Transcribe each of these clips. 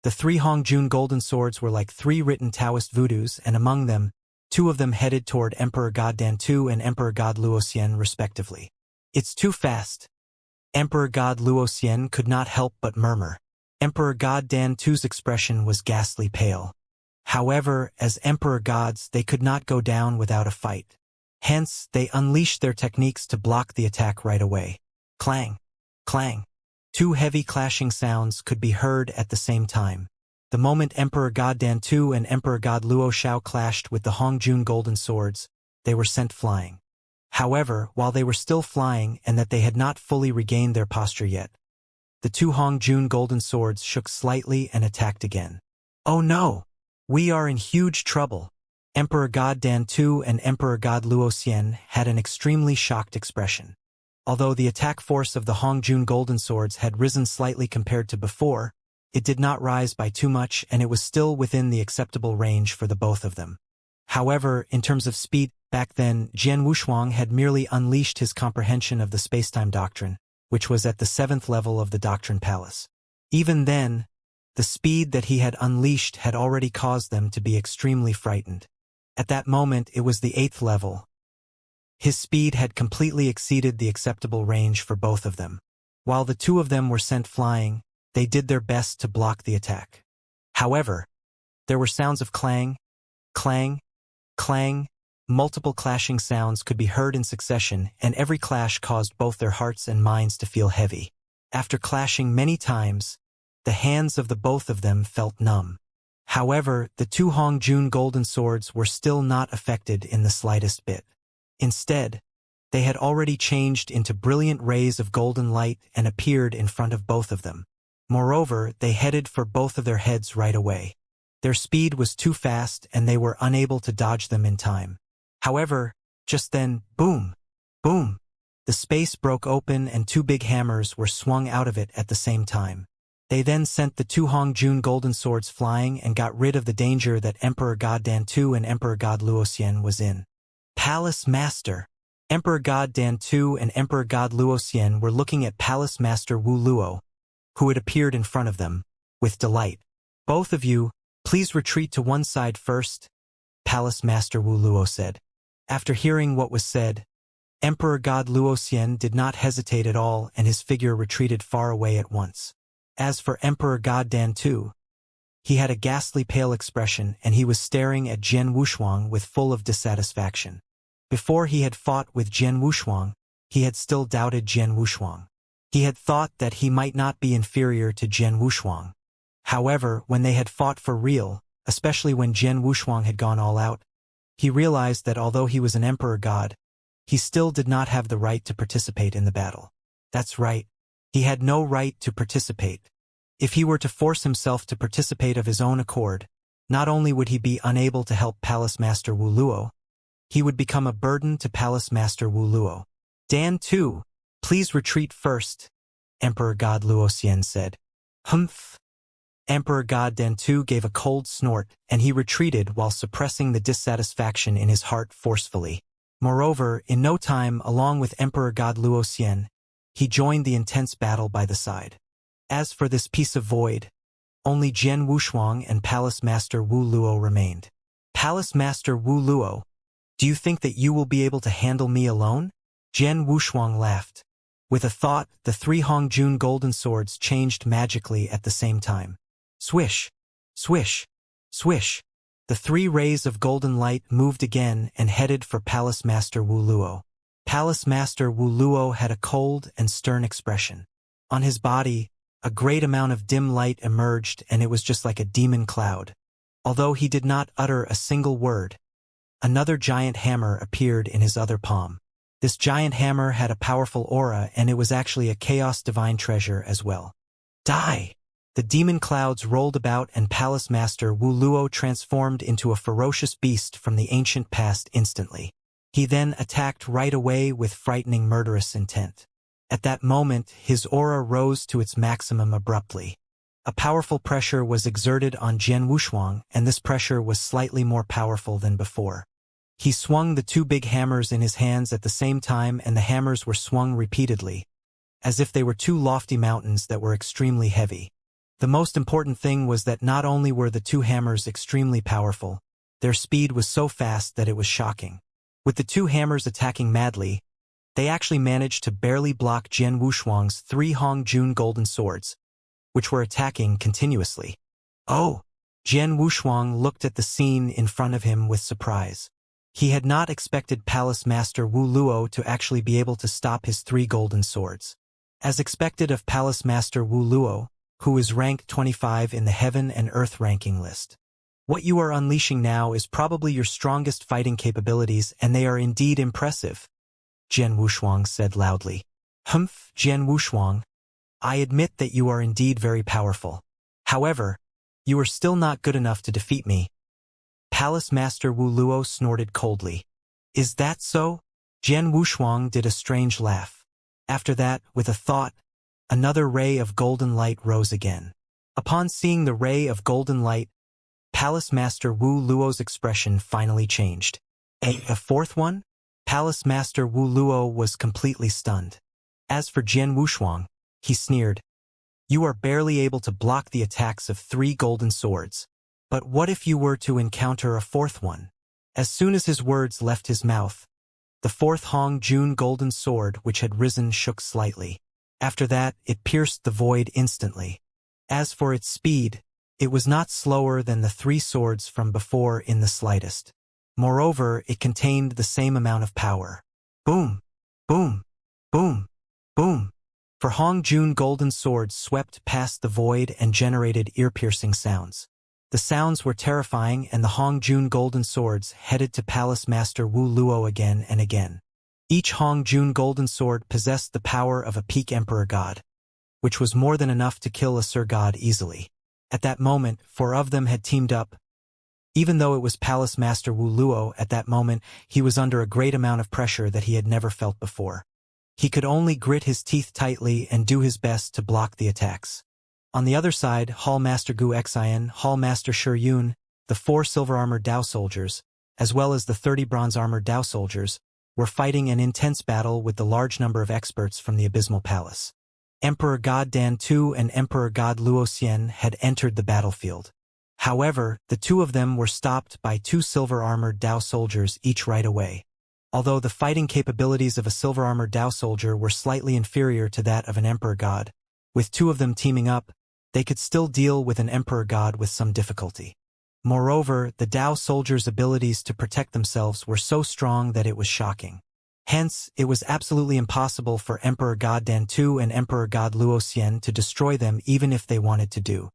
The 3 Hongjun golden swords were like 3 written Taoist voodoos, and among them, 2 of them headed toward Emperor God Dan Tu and Emperor God Luoxian respectively. "It's too fast." Emperor God Luoxian could not help but murmur. Emperor God Dan Tu's expression was ghastly pale. However, as Emperor Gods, they could not go down without a fight. Hence, they unleashed their techniques to block the attack right away. Clang! Clang! 2 heavy clashing sounds could be heard at the same time. The moment Emperor God Dan Tu and Emperor God Luo Xiao clashed with the Hongjun golden swords, they were sent flying. However, while they were still flying and that they had not fully regained their posture yet, the 2 Hongjun golden swords shook slightly and attacked again. "Oh no! We are in huge trouble." Emperor God Dan Tu and Emperor God Luoxian had an extremely shocked expression. Although the attack force of the Hongjun golden swords had risen slightly compared to before, it did not rise by too much and it was still within the acceptable range for the both of them. However, in terms of speed, back then, Jian Wushuang had merely unleashed his comprehension of the spacetime doctrine, which was at the 7th level of the Doctrine Palace. Even then, the speed that he had unleashed had already caused them to be extremely frightened. At that moment, it was the 8th level. His speed had completely exceeded the acceptable range for both of them. While the 2 of them were sent flying, they did their best to block the attack. However, there were sounds of clang, clang, clang. Multiple clashing sounds could be heard in succession, and every clash caused both their hearts and minds to feel heavy. After clashing many times, the hands of the both of them felt numb. However, the 2 Hongjun golden swords were still not affected in the slightest bit. Instead, they had already changed into brilliant rays of golden light and appeared in front of both of them. Moreover, they headed for both of their heads right away. Their speed was too fast and they were unable to dodge them in time. However, just then, boom, boom, the space broke open and 2 big hammers were swung out of it at the same time. They then sent the 2 Hongjun golden swords flying and got rid of the danger that Emperor God Dan Tu and Emperor God Luoxian was in. Palace Master. Emperor God Dan Tu and Emperor God Luoxian were looking at Palace Master Wu Luo, who had appeared in front of them, with delight. "Both of you, please retreat to one side first," Palace Master Wu Luo said. After hearing what was said, Emperor God Luoxian did not hesitate at all and his figure retreated far away at once. As for Emperor God Dan Tu, he had a ghastly pale expression and he was staring at Jian Wushuang with full of dissatisfaction. Before he had fought with Jian Wushuang, he had still doubted Jian Wushuang. He had thought that he might not be inferior to Jian Wushuang. However, when they had fought for real, especially when Jian Wushuang had gone all out, he realized that although he was an emperor god, he still did not have the right to participate in the battle. That's right. He had no right to participate. If he were to force himself to participate of his own accord, not only would he be unable to help Palace Master Wu Luo, he would become a burden to Palace Master Wu Luo. "Dan Tu, please retreat first," Emperor God Luoxian said. "Humph." Emperor God Dan Tu gave a cold snort, and he retreated while suppressing the dissatisfaction in his heart forcefully. Moreover, in no time, along with Emperor God Luoxian, he joined the intense battle by the side. As for this piece of void, only Jian Wushuang and Palace Master Wu Luo remained. "Palace Master Wu Luo, do you think that you will be able to handle me alone?" Jian Wushuang laughed. With a thought, the 3 Hongjun golden swords changed magically at the same time. Swish, swish, swish. The 3 rays of golden light moved again and headed for Palace Master Wu Luo. Palace Master Wu Luo had a cold and stern expression. On his body, a great amount of dim light emerged and it was just like a demon cloud. Although he did not utter a single word, another giant hammer appeared in his other palm. This giant hammer had a powerful aura and it was actually a chaos divine treasure as well. Die! The demon clouds rolled about and Palace Master Wu Luo transformed into a ferocious beast from the ancient past instantly. He then attacked right away with frightening murderous intent. At that moment, his aura rose to its maximum abruptly. A powerful pressure was exerted on Jian Wushuang, and this pressure was slightly more powerful than before. He swung the 2 big hammers in his hands at the same time and the hammers were swung repeatedly, as if they were 2 lofty mountains that were extremely heavy. The most important thing was that not only were the two hammers extremely powerful, their speed was so fast that it was shocking. With the two hammers attacking madly, they actually managed to barely block Jian Wushuang's 3 Hongjun golden swords, which were attacking continuously. Oh! Jian Wushuang looked at the scene in front of him with surprise. He had not expected Palace Master Wu Luo to actually be able to stop his 3 golden swords. As expected of Palace Master Wu Luo, who is rank 25 in the Heaven and Earth ranking list. What you are unleashing now is probably your strongest fighting capabilities, and they are indeed impressive, Jian Wushuang said loudly. Humph, Jian Wushuang. I admit that you are indeed very powerful. However, you are still not good enough to defeat me. Palace Master Wu Luo snorted coldly. Is that so? Jian Wushuang did a strange laugh. After that, with a thought, another ray of golden light rose again. Upon seeing the ray of golden light, Palace Master Wu Luo's expression finally changed. A fourth one? Palace Master Wu Luo was completely stunned. As for Jian Wushuang, he sneered. You are barely able to block the attacks of 3 golden swords. But what if you were to encounter a 4th one? As soon as his words left his mouth, the 4th Hongjun golden sword which had risen shook slightly. After that, it pierced the void instantly. As for its speed, it was not slower than the 3 swords from before in the slightest. Moreover, it contained the same amount of power. Boom! Boom! Boom! Boom! For Hongjun golden swords swept past the void and generated ear-piercing sounds. The sounds were terrifying, and the Hongjun golden swords headed to Palace Master Wu Luo again and again. Each Hongjun golden sword possessed the power of a peak emperor god, which was more than enough to kill a Sir God easily. At that moment, 4 of them had teamed up. Even though it was Palace Master Wu Luo, at that moment, he was under a great amount of pressure that he had never felt before. He could only grit his teeth tightly and do his best to block the attacks. On the other side, Hall Master Gu Xian, Hall Master Shi Yun, the 4 silver-armored Dao soldiers, as well as the 30 bronze-armored Dao soldiers, were fighting an intense battle with the large number of experts from the Abysmal Palace. Emperor God Dan Tu and Emperor God Luoxian had entered the battlefield. However, the 2 of them were stopped by 2 silver-armored Dao soldiers each right away. Although the fighting capabilities of a silver-armored Dao soldier were slightly inferior to that of an Emperor God, with 2 of them teaming up, they could still deal with an Emperor God with some difficulty. Moreover, the Dao soldiers' abilities to protect themselves were so strong that it was shocking. Hence, it was absolutely impossible for Emperor God Dan Tu and Emperor God Luoxian to destroy them even if they wanted to do.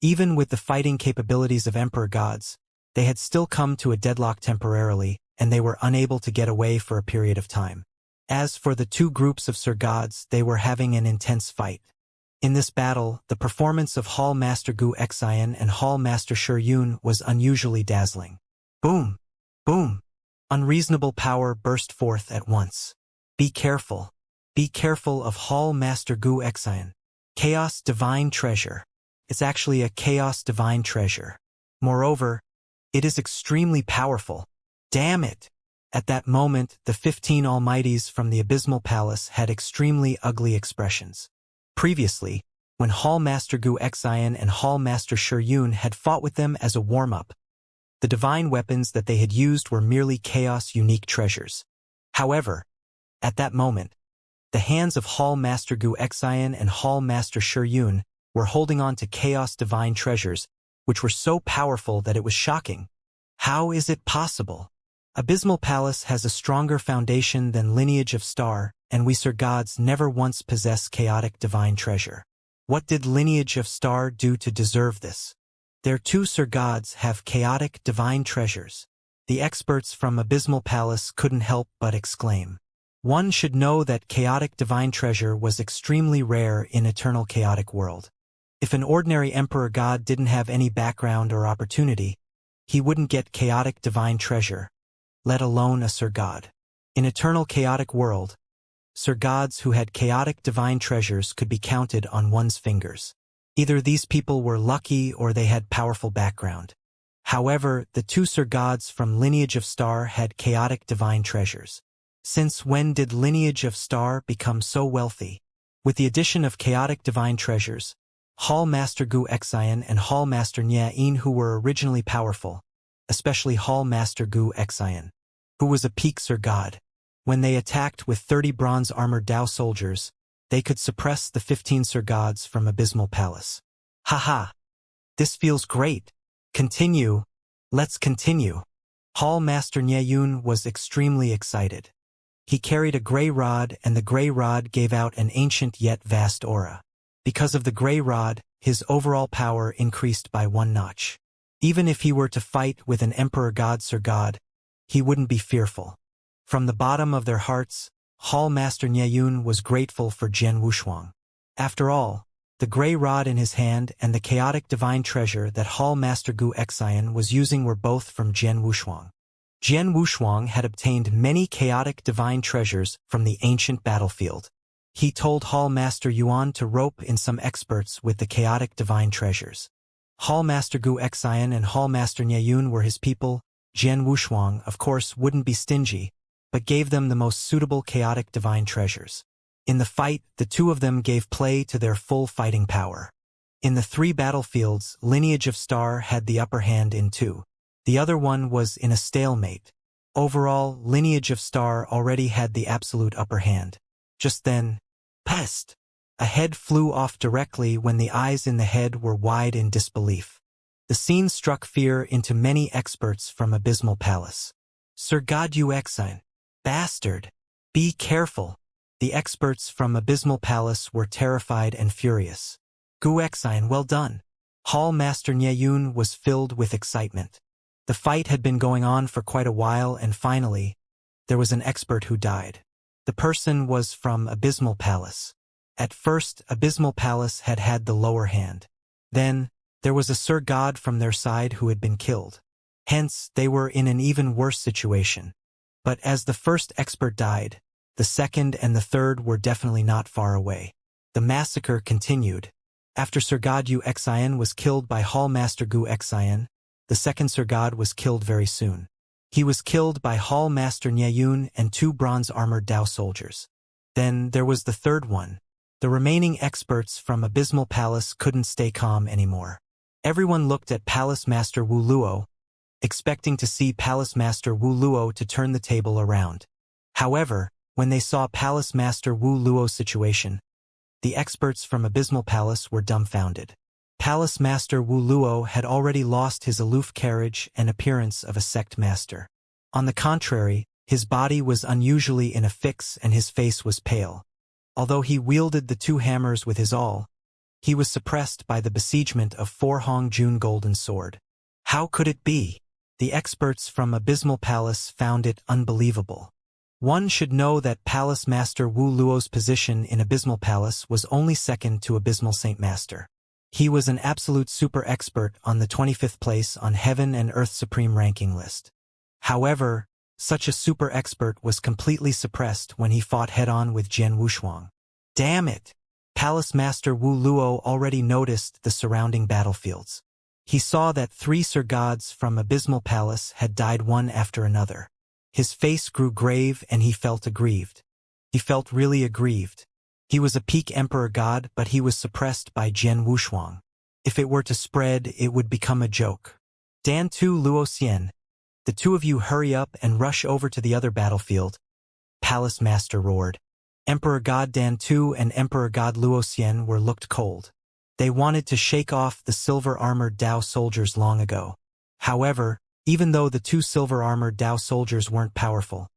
Even with the fighting capabilities of Emperor Gods, they had still come to a deadlock temporarily, and they were unable to get away for a period of time. As for the 2 groups of Sir Gods, they were having an intense fight. In this battle, the performance of Hall Master Gu Xian and Hall Master Shi Yun was unusually dazzling. Boom! Boom! Unreasonable power burst forth at once. Be careful. Be careful of Hall Master Gu Xian. Chaos Divine Treasure. It's actually a Chaos Divine Treasure. Moreover, it is extremely powerful. Damn it! At that moment, the 15 Almighties from the Abysmal Palace had extremely ugly expressions. Previously, when Hall Master Gu Xian and Hall Master Shi Yun had fought with them as a warm-up, the divine weapons that they had used were merely chaos-unique treasures. However, at that moment, the hands of Hall Master Gu Xian and Hall Master Shi Yun were holding on to chaos divine treasures, which were so powerful that it was shocking. How is it possible? Abysmal Palace has a stronger foundation than Lineage of Star, and we Sir Gods never once possess chaotic divine treasure. What did Lineage of Star do to deserve this? Their 2 Sir Gods have chaotic divine treasures. The experts from Abysmal Palace couldn't help but exclaim. One should know that chaotic divine treasure was extremely rare in Eternal Chaotic World. If an ordinary Emperor God didn't have any background or opportunity, he wouldn't get chaotic divine treasure, let alone a Sir God. In Eternal Chaotic World, Sir Gods who had chaotic divine treasures could be counted on one's fingers. Either these people were lucky or they had powerful background. However, the 2 Sir Gods from Lineage of Star had chaotic divine treasures. Since when did Lineage of Star become so wealthy? With the addition of chaotic divine treasures, Hall Master Gu Xian and Hall Master Nya Yin, who were originally powerful, especially Hall Master Gu Xian, who was a peak Sir God. When they attacked with 30 bronze-armored Dao soldiers, they could suppress the 15 Sir Gods from Abysmal Palace. Haha! This feels great. Continue. Let's continue. Hall Master Nya Yin was extremely excited. He carried a gray rod, and the gray rod gave out an ancient yet vast aura. Because of the gray rod, his overall power increased by 1 notch. Even if he were to fight with an Emperor God Sir God, he wouldn't be fearful. From the bottom of their hearts, Hall Master Nya Yin was grateful for Jian Wushuang. After all, the gray rod in his hand and the chaotic divine treasure that Hall Master Gu Xian was using were both from Jian Wushuang. Jian Wushuang had obtained many chaotic divine treasures from the ancient battlefield. He told Hall Master Yuan to rope in some experts with the chaotic divine treasures. Hall Master Gu Xian and Hall Master Nya Yin were his people. Jian Wushuang, of course, wouldn't be stingy, but gave them the most suitable chaotic divine treasures. In the fight, the two of them gave play to their full fighting power. In the 3 battlefields, Lineage of Star had the upper hand in 2. The other one was in a stalemate. Overall, Lineage of Star already had the absolute upper hand. Just then, pest! A head flew off directly when the eyes in the head were wide in disbelief. The scene struck fear into many experts from Abysmal Palace. Sir God Yu Xian. Bastard! Be careful! The experts from Abysmal Palace were terrified and furious. Gu Xian, well done! Hall Master Nya Yin was filled with excitement. The fight had been going on for quite a while, and finally, there was an expert who died. The person was from Abysmal Palace. At first, Abysmal Palace had had the lower hand. Then, there was a Sir God from their side who had been killed. Hence, they were in an even worse situation. But as the first expert died, the second and the third were definitely not far away. The massacre continued. After Sir God Yu Xian was killed by Hall Master Gu Xian, the second Sir God was killed very soon. He was killed by Hall Master Nya Yin and 2 bronze-armored Dao soldiers. Then there was the third one. The remaining experts from Abysmal Palace couldn't stay calm anymore. Everyone looked at Palace Master Wu Luo, expecting to see Palace Master Wu Luo to turn the table around. However, when they saw Palace Master Wu Luo's situation, the experts from Abysmal Palace were dumbfounded. Palace Master Wu Luo had already lost his aloof carriage and appearance of a sect master. On the contrary, his body was unusually in a fix and his face was pale. Although he wielded the 2 hammers with his awl, he was suppressed by the besiegement of 4 Hong Jun golden sword. How could it be? The experts from Abysmal Palace found it unbelievable. One should know that Palace Master Wu Luo's position in Abysmal Palace was only second to Abysmal Saint Master. He was an absolute super expert on the 25th place on Heaven and Earth Supreme ranking list. However, such a super expert was completely suppressed when he fought head-on with Jian Wushuang. Damn it! Palace Master Wu Luo already noticed the surrounding battlefields. He saw that 3 Sir Gods from Abysmal Palace had died one after another. His face grew grave and he felt aggrieved. He felt really aggrieved. He was a peak Emperor God, but he was suppressed by Jian Wushuang. If it were to spread, it would become a joke. Dan Tu Luo Xian, the 2 of you hurry up and rush over to the other battlefield. Palace Master roared. Emperor God Dan Tu and Emperor God Luo Xian were looked cold. They wanted to shake off the silver-armored Dao soldiers long ago. However, even though the 2 silver-armored Dao soldiers weren't powerful,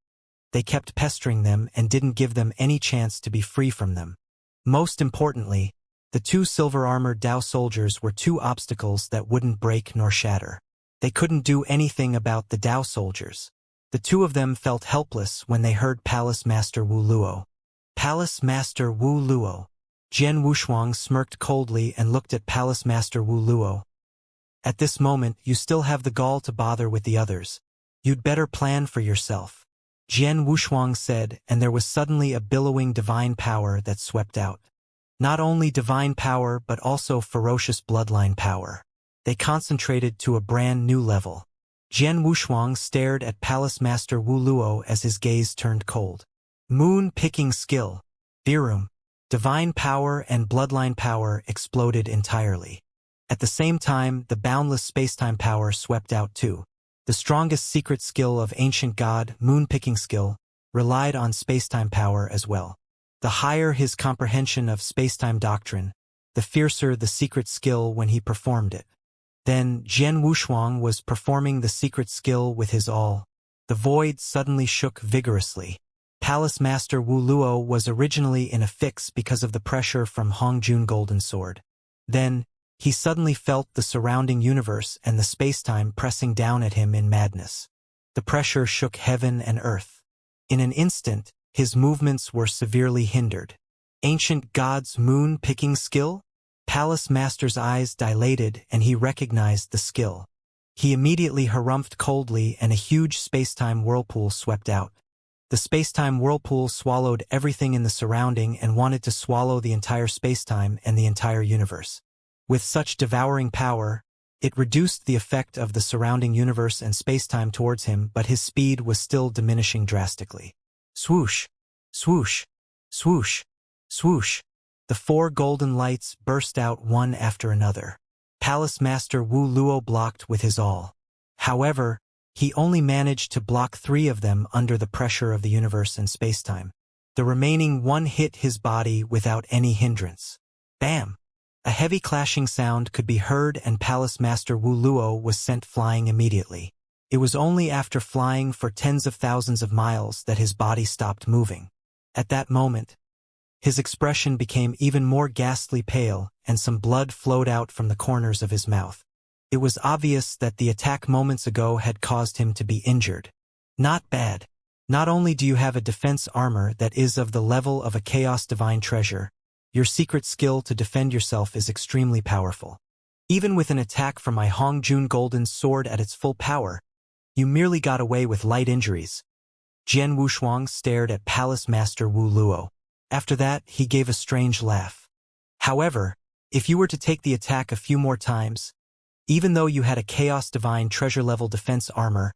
they kept pestering them and didn't give them any chance to be free from them. Most importantly, the 2 silver-armored Dao soldiers were 2 obstacles that wouldn't break nor shatter. They couldn't do anything about the Dao soldiers. The 2 of them felt helpless when they heard Palace Master Wu Luo. Palace Master Wu Luo. Jian Wushuang smirked coldly and looked at Palace Master Wu Luo. At this moment, you still have the gall to bother with the others. You'd better plan for yourself. Jian Wushuang said, and there was suddenly a billowing divine power that swept out. Not only divine power but also ferocious bloodline power. They concentrated to a brand new level. Jian Wushuang stared at Palace Master Wu Luo as his gaze turned cold. Moon-picking skill. Birum. Divine power and bloodline power exploded entirely. At the same time, the boundless spacetime power swept out too. The strongest secret skill of ancient god, moon-picking skill, relied on spacetime power as well. The higher his comprehension of spacetime doctrine, the fiercer the secret skill when he performed it. Then Jian Wushuang was performing the secret skill with his all. The void suddenly shook vigorously. Palace Master Wu Luo was originally in a fix because of the pressure from Hongjun Golden Sword. Then, he suddenly felt the surrounding universe and the spacetime pressing down at him in madness. The pressure shook heaven and earth. In an instant, his movements were severely hindered. Ancient God's moon-picking skill? Palace Master's eyes dilated and he recognized the skill. He immediately harumphed coldly and a huge spacetime whirlpool swept out. The spacetime whirlpool swallowed everything in the surrounding and wanted to swallow the entire spacetime and the entire universe. With such devouring power, it reduced the effect of the surrounding universe and spacetime towards him, but his speed was still diminishing drastically. Swoosh! Swoosh! Swoosh! Swoosh! The 4 golden lights burst out one after another. Palace Master Wu Luo blocked with his all. However, he only managed to block 3 of them under the pressure of the universe and spacetime. The remaining 1 hit his body without any hindrance. Bam! A heavy clashing sound could be heard and Palace Master Wu Luo was sent flying immediately. It was only after flying for tens of thousands of miles that his body stopped moving. At that moment, his expression became even more ghastly pale and some blood flowed out from the corners of his mouth. It was obvious that the attack moments ago had caused him to be injured. Not bad. Not only do you have a defense armor that is of the level of a Chaos Divine Treasure, your secret skill to defend yourself is extremely powerful. Even with an attack from my Hongjun Golden Sword at its full power, you merely got away with light injuries. Jian Wushuang stared at Palace Master Wu Luo. After that, he gave a strange laugh. However, if you were to take the attack a few more times, even though you had a Chaos Divine Treasure level defense armor,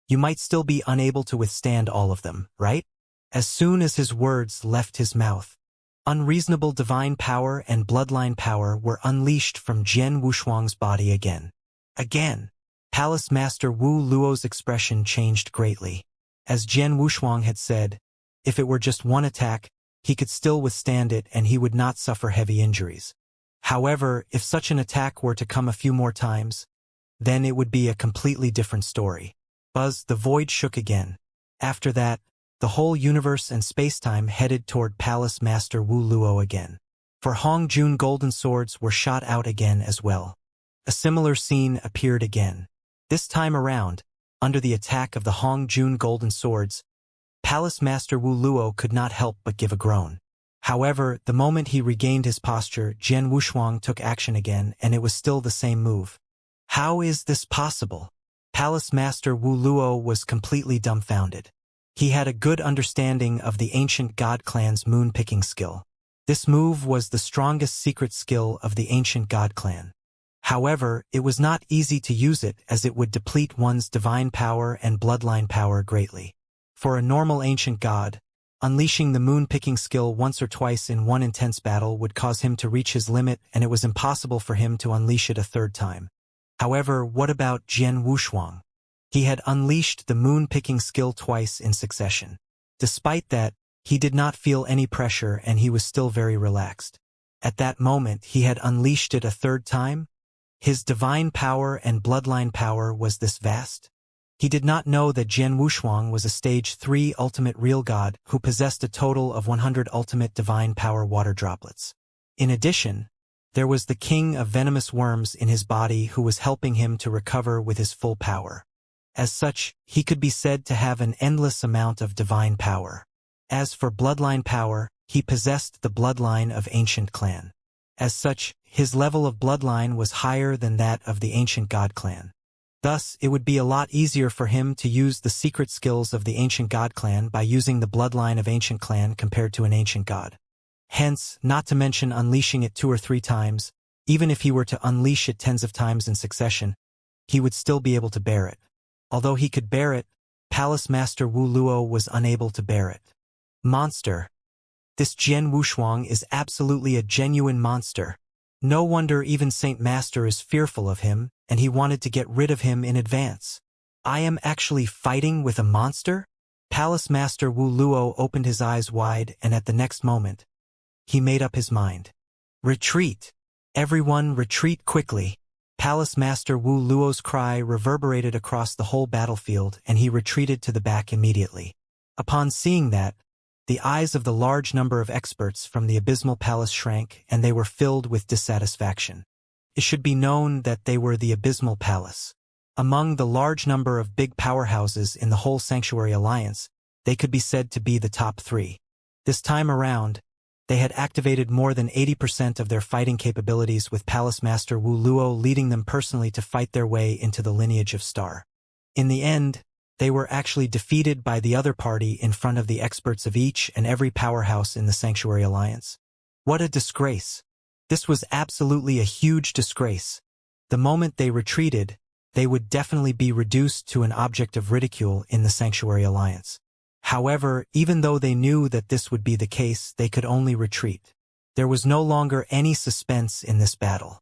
you might still be unable to withstand all of them, right? As soon as his words left his mouth, unreasonable divine power and bloodline power were unleashed from Jian Wushuang's body again. Again, Palace Master Wu Luo's expression changed greatly. As Jian Wushuang had said, if it were just one attack, he could still withstand it and he would not suffer heavy injuries. However, if such an attack were to come a few more times, then it would be a completely different story. Buzz, the void shook again. After that, the whole universe and spacetime headed toward Palace Master Wu Luo again. For Hongjun Golden Swords were shot out again as well. A similar scene appeared again. This time around, under the attack of the Hongjun Golden Swords, Palace Master Wu Luo could not help but give a groan. However, the moment he regained his posture, Jian Wushuang took action again, and it was still the same move. How is this possible? Palace Master Wu Luo was completely dumbfounded. He had a good understanding of the ancient god clan's moon-picking skill. This move was the strongest secret skill of the ancient god clan. However, it was not easy to use it as it would deplete one's divine power and bloodline power greatly. For a normal ancient god, unleashing the moon-picking skill once or twice in one intense battle would cause him to reach his limit and it was impossible for him to unleash it a 3rd time. However, what about Jian Wushuang? He had unleashed the moon-picking skill twice in succession. Despite that, he did not feel any pressure and he was still very relaxed. At that moment, he had unleashed it a 3rd time? His divine power and bloodline power was this vast? He did not know that Jian Wushuang was a stage 3 ultimate real god who possessed a total of 100 ultimate divine power water droplets. In addition, there was the king of venomous worms in his body who was helping him to recover with his full power. As such, he could be said to have an endless amount of divine power. As for bloodline power, he possessed the bloodline of ancient clan. As such, his level of bloodline was higher than that of the ancient god clan. Thus, it would be a lot easier for him to use the secret skills of the ancient god clan by using the bloodline of ancient clan compared to an ancient god. Hence, not to mention unleashing it 2 or 3 times, even if he were to unleash it tens of times in succession, he would still be able to bear it. Although he could bear it, Palace Master Wu Luo was unable to bear it. Monster! This Jian Wushuang is absolutely a genuine monster. No wonder even Saint Master is fearful of him, and he wanted to get rid of him in advance. I am actually fighting with a monster? Palace Master Wu Luo opened his eyes wide, and at the next moment, he made up his mind. Retreat! Everyone retreat quickly! Palace Master Wu Luo's cry reverberated across the whole battlefield, and he retreated to the back immediately. Upon seeing that, the eyes of the large number of experts from the Abysmal Palace shrank, and they were filled with dissatisfaction. It should be known that they were the Abysmal Palace. Among the large number of big powerhouses in the whole Sanctuary Alliance, they could be said to be the top 3. This time around, they had activated more than 80% of their fighting capabilities, with Palace Master Wu Luo leading them personally to fight their way into the lineage of Star. In the end, they were actually defeated by the other party in front of the experts of each and every powerhouse in the Sanctuary Alliance. What a disgrace! This was absolutely a huge disgrace. The moment they retreated, they would definitely be reduced to an object of ridicule in the Sanctuary Alliance. However, even though they knew that this would be the case, they could only retreat. There was no longer any suspense in this battle.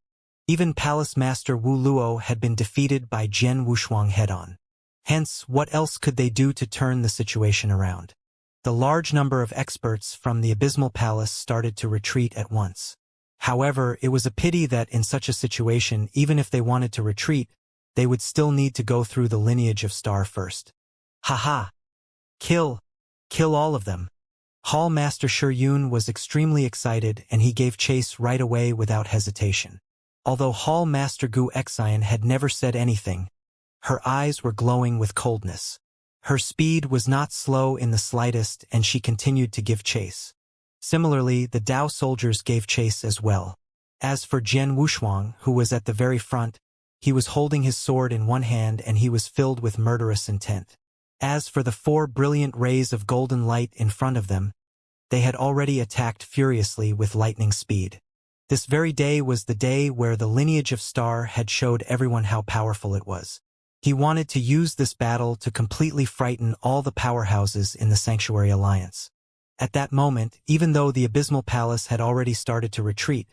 Even Palace Master Wu Luo had been defeated by Jian Wushuang head-on. Hence, what else could they do to turn the situation around? The large number of experts from the Abysmal Palace started to retreat at once. However, it was a pity that in such a situation, even if they wanted to retreat, they would still need to go through the lineage of Star first. Haha! Kill all of them. Hall Master Shi Yun was extremely excited, and he gave chase right away without hesitation. Although Hall Master Gu Xian had never said anything, her eyes were glowing with coldness. Her speed was not slow in the slightest, and she continued to give chase. Similarly, the Dao soldiers gave chase as well. As for Jian Wushuang, who was at the very front, he was holding his sword in one hand, and he was filled with murderous intent. As for the 4 brilliant rays of golden light in front of them, they had already attacked furiously with lightning speed. This very day was the day where the lineage of Star had showed everyone how powerful it was. He wanted to use this battle to completely frighten all the powerhouses in the Sanctuary Alliance. At that moment, even though the Abysmal Palace had already started to retreat,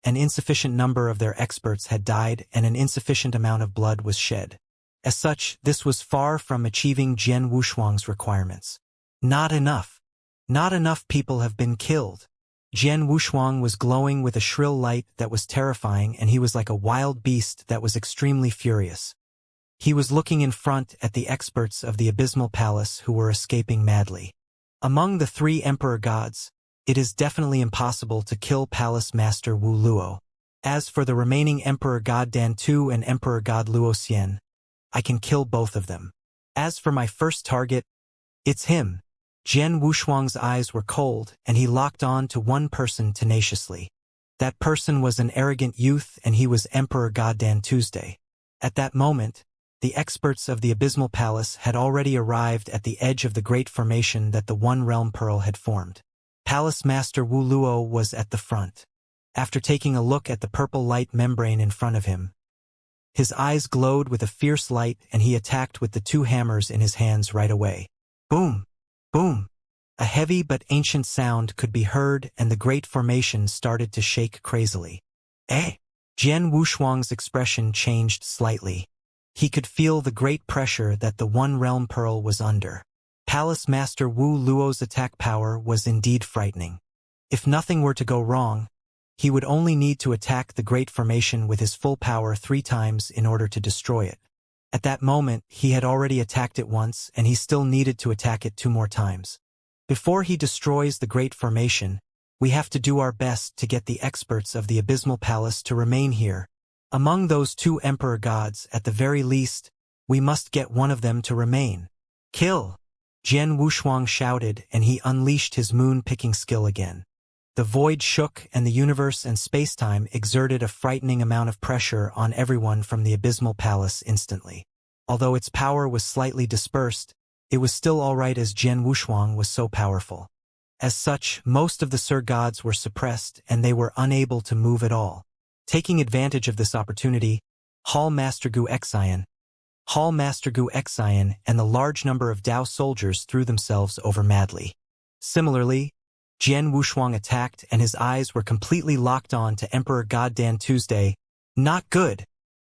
an insufficient number of their experts had died and an insufficient amount of blood was shed. As such, this was far from achieving Jian Wushuang's requirements. Not enough. Not enough people have been killed. Jian Wushuang was glowing with a shrill light that was terrifying, and he was like a wild beast that was extremely furious. He was looking in front at the experts of the Abysmal Palace who were escaping madly. Among the 3 Emperor Gods, it is definitely impossible to kill Palace Master Wu Luo. As for the remaining Emperor God Dan Tu and Emperor God Luo Xian, I can kill both of them. As for my first target, it's him. Jian Wushuang's eyes were cold, and he locked on to one person tenaciously. That person was an arrogant youth, and he was Emperor God Dan Tuesday. At that moment, the experts of the Abysmal Palace had already arrived at the edge of the great formation that the One Realm Pearl had formed. Palace Master Wu Luo was at the front. After taking a look at the purple light membrane in front of him, his eyes glowed with a fierce light, and he attacked with the 2 hammers in his hands right away. Boom! Boom! A heavy but ancient sound could be heard, and the great formation started to shake crazily. Jian Wushuang's expression changed slightly. He could feel the great pressure that the One Realm Pearl was under. Palace Master Wu Luo's attack power was indeed frightening. If nothing were to go wrong, he would only need to attack the great formation with his full power 3 times in order to destroy it. At that moment, he had already attacked it once, and he still needed to attack it 2 more times. Before he destroys the great formation, we have to do our best to get the experts of the Abysmal Palace to remain here. Among those 2 Emperor Gods, at the very least, we must get one of them to remain. Kill! Jian Wushuang shouted, and he unleashed his moon-picking skill again. The void shook, and the universe and spacetime exerted a frightening amount of pressure on everyone from the Abysmal Palace instantly. Although its power was slightly dispersed, it was still alright as Jian Wushuang was so powerful. As such, most of the Sir Gods were suppressed, and they were unable to move at all. Taking advantage of this opportunity, Hall Master Gu Xian, and the large number of Dao soldiers threw themselves over madly. Similarly, Jian Wushuang attacked and his eyes were completely locked on to Emperor God Dan Tuesday. Not good.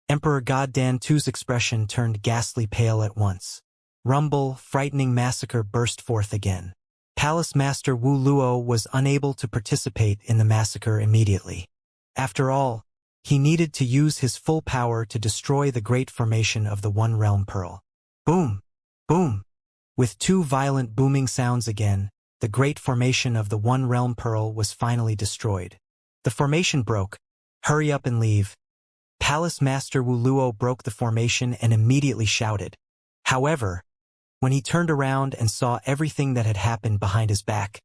Emperor God Dan Tu's expression turned ghastly pale at once. Rumble, frightening massacre burst forth again. Palace Master Wu Luo was unable to participate in the massacre immediately. After all, he needed to use his full power to destroy the great formation of the One Realm Pearl. Boom! Boom! With two violent booming sounds again, the great formation of the One Realm Pearl was finally destroyed. The formation broke. Hurry up and leave. Palace Master Wu Luo broke the formation and immediately shouted. However, when he turned around and saw everything that had happened behind his back,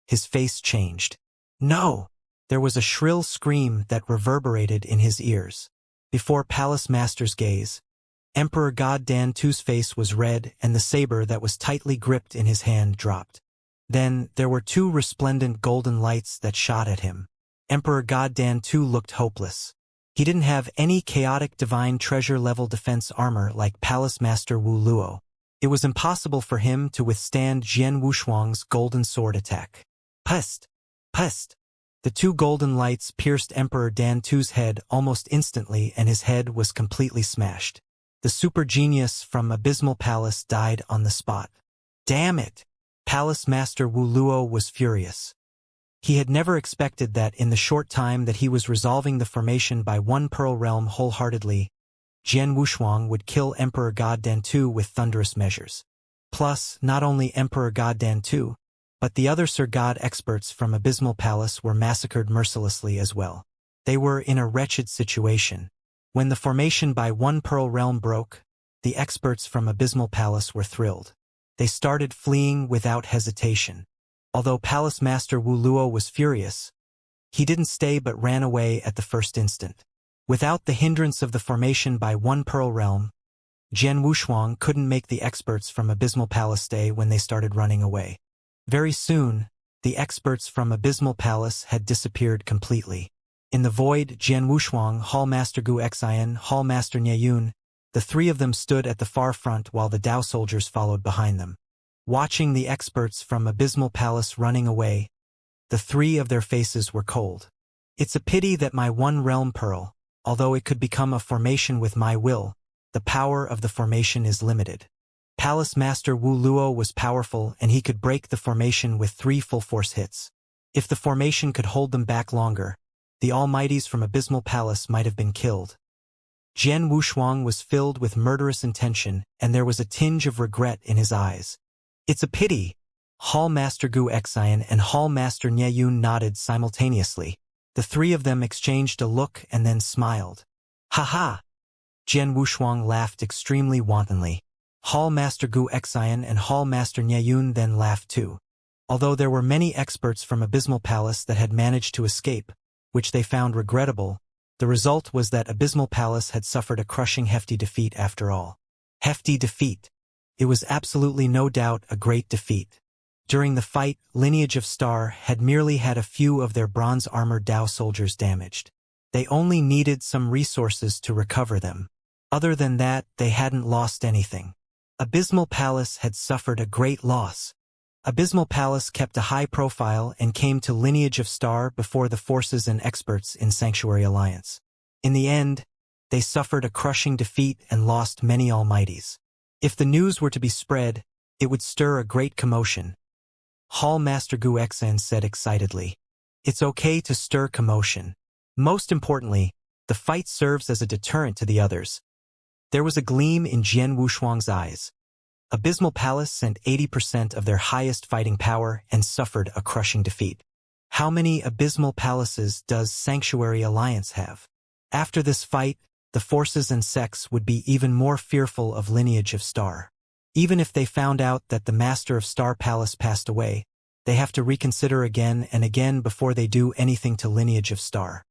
his face changed. No! There was a shrill scream that reverberated in his ears. Before Palace Master's gaze, Emperor God Dan Tu's face was red and the saber that was tightly gripped in his hand dropped. Then, there were two resplendent golden lights that shot at him. Emperor God Dan Tu looked hopeless. He didn't have any chaotic divine treasure-level defense armor like Palace Master Wu Luo. It was impossible for him to withstand Jian Wushuang's golden sword attack. Pest! Pest! The two golden lights pierced Emperor Dan Tu's head almost instantly and his head was completely smashed. The super genius from Abysmal Palace died on the spot. Damn it! Palace Master Wu Luo was furious. He had never expected that in the short time that he was resolving the formation by One Pearl Realm wholeheartedly, Jian Wushuang would kill Emperor God Dan Tu with thunderous measures. Plus, not only Emperor God Dan Tu, but the other Sir God experts from Abysmal Palace were massacred mercilessly as well. They were in a wretched situation. When the formation by One Pearl Realm broke, the experts from Abysmal Palace were thrilled. They started fleeing without hesitation. Although Palace Master Wu Luo was furious, he didn't stay but ran away at the first instant. Without the hindrance of the formation by One Pearl Realm, Jian Wushuang couldn't make the experts from Abysmal Palace stay when they started running away. Very soon, the experts from Abysmal Palace had disappeared completely. In the void, Jian Wushuang, Hall Master Gu Xian, Hall Master Nie Yun, the three of them stood at the far front while the Dao soldiers followed behind them. Watching the experts from Abysmal Palace running away, the three of their faces were cold. It's a pity that my One Realm Pearl, although it could become a formation with my will, the power of the formation is limited. Palace Master Wu Luo was powerful and he could break the formation with 3 full-force hits. If the formation could hold them back longer, the Almighties from Abysmal Palace might have been killed. Jian Wushuang was filled with murderous intention and there was a tinge of regret in his eyes. It's a pity. Hall Master Gu Xian and Hall Master Nie Yun nodded simultaneously. The three of them exchanged a look and then smiled. Ha ha! Jian Wushuang laughed extremely wantonly. Hall Master Gu Xian and Hall Master Nie Yun then laughed too. Although there were many experts from Abysmal Palace that had managed to escape, which they found regrettable, the result was that Abysmal Palace had suffered a crushing hefty defeat after all. Hefty defeat. It was absolutely no doubt a great defeat. During the fight, Lineage of Star had merely had a few of their bronze-armored Dao soldiers damaged. They only needed some resources to recover them. Other than that, they hadn't lost anything. Abysmal Palace had suffered a great loss. Abysmal Palace kept a high profile and came to Lineage of Star before the forces and experts in Sanctuary Alliance. In the end, they suffered a crushing defeat and lost many Almighties. If the news were to be spread, it would stir a great commotion. Hall Master Gu Xian said excitedly. It's okay to stir commotion. Most importantly, the fight serves as a deterrent to the others. There was a gleam in Jian Wushuang's eyes. Abysmal Palace sent 80% of their highest fighting power and suffered a crushing defeat. How many Abysmal Palaces does Sanctuary Alliance have? After this fight, the forces and sects would be even more fearful of Lineage of Star. Even if they found out that the Master of Star Palace passed away, they have to reconsider again and again before they do anything to Lineage of Star.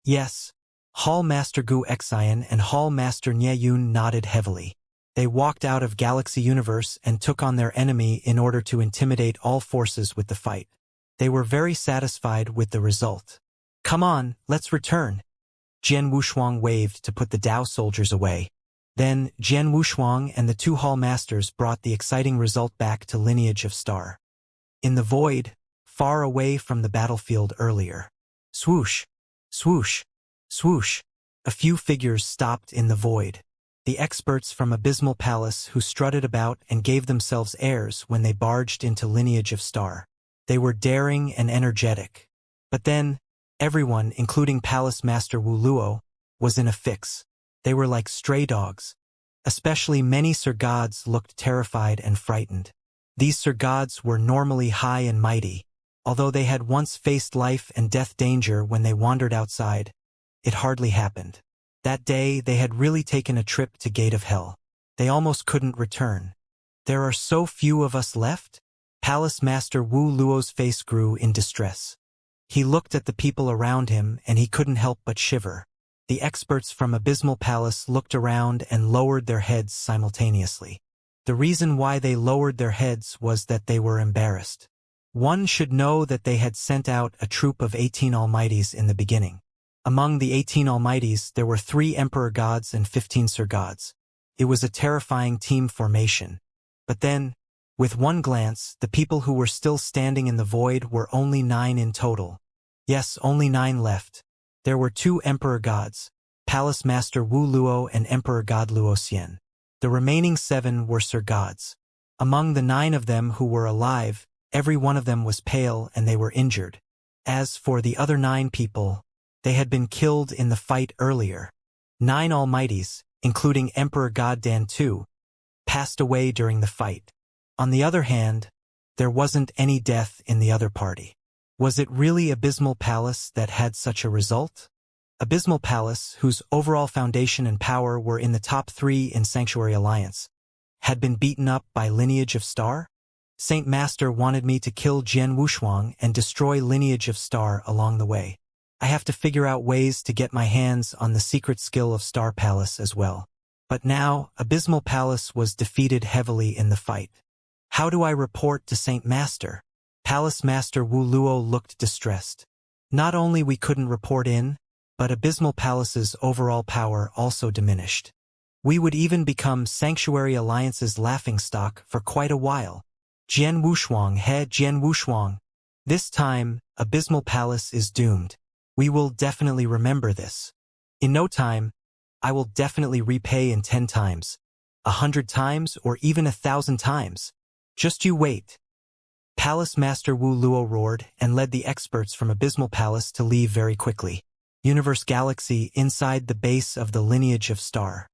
Yes. Hall Master Gu Xian and Hall Master Nie Yun nodded heavily. They walked out of Galaxy Universe and took on their enemy in order to intimidate all forces with the fight. They were very satisfied with the result. Come on, let's return. Jian Wushuang waved to put the Dao soldiers away. Then, Jian Wushuang and the 2 Hall Masters brought the exciting result back to Lineage of Star. In the void, far away from the battlefield earlier. Swoosh, swoosh, swoosh. A few figures stopped in the void. The experts from Abysmal Palace who strutted about and gave themselves airs when they barged into Lineage of Star. They were daring and energetic. But then, everyone, including Palace Master Wu Luo, was in a fix. They were like stray dogs. Especially many Sir Gods looked terrified and frightened. These Sir Gods were normally high and mighty. Although they had once faced life and death danger when they wandered outside, it hardly happened. That day they had really taken a trip to Gate of Hell. They almost couldn't return. There are so few of us left? Palace Master Wu Luo's face grew in distress. He looked at the people around him and he couldn't help but shiver. The experts from Abysmal Palace looked around and lowered their heads simultaneously. The reason why they lowered their heads was that they were embarrassed. One should know that they had sent out a troop of 18 Almighties in the beginning. Among the 18 Almighties, there were 3 Emperor Gods and 15 Sir Gods. It was a terrifying team formation. But then, with one glance, the people who were still standing in the void were only 9 in total. Yes, only 9 left. There were 2 Emperor Gods, Palace Master Wu Luo and Emperor God Luoxian. The remaining 7 were Sir Gods. Among the 9 of them who were alive, every one of them was pale and they were injured. As for the other 9 people, they had been killed in the fight earlier. 9 Almighties, including Emperor God Dan II, passed away during the fight. On the other hand, there wasn't any death in the other party. Was it really Abysmal Palace that had such a result? Abysmal Palace, whose overall foundation and power were in the top 3 in Sanctuary Alliance, had been beaten up by Lineage of Star? Saint Master wanted me to kill Jian Wushuang and destroy Lineage of Star along the way. I have to figure out ways to get my hands on the secret skill of Star Palace as well. But now, Abysmal Palace was defeated heavily in the fight. How do I report to Saint Master? Palace Master Wu Luo looked distressed. Not only we couldn't report in, but Abysmal Palace's overall power also diminished. We would even become Sanctuary Alliance's laughingstock for quite a while. Jian Wushuang, Jian Wushuang. This time, Abysmal Palace is doomed. We will definitely remember this. In no time, I will definitely repay in 10 times, 100 times, or even 1,000 times. Just you wait. Palace Master Wu Luo roared and led the experts from Abysmal Palace to leave very quickly. Universe Galaxy inside the base of the Lineage of Star.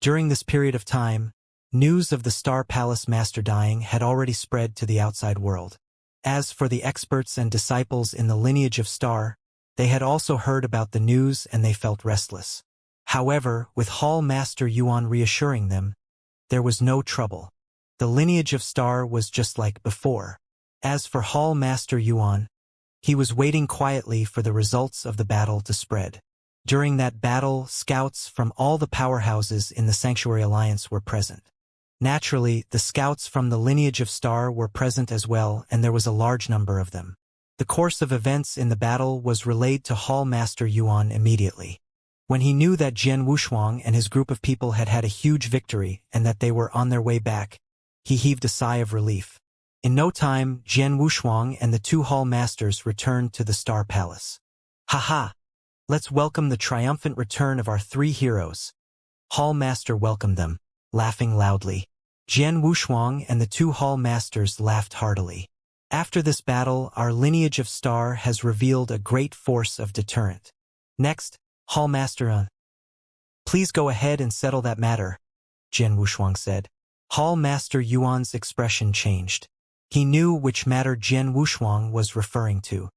During this period of time, news of the Star Palace Master dying had already spread to the outside world. As for the experts and disciples in the Lineage of Star, they had also heard about the news and they felt restless. However, with Hall Master Yuan reassuring them, there was no trouble. The Lineage of Star was just like before. As for Hall Master Yuan, he was waiting quietly for the results of the battle to spread. During that battle, scouts from all the powerhouses in the Sanctuary Alliance were present. Naturally, the scouts from the Lineage of Star were present as well, and there was a large number of them. The course of events in the battle was relayed to Hall Master Yuan immediately. When he knew that Jian Wushuang and his group of people had had a huge victory and that they were on their way back, he heaved a sigh of relief. In no time, Jian Wushuang and the 2 Hall Masters returned to the Star Palace. Haha! Let's welcome the triumphant return of our 3 heroes. Hall Master welcomed them, laughing loudly. Jian Wushuang and the 2 Hall Masters laughed heartily. After this battle, our Lineage of Star has revealed a great force of deterrent. Next, Hall Master please go ahead and settle that matter, Jian Wushuang said. Hall Master Yuan's expression changed. He knew which matter Jian Wushuang was referring to.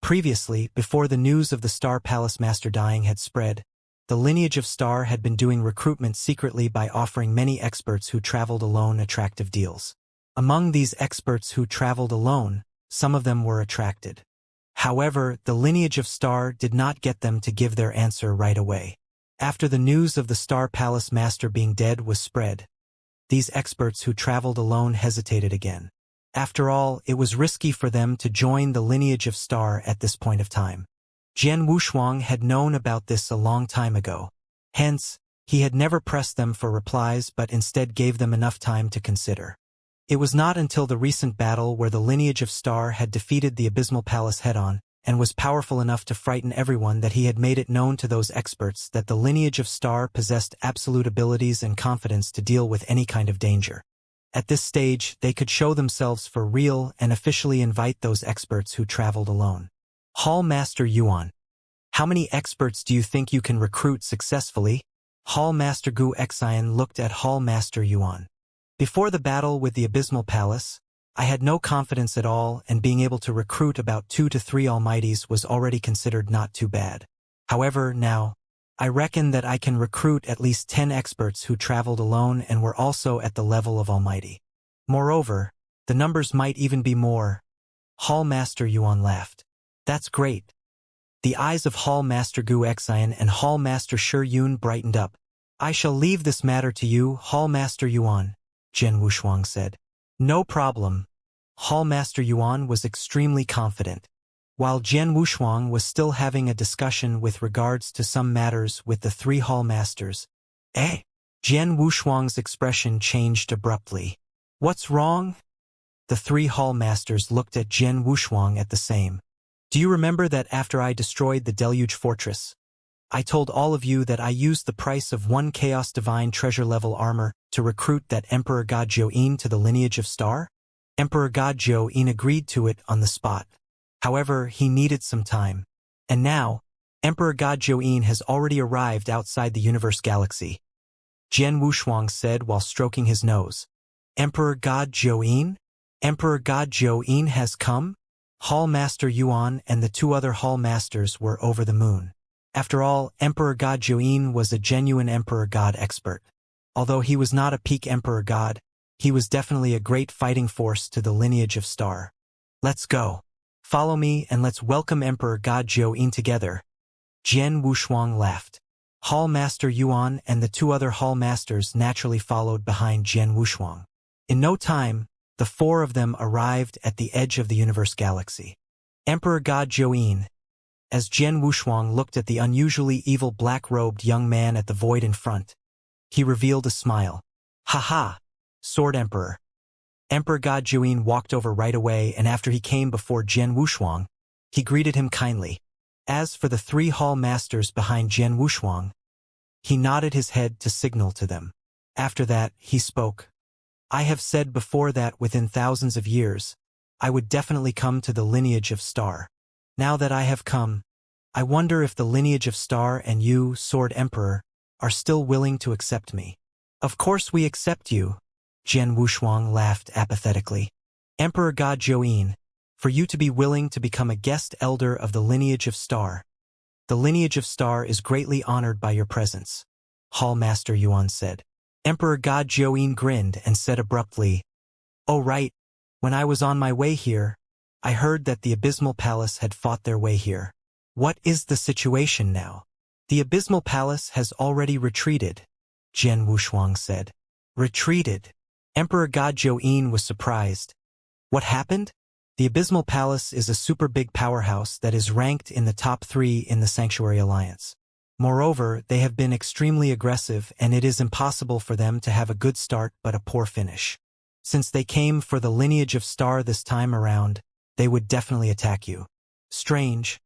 Previously, before the news of the Star Palace Master dying had spread, the Lineage of Star had been doing recruitment secretly by offering many experts who traveled alone attractive deals. Among these experts who traveled alone, some of them were attracted. However, the Lineage of Star did not get them to give their answer right away. After the news of the Star Palace Master being dead was spread, these experts who traveled alone hesitated again. After all, it was risky for them to join the Lineage of Star at this point of time. Jian Wushuang had known about this a long time ago. Hence, he had never pressed them for replies but instead gave them enough time to consider. It was not until the recent battle where the lineage of Star had defeated the Abysmal Palace head-on, and was powerful enough to frighten everyone, that he had made it known to those experts that the lineage of Star possessed absolute abilities and confidence to deal with any kind of danger. At this stage, they could show themselves for real and officially invite those experts who traveled alone. Hall Master Yuan. How many experts do you think you can recruit successfully? Hall Master Gu Xian looked at Hall Master Yuan. Before the battle with the Abysmal Palace, I had no confidence at all, and being able to recruit about 2 to 3 almighties was already considered not too bad. However, now, I reckon that I can recruit at least 10 experts who traveled alone and were also at the level of almighty. Moreover, the numbers might even be more. Hall Master Yuan laughed. That's great. The eyes of Hall Master Gu Xian and Hall Master Shi Yun brightened up. I shall leave this matter to you, Hall Master Yuan, Jian Wushuang said. No problem. Hall Master Yuan was extremely confident. While Jian Wushuang was still having a discussion with regards to some matters with the 3 Hall Masters, Jian Wushuang's expression changed abruptly. What's wrong? The 3 Hall Masters looked at Jian Wushuang at the same. Do you remember that after I destroyed the Deluge Fortress, I told all of you that I used the price of 1 Chaos Divine treasure level armor to recruit that Emperor God Zhou-Yin to the lineage of Star? Emperor God Zhou-Yin agreed to it on the spot. However, he needed some time. And now, Emperor God Zhou-Yin has already arrived outside the universe galaxy. Jian Wushuang said while stroking his nose. Emperor God Zhou-Yin? Emperor God Zhou-Yin has come? Hall Master Yuan and the 2 other Hall Masters were over the moon. After all, Emperor God Zhou-Yin was a genuine Emperor God expert. Although he was not a peak Emperor God, he was definitely a great fighting force to the lineage of Star. Let's go. Follow me and let's welcome Emperor God Zhou-Yin together. Jian Wushuang laughed. Hall Master Yuan and the 2 other Hall Masters naturally followed behind Jian Wushuang. In no time, the 4 of them arrived at the edge of the universe galaxy. Emperor God Zhou-Yin. As Jian Wushuang looked at the unusually evil black-robed young man at the void in front, he revealed a smile. Ha! Sword Emperor. Emperor God Zhou-Yin walked over right away, and after he came before Jian Wushuang, he greeted him kindly. As for the 3 Hall Masters behind Jian Wushuang, he nodded his head to signal to them. After that, he spoke. I have said before that within thousands of years, I would definitely come to the lineage of Star. Now that I have come, I wonder if the lineage of Star and you, Sword Emperor, are still willing to accept me. Of course we accept you. Jian Wushuang laughed apathetically. Emperor God Zhou-Yin, for you to be willing to become a guest elder of the lineage of Star. The lineage of Star is greatly honored by your presence, Hall Master Yuan said. Emperor God Zhou-Yin grinned and said abruptly, Oh right, when I was on my way here, I heard that the Abysmal Palace had fought their way here. What is the situation now? The Abysmal Palace has already retreated, Jian Wushuang said. Retreated? Emperor God Zhou-Yin was surprised. What happened? The Abysmal Palace is a super big powerhouse that is ranked in the top 3 in the Sanctuary Alliance. Moreover, they have been extremely aggressive, and it is impossible for them to have a good start but a poor finish. Since they came for the lineage of Star this time around, they would definitely attack you. Strange.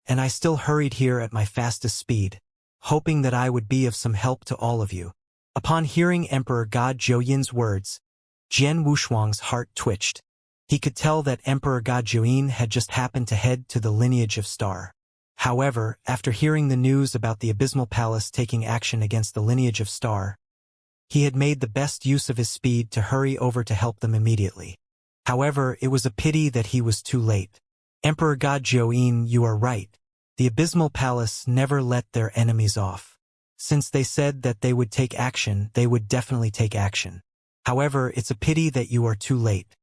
And I still hurried here at my fastest speed, hoping that I would be of some help to all of you. Upon hearing Emperor God Zhou-Yin's words, Jian Wushuang's heart twitched. He could tell that Emperor God Zhou-Yin had just happened to head to the lineage of Star. However, after hearing the news about the Abysmal Palace taking action against the lineage of Star, he had made the best use of his speed to hurry over to help them immediately. However, it was a pity that he was too late. Emperor God Zhou-Yin, you are right. The Abysmal Palace never let their enemies off. Since they said that they would take action, they would definitely take action. However, it's a pity that you are too late.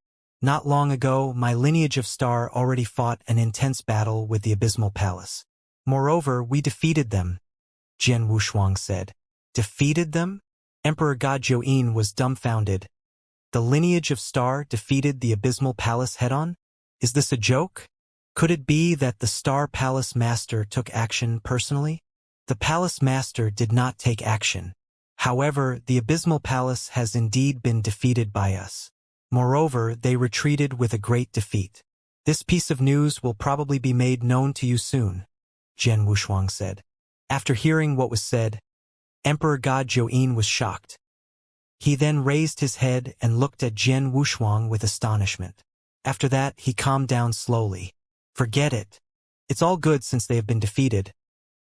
Not long ago, my lineage of Star already fought an intense battle with the Abysmal Palace. Moreover, we defeated them, Jian Wushuang said. Defeated them? Emperor God Zhou-Yin was dumbfounded. The lineage of Star defeated the Abysmal Palace head-on? Is this a joke? Could it be that the Star Palace Master took action personally? The Palace Master did not take action. However, the Abysmal Palace has indeed been defeated by us. Moreover, they retreated with a great defeat. This piece of news will probably be made known to you soon, Jian Wushuang said. After hearing what was said, Emperor God Zhou was shocked. He then raised his head and looked at Jian Wushuang with astonishment. After that, he calmed down slowly. Forget it. It's all good since they have been defeated.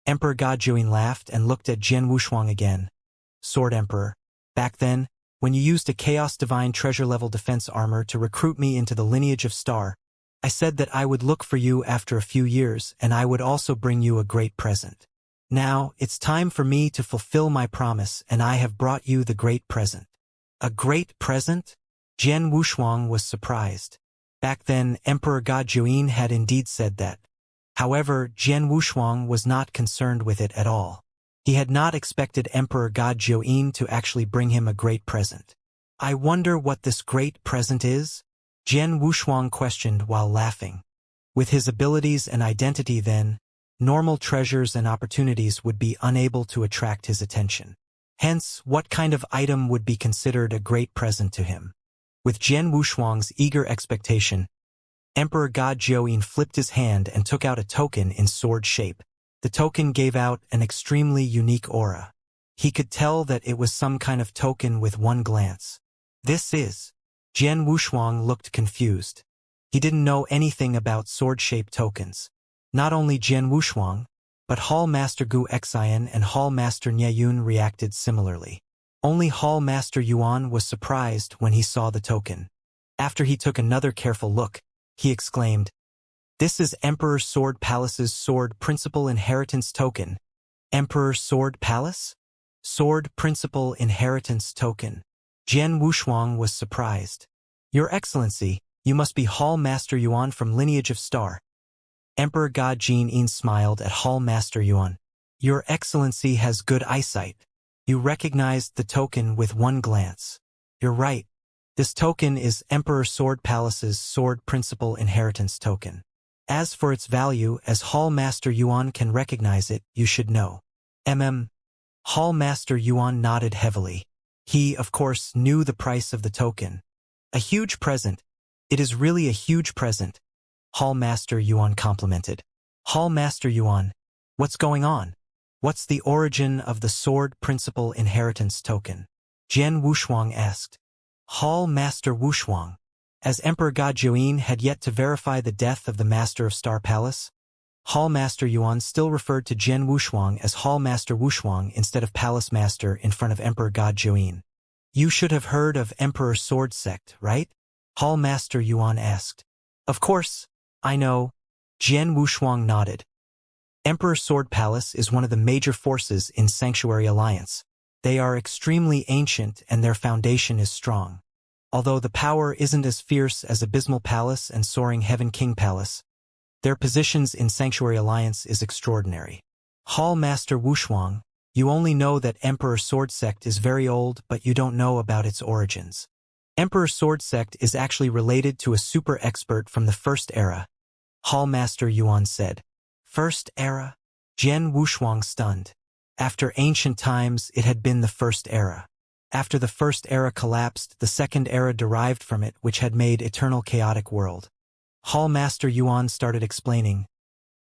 Emperor God Zhou laughed and looked at Jian Wushuang again. Sword Emperor, back then, when you used a Chaos Divine treasure-level defense armor to recruit me into the lineage of Star, I said that I would look for you after a few years and I would also bring you a great present. Now, it's time for me to fulfill my promise and I have brought you the great present. A great present? Jian Wushuang was surprised. Back then, Emperor God Zhou had indeed said that. However, Jian Wushuang was not concerned with it at all. He had not expected Emperor God Zhou to actually bring him a great present. I wonder what this great present is? Jian Wushuang questioned while laughing. With his abilities and identity then, normal treasures and opportunities would be unable to attract his attention. Hence, what kind of item would be considered a great present to him? With Jian Wushuang's eager expectation, Emperor God Zhou flipped his hand and took out a token in sword shape. The token gave out an extremely unique aura. He could tell that it was some kind of token with one glance. This is... Jian Wushuang looked confused. He didn't know anything about sword-shaped tokens. Not only Jian Wushuang, but Hall Master Gu Xian and Hall Master Nie Yun reacted similarly. Only Hall Master Yuan was surprised when he saw the token. After he took another careful look, he exclaimed, "This is Emperor Sword Palace's Sword Principal Inheritance Token." Emperor Sword Palace? Sword Principal Inheritance Token. Jian Wushuang was surprised. "Your Excellency, you must be Hall Master Yuan from Lineage of Star." Emperor God Jin smiled at Hall Master Yuan. "Your Excellency has good eyesight. You recognized the token with one glance. You're right. This token is Emperor Sword Palace's Sword Principal Inheritance Token. As for its value, as Hall Master Yuan can recognize it, you should know." Hall Master Yuan nodded heavily. He, of course, knew the price of the token. "A huge present. It is really a huge present," Hall Master Yuan complimented. "Hall Master Yuan, what's going on? What's the origin of the Sword Principal Inheritance Token?" Jian Wushuang asked. Hall Master Wushuang. As Emperor God Zhou had yet to verify the death of the Master of Star Palace, Hall Master Yuan still referred to Jian Wushuang as Hall Master Wushuang instead of Palace Master in front of Emperor God Zhou. "You should have heard of Emperor Sword Sect, right?" Hall Master Yuan asked. "Of course, I know." Jian Wushuang nodded. Emperor Sword Palace is one of the major forces in Sanctuary Alliance. They are extremely ancient and their foundation is strong. Although the power isn't as fierce as Abysmal Palace and Soaring Heaven King Palace, their positions in Sanctuary Alliance is extraordinary. Hall Master Wushuang, you only know that Emperor Sword Sect is very old, but you don't know about its origins. Emperor Sword Sect is actually related to a super expert from the First Era, Hall Master Yuan said. First Era? Jian Wushuang stunned. After ancient times, it had been the First Era. After the First Era collapsed, the Second Era derived from it, which had made eternal chaotic world. Hall Master Yuan started explaining.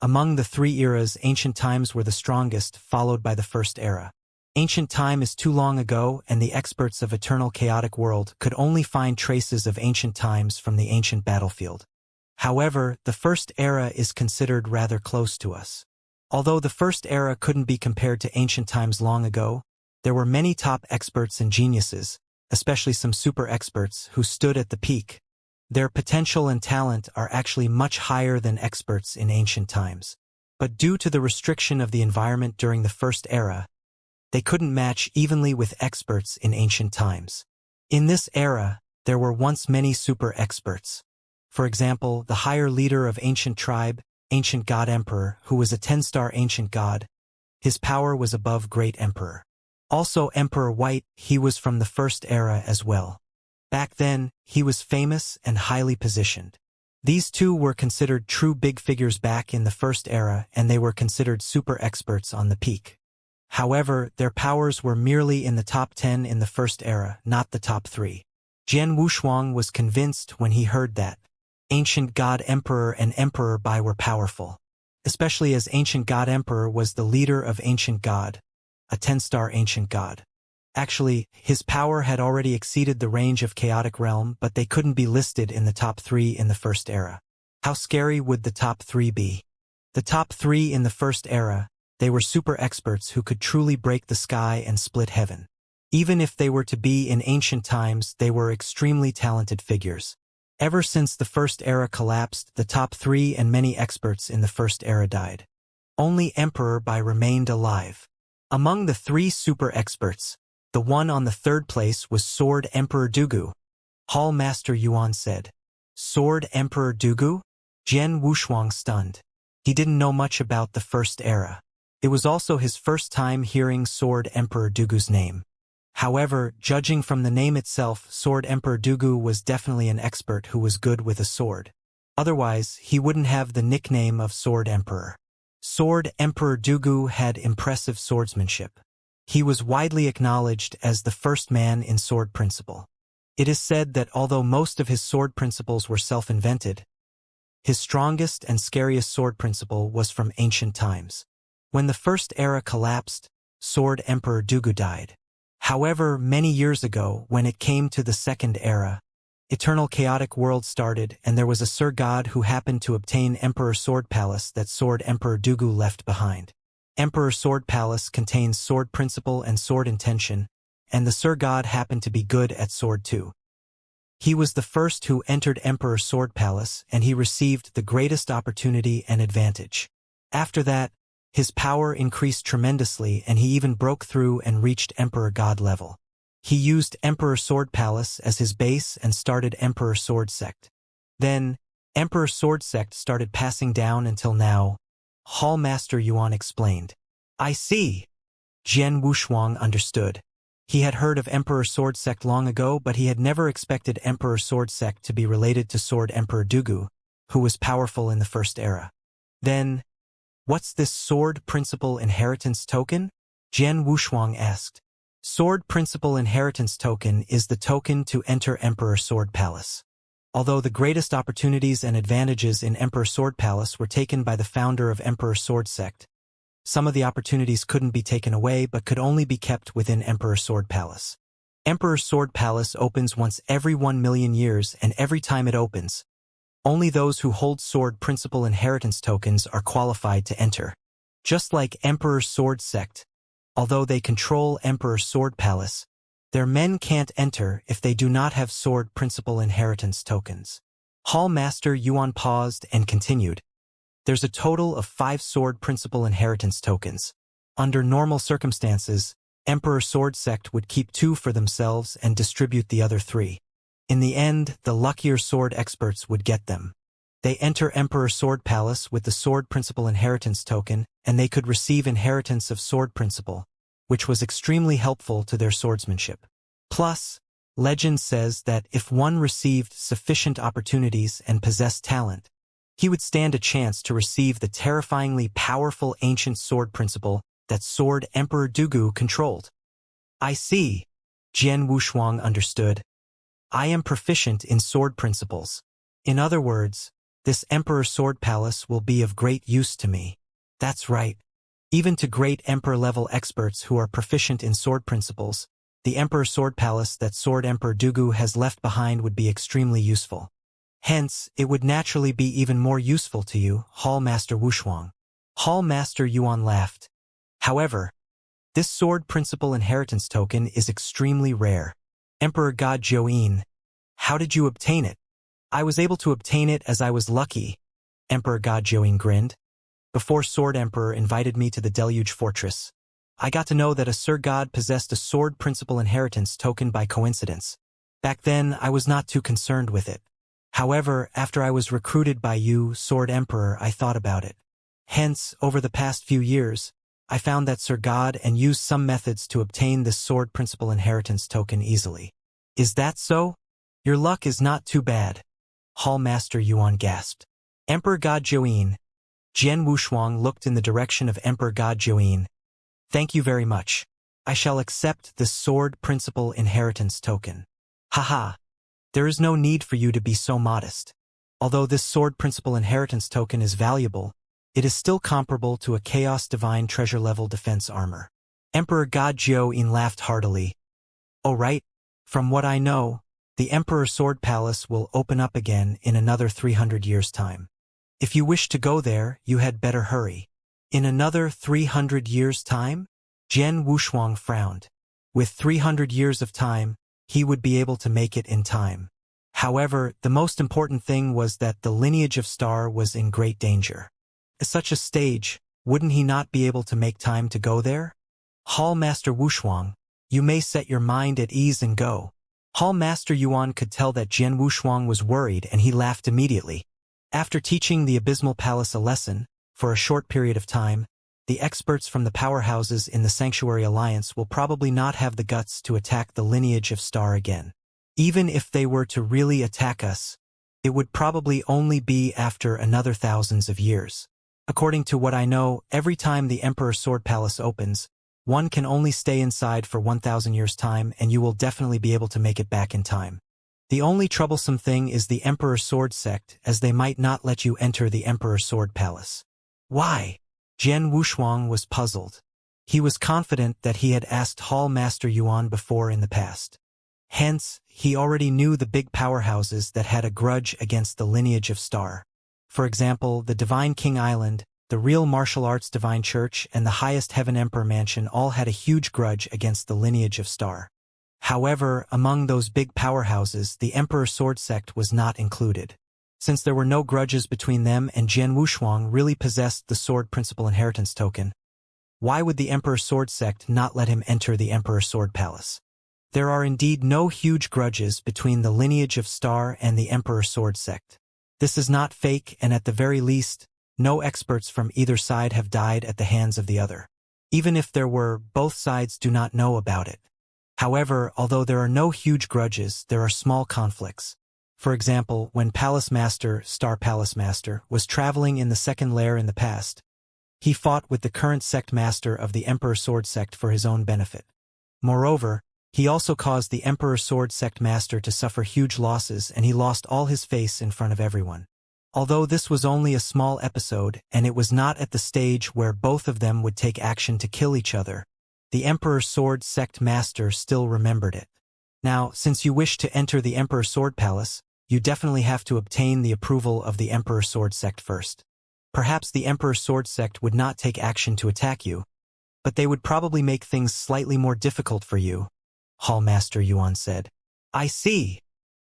Among the three eras, ancient times were the strongest, followed by the First Era. Ancient time is too long ago, and the experts of eternal chaotic world could only find traces of ancient times from the ancient battlefield. However, the First Era is considered rather close to us. Although the First Era couldn't be compared to ancient times long ago, there were many top experts and geniuses, especially some super experts, who stood at the peak. Their potential and talent are actually much higher than experts in ancient times. But due to the restriction of the environment during the First Era, they couldn't match evenly with experts in ancient times. In this era, there were once many super experts. For example, the higher leader of ancient tribe, Ancient God Emperor, who was a 10-star ancient god. His power was above Great Emperor. Also Emperor White, he was from the First Era as well. Back then, he was famous and highly positioned. These two were considered true big figures back in the First Era, and they were considered super experts on the peak. However, their powers were merely in the top 10 in the First Era, not the top 3. Jian Wushuang was convinced when he heard that Ancient God Emperor and Emperor Bai were powerful, especially as Ancient God Emperor was the leader of Ancient God, a 10-star Ancient God. Actually, his power had already exceeded the range of Chaotic Realm, but they couldn't be listed in the top 3 in the First Era. How scary would the top 3 be? The top 3 in the First Era, they were super experts who could truly break the sky and split heaven. Even if they were to be in ancient times, they were extremely talented figures. Ever since the First Era collapsed, the top 3 and many experts in the First Era died. Only Emperor Bai remained alive. Among the 3 super experts, the one on the 3rd place was Sword Emperor Dugu. Hall Master Yuan said, "Sword Emperor Dugu?" Jian Wushuang stunned. He didn't know much about the First Era. It was also his first time hearing Sword Emperor Dugu's name. However, judging from the name itself, Sword Emperor Dugu was definitely an expert who was good with a sword. Otherwise, he wouldn't have the nickname of Sword Emperor. Sword Emperor Dugu had impressive swordsmanship. He was widely acknowledged as the first man in sword principle. It is said that although most of his sword principles were self-invented, his strongest and scariest sword principle was from ancient times. When the First Era collapsed, Sword Emperor Dugu died. However, many years ago, when it came to the Second Era, Eternal Chaotic World started, and there was a Sir God who happened to obtain Emperor Sword Palace that Sword Emperor Dugu left behind. Emperor Sword Palace contains sword principle and sword intention, and the Sir God happened to be good at sword too. He was the first who entered Emperor Sword Palace, and he received the greatest opportunity and advantage. After that, his power increased tremendously, and he even broke through and reached Emperor God level. He used Emperor Sword Palace as his base and started Emperor Sword Sect. Then, Emperor Sword Sect started passing down until now, Hall Master Yuan explained. "I see." Jian Wushuang understood. He had heard of Emperor Sword Sect long ago, but he had never expected Emperor Sword Sect to be related to Sword Emperor Dugu, who was powerful in the First Era. Then, "What's this Sword Principle Inheritance Token?" Jian Wushuang asked. Sword Principle Inheritance Token is the token to enter Emperor Sword Palace. Although the greatest opportunities and advantages in Emperor Sword Palace were taken by the founder of Emperor Sword Sect, some of the opportunities couldn't be taken away but could only be kept within Emperor Sword Palace. Emperor Sword Palace opens once every 1 million years, and every time it opens, only those who hold Sword Principle Inheritance tokens are qualified to enter. Just like Emperor Sword Sect, although they control Emperor Sword Palace, their men can't enter if they do not have Sword Principle Inheritance tokens. Hall Master Yuan paused and continued. There's a total of 5 Sword Principle Inheritance tokens. Under normal circumstances, Emperor Sword Sect would keep 2 for themselves and distribute the other 3. In the end, the luckier sword experts would get them. They enter Emperor Sword Palace with the Sword Principle Inheritance token, and they could receive inheritance of Sword Principle, which was extremely helpful to their swordsmanship. Plus, legend says that if one received sufficient opportunities and possessed talent, he would stand a chance to receive the terrifyingly powerful ancient sword principle that Sword Emperor Dugu controlled. "I see." Jian Wushuang understood. "I am proficient in sword principles. In other words, this Emperor Sword Palace will be of great use to me." That's right. Even to great Emperor-level experts who are proficient in sword principles, the Emperor Sword Palace that Sword Emperor Dugu has left behind would be extremely useful. Hence, it would naturally be even more useful to you, Hall Master Wushuang. Hall Master Yuan laughed. However, this Sword Principle Inheritance token is extremely rare. Emperor God Join, how did you obtain it? "I was able to obtain it as I was lucky," Emperor God Join grinned. "Before Sword Emperor invited me to the Deluge Fortress, I got to know that a Sir God possessed a Sword Principle Inheritance token by coincidence. Back then, I was not too concerned with it. However, after I was recruited by you, Sword Emperor, I thought about it. Hence, over the past few years, I found that Sir God and used some methods to obtain this Sword Principle Inheritance token easily." "Is that so? Your luck is not too bad," Hall Master Yuan gasped. Emperor God Join. Jian Wushuang looked in the direction of Emperor God Join. "Thank you very much. I shall accept the Sword Principle Inheritance token." "Haha, There is no need for you to be so modest. Although this sword principle inheritance token is valuable, it is still comparable to a Chaos Divine treasure level defense armor. Emperor God Jiao-in laughed heartily. Oh right, from what I know, the Emperor Sword Palace will open up again in another 300 years' time. If you wish to go there, you had better hurry. In another 300 years' time? Jian Wushuang frowned. With 300 years of time, he would be able to make it in time. However, the most important thing was that the lineage of Star was in great danger. At such a stage, wouldn't he not be able to make time to go there? Hall Master Wushuang, you may set your mind at ease and go. Hall Master Yuan could tell that Jian Wushuang was worried and he laughed immediately. After teaching the Abysmal Palace a lesson, for a short period of time, the experts from the powerhouses in the Sanctuary Alliance will probably not have the guts to attack the lineage of Star again. Even if they were to really attack us, it would probably only be after another thousands of years. According to what I know, every time the Emperor's Sword Palace opens, one can only stay inside for 1,000 years' time and you will definitely be able to make it back in time. The only troublesome thing is the Emperor's Sword sect, as they might not let you enter the Emperor's Sword Palace. Why? Jian Wushuang was puzzled. He was confident that he had asked Hall Master Yuan before in the past. Hence, he already knew the big powerhouses that had a grudge against the lineage of Star. For example, the Divine King Island, the Real Martial Arts Divine Church, and the Highest Heaven Emperor Mansion all had a huge grudge against the lineage of Star. However, among those big powerhouses, the Emperor Sword Sect was not included. Since there were no grudges between them and Jian Wushuang really possessed the Sword Principal Inheritance token, why would the Emperor Sword Sect not let him enter the Emperor Sword Palace? There are indeed no huge grudges between the lineage of Star and the Emperor Sword Sect. This is not fake, and at the very least, no experts from either side have died at the hands of the other. Even if there were, both sides do not know about it. However, although there are no huge grudges, there are small conflicts. For example, when Palace Master, Star Palace Master, was traveling in the second lair in the past, he fought with the current sect master of the Emperor Sword Sect for his own benefit. Moreover, he also caused the Emperor Sword Sect master to suffer huge losses, and he lost all his face in front of everyone. Although this was only a small episode, and it was not at the stage where both of them would take action to kill each other, the Emperor Sword Sect master still remembered it. Now, since you wish to enter the Emperor Sword Palace, you definitely have to obtain the approval of the Emperor Sword Sect first. Perhaps the Emperor Sword Sect would not take action to attack you, but they would probably make things slightly more difficult for you, Hall Master Yuan said. I see.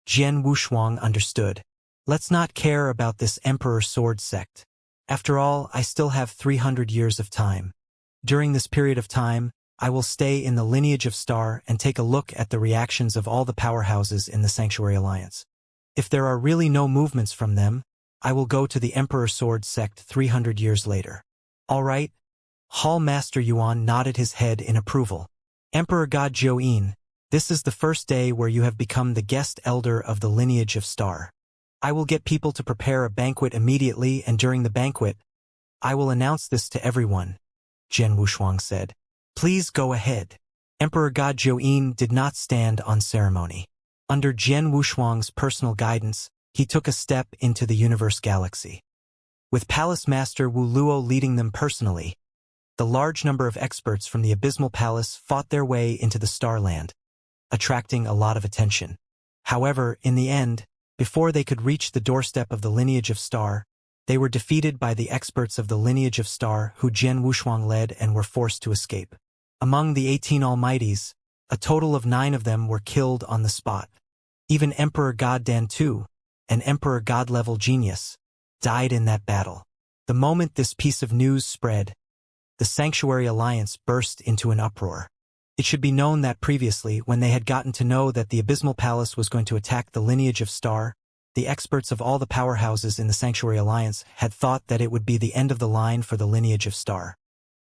Jian Wushuang understood. Let's not care about this Emperor Sword Sect. After all, I still have 300 years of time. During this period of time, I will stay in the lineage of Star and take a look at the reactions of all the powerhouses in the Sanctuary Alliance. If there are really no movements from them, I will go to the Emperor Sword Sect 300 years later. All right? Hall Master Yuan nodded his head in approval. Emperor God Jiao-in, this is the first day where you have become the guest elder of the lineage of Star. I will get people to prepare a banquet immediately, and during the banquet, I will announce this to everyone, Jian Wushuang said. Please go ahead. Emperor God Jiao-in did not stand on ceremony. Under Jian Wushuang's personal guidance, he took a step into the universe galaxy. With Palace Master Wu Luo leading them personally, the large number of experts from the Abysmal Palace fought their way into the Starland, attracting a lot of attention. However, in the end, before they could reach the doorstep of the lineage of Star, they were defeated by the experts of the lineage of Star who Jian Wushuang led and were forced to escape. Among the 18 Almighties, a total of 9 of them were killed on the spot. Even Emperor God Dan II, an Emperor God-level genius, died in that battle. The moment this piece of news spread, the Sanctuary Alliance burst into an uproar. It should be known that previously, when they had gotten to know that the Abysmal Palace was going to attack the lineage of Star, the experts of all the powerhouses in the Sanctuary Alliance had thought that it would be the end of the line for the lineage of Star.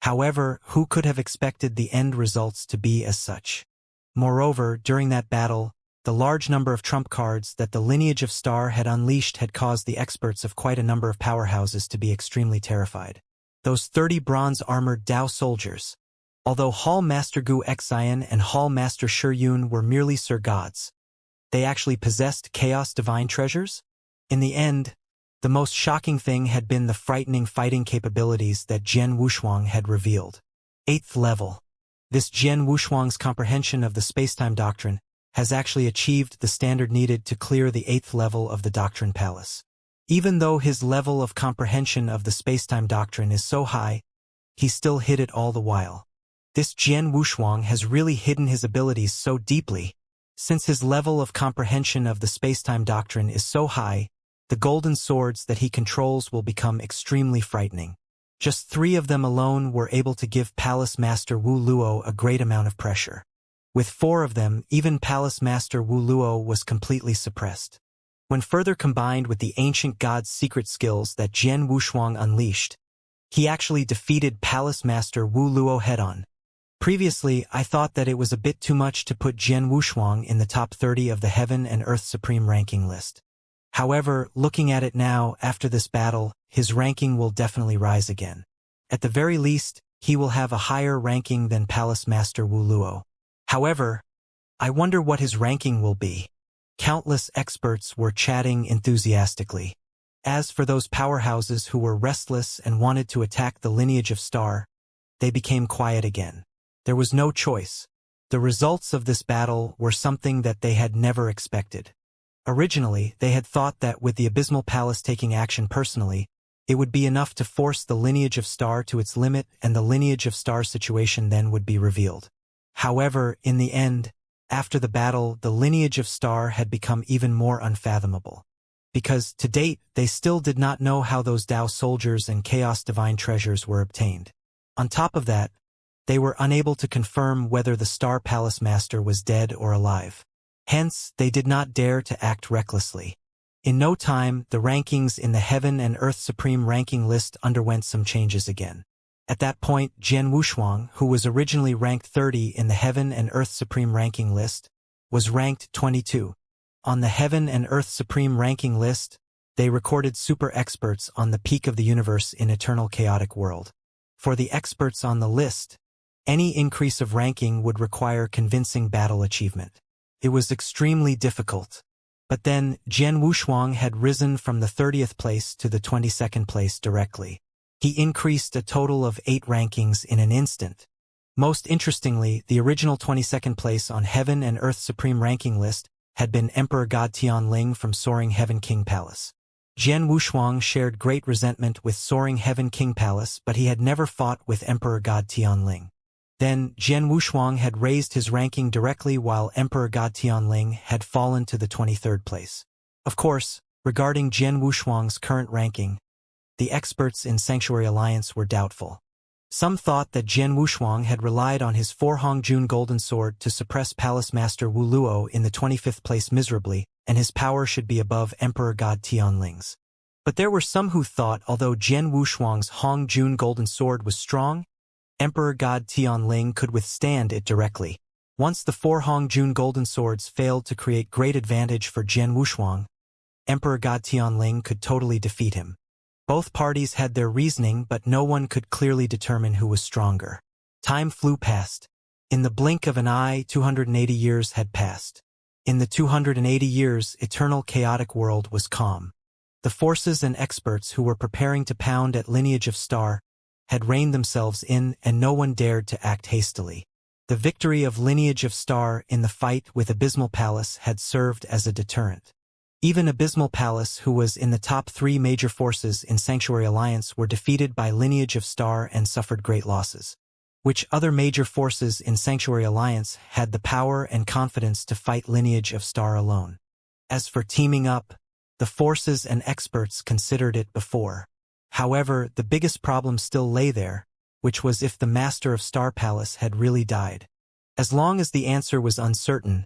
However, who could have expected the end results to be as such? Moreover, during that battle, the large number of trump cards that the lineage of Star had unleashed had caused the experts of quite a number of powerhouses to be extremely terrified. Those 30 bronze-armored Dao soldiers. Although Hall Master Gu Xian and Hall Master Shi Yun were merely Sir Gods, they actually possessed chaos divine treasures? In the end, the most shocking thing had been the frightening fighting capabilities that Jian Wushuang had revealed. 8th level. This Jian Wushuang's comprehension of the spacetime doctrine has actually achieved the standard needed to clear the 8th level of the Doctrine Palace. Even though his level of comprehension of the spacetime doctrine is so high, he still hid it all the while. This Jian Wushuang has really hidden his abilities so deeply. Since his level of comprehension of the spacetime doctrine is so high, the golden swords that he controls will become extremely frightening. Just 3 of them alone were able to give Palace Master Wu Luo a great amount of pressure. With 4 of them, even Palace Master Wu Luo was completely suppressed. When further combined with the ancient god's secret skills that Jian Wushuang unleashed, he actually defeated Palace Master Wu Luo head-on. Previously, I thought that it was a bit too much to put Jian Wushuang in the top 30 of the Heaven and Earth Supreme ranking list. However, looking at it now, after this battle, his ranking will definitely rise again. At the very least, he will have a higher ranking than Palace Master Wu Luo. However, I wonder what his ranking will be. Countless experts were chatting enthusiastically. As for those powerhouses who were restless and wanted to attack the lineage of Star, they became quiet again. There was no choice. The results of this battle were something that they had never expected. Originally, they had thought that with the Abysmal Palace taking action personally, it would be enough to force the lineage of Star to its limit and the lineage of Star's situation then would be revealed. However, in the end, after the battle, the lineage of Star had become even more unfathomable. Because, to date, they still did not know how those Tao soldiers and Chaos Divine treasures were obtained. On top of that, they were unable to confirm whether the Star Palace Master was dead or alive. Hence, they did not dare to act recklessly. In no time, the rankings in the Heaven and Earth Supreme ranking list underwent some changes again. At that point, Jian Wushuang, who was originally ranked 30 in the Heaven and Earth Supreme ranking list, was ranked 22. On the Heaven and Earth Supreme ranking list, they recorded super experts on the peak of the universe in Eternal Chaotic World. For the experts on the list, any increase of ranking would require convincing battle achievement. It was extremely difficult. But then, Jian Wushuang had risen from the 30th place to the 22nd place directly. He increased a total of 8 rankings in an instant. Most interestingly, the original 22nd place on Heaven and Earth Supreme ranking list had been Emperor God Tianling from Soaring Heaven King Palace. Jian Wushuang shared great resentment with Soaring Heaven King Palace, but he had never fought with Emperor God Tianling. Then, Jian Wushuang had raised his ranking directly while Emperor God Tianling had fallen to the 23rd place. Of course, regarding Jian Wushuang's current ranking, the experts in Sanctuary Alliance were doubtful. Some thought that Jian Wushuang had relied on his 4 Hongjun Golden Sword to suppress Palace Master Wu Luo in the 25th place miserably, and his power should be above Emperor God Tianling's. But there were some who thought although Jian Wushuang's Hongjun Golden Sword was strong, Emperor God Tianling could withstand it directly. Once the 4 Hongjun Golden Swords failed to create great advantage for Jian Wushuang, Emperor God Tianling could totally defeat him. Both parties had their reasoning, but no one could clearly determine who was stronger. Time flew past. In the blink of an eye, 280 years had passed. In the 280 years, Eternal Chaotic World was calm. The forces and experts who were preparing to pound at Lineage of Star had reined themselves in, and no one dared to act hastily. The victory of Lineage of Star in the fight with Abysmal Palace had served as a deterrent. Even Abysmal Palace, who was in the top 3 major forces in Sanctuary Alliance, were defeated by Lineage of Star and suffered great losses. Which other major forces in Sanctuary Alliance had the power and confidence to fight Lineage of Star alone? As for teaming up, the forces and experts considered it before. However, the biggest problem still lay there, which was if the Master of Star Palace had really died. As long as the answer was uncertain,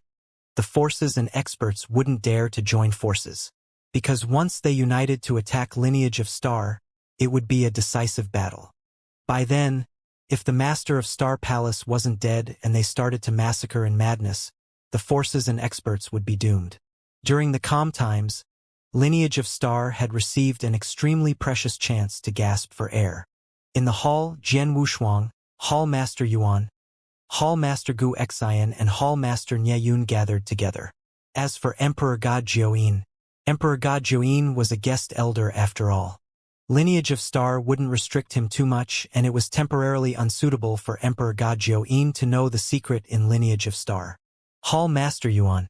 the forces and experts wouldn't dare to join forces. Because once they united to attack Lineage of Star, it would be a decisive battle. By then, if the Master of Star Palace wasn't dead and they started to massacre in madness, the forces and experts would be doomed. During the calm times, Lineage of Star had received an extremely precious chance to gasp for air. In the hall, Jian Wushuang, Hall Master Yuan, Hall Master Gu Xian and Hall Master Nye Yun gathered together. As for Emperor God Jiuyin, Emperor God Jiuyin was a guest elder after all. Lineage of Star wouldn't restrict him too much, and it was temporarily unsuitable for Emperor God Jiuyin to know the secret in Lineage of Star. Hall Master Yuan.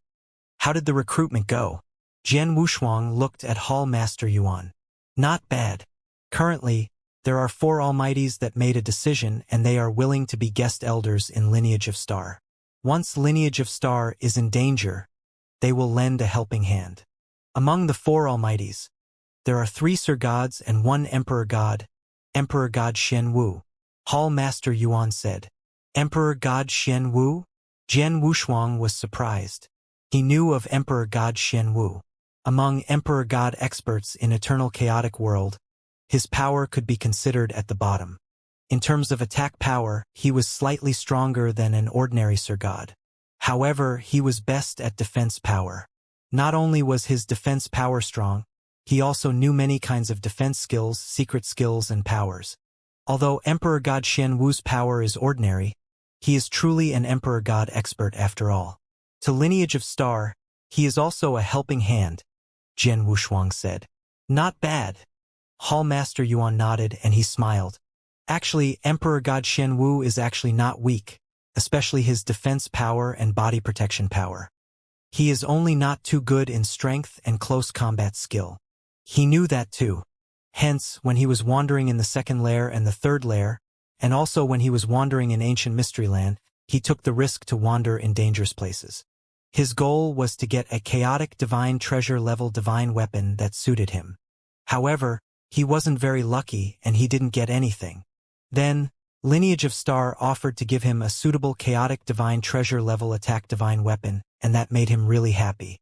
How did the recruitment go? Jian Wushuang looked at Hall Master Yuan. Not bad. Currently, there are 4 Almighties that made a decision and they are willing to be guest elders in Lineage of Star. Once Lineage of Star is in danger, they will lend a helping hand. Among the 4 Almighties, there are 3 Sir Gods and 1 Emperor God Xian Wu. Hall Master Yuan said. Emperor God Xian Wu? Jian Wushuang was surprised. He knew of Emperor God Xian Wu. Among Emperor God experts in Eternal Chaotic World, his power could be considered at the bottom. In terms of attack power, he was slightly stronger than an ordinary Sir God. However, he was best at defense power. Not only was his defense power strong, he also knew many kinds of defense skills, secret skills, and powers. Although Emperor God Xian Wu's power is ordinary, he is truly an Emperor God expert after all. To Lineage of Star, he is also a helping hand, Jian Wushuang said. Not bad. Hall Master Yuan nodded and he smiled. Actually, Emperor God Xian Wu is actually not weak, especially his defense power and body protection power. He is only not too good in strength and close combat skill. He knew that too. Hence, when he was wandering in the 2nd lair and the 3rd lair, and also when he was wandering in Ancient Mystery Land, he took the risk to wander in dangerous places. His goal was to get a chaotic divine treasure level divine weapon that suited him. However, he wasn't very lucky and he didn't get anything. Then, Lineage of Star offered to give him a suitable chaotic divine treasure level attack divine weapon, and that made him really happy.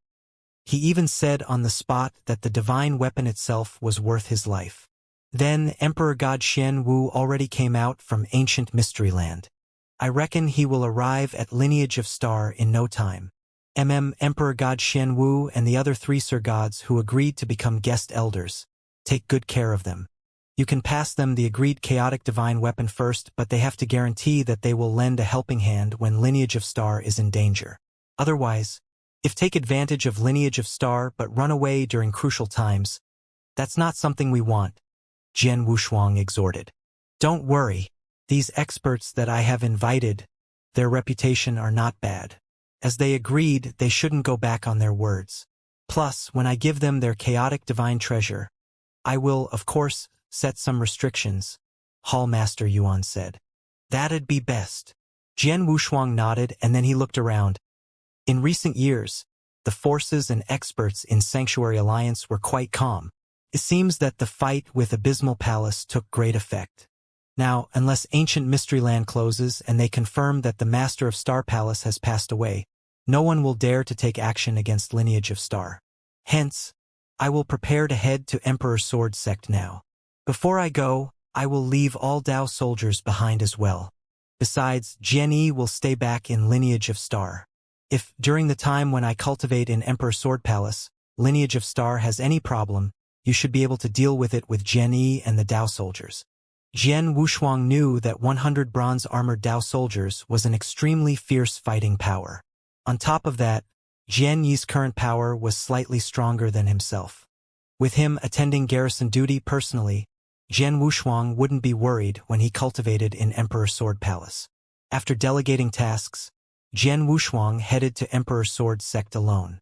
He even said on the spot that the divine weapon itself was worth his life. Then Emperor God Xian Wu already came out from Ancient Mystery Land. I reckon he will arrive at Lineage of Star in no time. Emperor God Xian Wu and the other 3 Sir Gods who agreed to become guest elders. Take good care of them. You can pass them the agreed chaotic divine weapon first, but they have to guarantee that they will lend a helping hand when Lineage of Star is in danger. Otherwise, if take advantage of Lineage of Star but run away during crucial times, that's not something we want, Jian Wushuang exhorted. Don't worry, these experts that I have invited, their reputation are not bad. As they agreed, they shouldn't go back on their words. Plus, when I give them their chaotic divine treasure, I will, of course, set some restrictions, Hall Master Yuan said. That'd be best. Jian Wushuang nodded and then he looked around. In recent years, the forces and experts in Sanctuary Alliance were quite calm. It seems that the fight with Abysmal Palace took great effect. Now, unless Ancient Mystery Land closes and they confirm that the Master of Star Palace has passed away, no one will dare to take action against Lineage of Star. Hence, I will prepare to head to Emperor Sword Sect now. Before I go, I will leave all Dao soldiers behind as well. Besides, Jian Yi will stay back in Lineage of Star. If, during the time when I cultivate in Emperor Sword Palace, Lineage of Star has any problem, you should be able to deal with it with Jian Yi and the Dao soldiers. Jian Wushuang knew that 100 bronze-armored Dao soldiers was an extremely fierce fighting power. On top of that, Jian Yi's current power was slightly stronger than himself. With him attending garrison duty personally, Jian Wushuang wouldn't be worried when he cultivated in Emperor Sword Palace. After delegating tasks, Jian Wushuang headed to Emperor Sword Sect alone.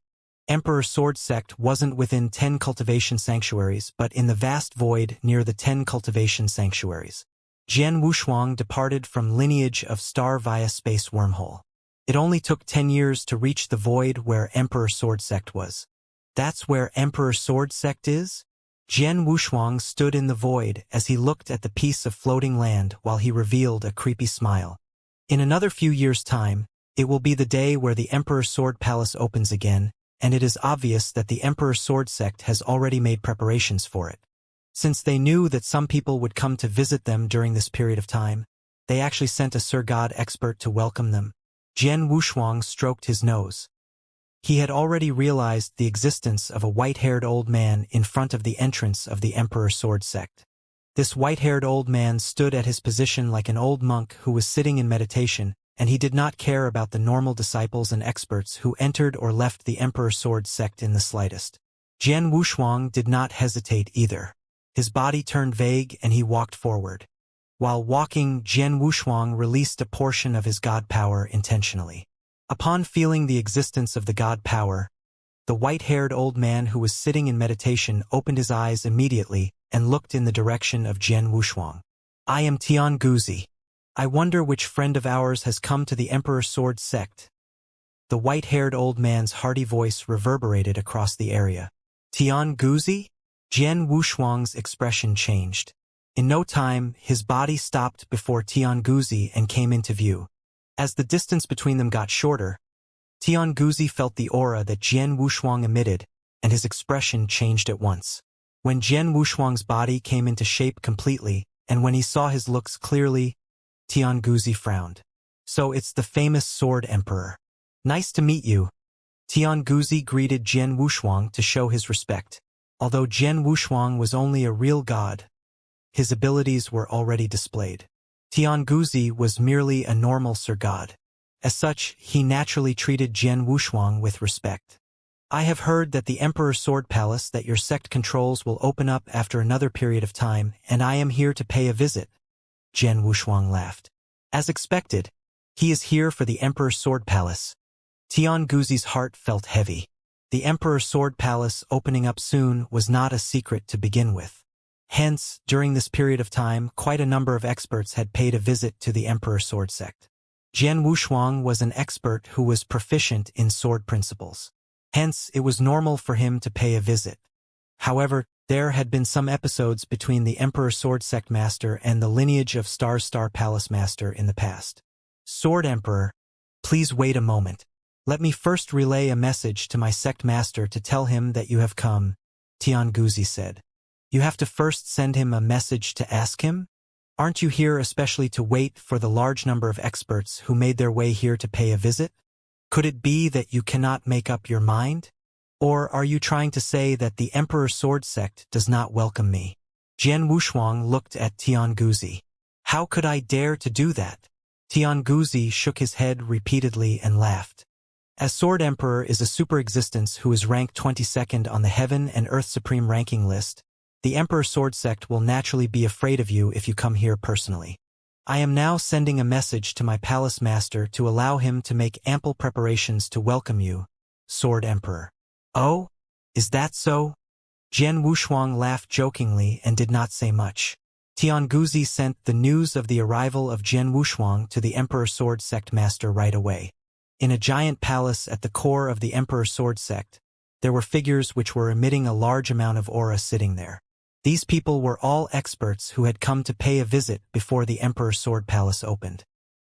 Emperor Sword Sect wasn't within 10 cultivation sanctuaries but in the vast void near the 10 cultivation sanctuaries. Jian Wushuang departed from Lineage of Star via space wormhole. It only took 10 years to reach the void where Emperor Sword Sect was. That's where Emperor Sword Sect is? Jian Wushuang stood in the void as he looked at the piece of floating land while he revealed a creepy smile. In another few years' time, it will be the day where the Emperor Sword Palace opens again, and it is obvious that the Emperor Sword Sect has already made preparations for it. Since they knew that some people would come to visit them during this period of time, they actually sent a Sir God expert to welcome them. Jian Wushuang stroked his nose. He had already realized the existence of a white-haired old man in front of the entrance of the Emperor Sword Sect. This white-haired old man stood at his position like an old monk who was sitting in meditation, and he did not care about the normal disciples and experts who entered or left the Emperor Sword sect in the slightest. Jian Wushuang did not hesitate either. His body turned vague and he walked forward. While walking, Jian Wushuang released a portion of his god power intentionally. Upon feeling the existence of the god power, the white-haired old man who was sitting in meditation opened his eyes immediately and looked in the direction of Jian Wushuang. I am Tian Guzi. I wonder which friend of ours has come to the Emperor Sword sect. The white-haired old man's hearty voice reverberated across the area. Tian Guzi? Jian Wushuang's expression changed. In no time, his body stopped before Tian Guzi and came into view. As the distance between them got shorter, Tian Guzi felt the aura that Jian Wushuang emitted, and his expression changed at once. When Jian Wushuang's body came into shape completely, and when he saw his looks clearly, Tian Guzi frowned. So it's the famous Sword Emperor. Nice to meet you. Tian Guzi greeted Jian Wushuang to show his respect. Although Jian Wushuang was only a real god, his abilities were already displayed. Tian Guzi was merely a normal Sir God. As such, he naturally treated Jian Wushuang with respect. I have heard that the Emperor's Sword Palace that your sect controls will open up after another period of time, and I am here to pay a visit. Jian Wushuang laughed. As expected, he is here for the Emperor's Sword Palace. Tian Guzi's heart felt heavy. The Emperor's Sword Palace opening up soon was not a secret to begin with. Hence, during this period of time, quite a number of experts had paid a visit to the Emperor's Sword sect. Jian Wushuang was an expert who was proficient in sword principles. Hence, it was normal for him to pay a visit. However, there had been some episodes between the Emperor's Sword sect master and the lineage of Star Palace master in the past. Sword Emperor, please wait a moment. Let me first relay a message to my sect master to tell him that you have come, Tian Guzi said. You have to first send him a message to ask him? Aren't you here especially to wait for the large number of experts who made their way here to pay a visit? Could it be that you cannot make up your mind? Or are you trying to say that the Emperor's Sword sect does not welcome me? Jian Wushuang looked at Tian Guzi. How could I dare to do that? Tian Guzi shook his head repeatedly and laughed. As Sword Emperor is a super-existence who is ranked 22nd on the Heaven and Earth Supreme ranking list, the Emperor's Sword sect will naturally be afraid of you if you come here personally. I am now sending a message to my palace master to allow him to make ample preparations to welcome you, Sword Emperor. Oh? Is that so? Jian Wushuang laughed jokingly and did not say much. Tian Guzi sent the news of the arrival of Jian Wushuang to the Emperor's Sword sect master right away. In a giant palace at the core of the Emperor's Sword sect, there were figures which were emitting a large amount of aura sitting there. These people were all experts who had come to pay a visit before the Emperor's Sword Palace opened.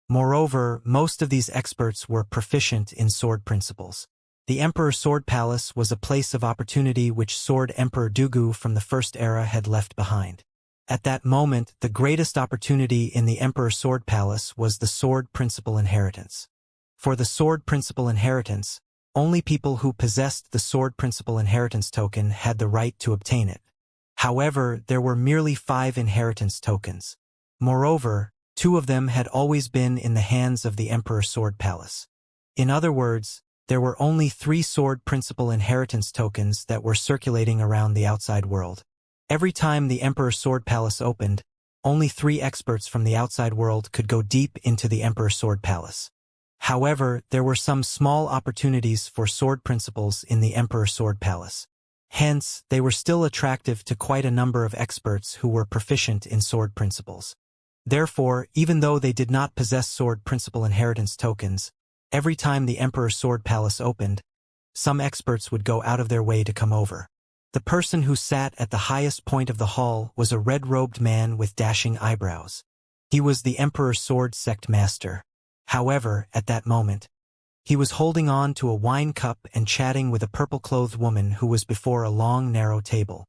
Moreover, most of these experts were proficient in sword principles. The Emperor's Sword Palace was a place of opportunity which Sword Emperor Dugu from the First Era had left behind. At that moment, the greatest opportunity in the Emperor's Sword Palace was the sword principle inheritance. For the sword principle inheritance, only people who possessed the sword principle inheritance token had the right to obtain it. However, there were merely 5 inheritance tokens. Moreover, 2 of them had always been in the hands of the Emperor's Sword Palace. In other words, there were only 3 sword principle inheritance tokens that were circulating around the outside world. Every time the Emperor's Sword Palace opened, only 3 experts from the outside world could go deep into the Emperor's Sword Palace. However, there were some small opportunities for sword principles in the Emperor's Sword Palace. Hence, they were still attractive to quite a number of experts who were proficient in sword principles. Therefore, even though they did not possess sword principle inheritance tokens, every time the Emperor's Sword Palace opened, some experts would go out of their way to come over. The person who sat at the highest point of the hall was a red-robed man with dashing eyebrows. He was the Emperor's Sword sect master. However, at that moment, he was holding on to a wine cup and chatting with a purple-clothed woman who was before a long, narrow table.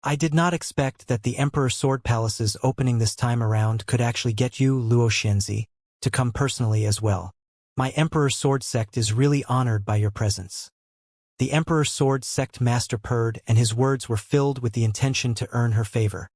I did not expect that the Emperor's Sword Palace's opening this time around could actually get you, Luo Xianxia, to come personally as well. My Emperor's Sword sect is really honored by your presence. The Emperor's Sword sect master purred, and his words were filled with the intention to earn her favor.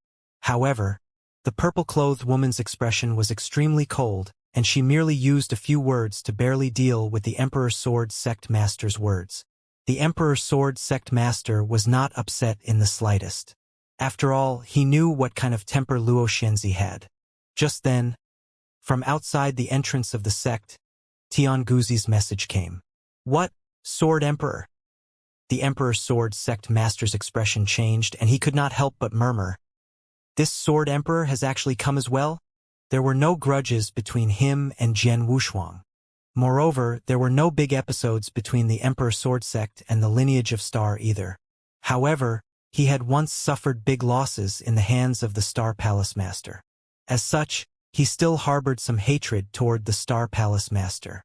However, the purple-clothed woman's expression was extremely cold, and she merely used a few words to barely deal with the Emperor Sword Sect Master's words. The Emperor Sword Sect Master was not upset in the slightest. After all, he knew what kind of temper Luo Shenzi had. Just then, from outside the entrance of the sect, Tianguzi's message came. "What, Sword Emperor?" The Emperor Sword Sect Master's expression changed, and he could not help but murmur, "This Sword Emperor has actually come as well?" There were no grudges between him and Jian Wushuang. Moreover, there were no big episodes between the Emperor Sword Sect and the lineage of Star either. However, he had once suffered big losses in the hands of the Star Palace Master. As such, he still harbored some hatred toward the Star Palace Master.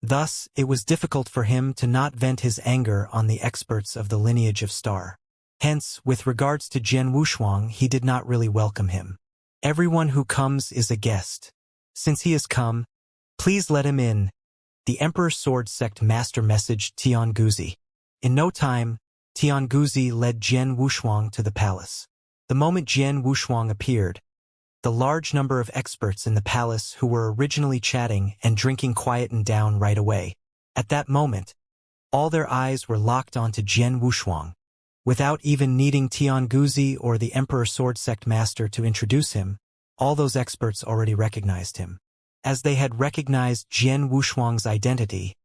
Thus, it was difficult for him to not vent his anger on the experts of the lineage of Star. Hence, with regards to Jian Wushuang, he did not really welcome him. "Everyone who comes is a guest. Since he has come, please let him in," the Emperor Sword Sect Master messaged Tianguzi. In no time, Tianguzi led Jian Wushuang to the palace. The moment Jian Wushuang appeared, the large number of experts in the palace who were originally chatting and drinking quietened down right away. At that moment, all their eyes were locked onto Jian Wushuang. Without even needing Tianguzi or the Emperor Sword Sect Master to introduce him, all those experts already recognized him. As they had recognized Jian Wushuang's identity,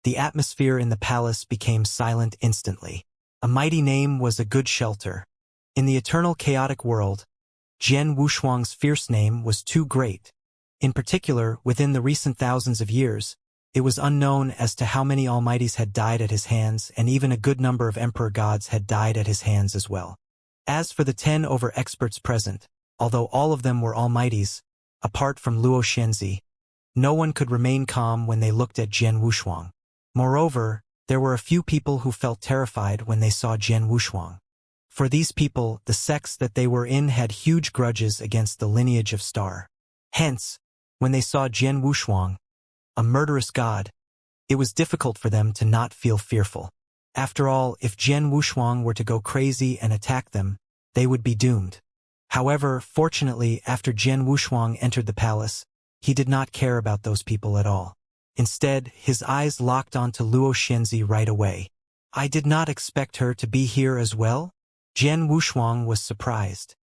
the atmosphere in the palace became silent instantly. A mighty name was a good shelter. In the eternal chaotic world, Jian Wushuang's fierce name was too great. In particular, within the recent thousands of years, it was unknown as to how many almighties had died at his hands, and even a good number of emperor gods had died at his hands as well. As for the 10 over experts present, although all of them were almighties, apart from Luo Shenzi, no one could remain calm when they looked at Jian Wushuang. Moreover, there were a few people who felt terrified when they saw Jian Wushuang. For these people, the sects that they were in had huge grudges against the lineage of Star. Hence, when they saw Jian Wushuang, a murderous god, it was difficult for them to not feel fearful. After all, if Jian Wushuang were to go crazy and attack them, they would be doomed. However, fortunately, after Jian Wushuang entered the palace, he did not care about those people at all. Instead, his eyes locked onto Luo Shenzi right away. "I did not expect her to be here as well?" Jian Wushuang was surprised.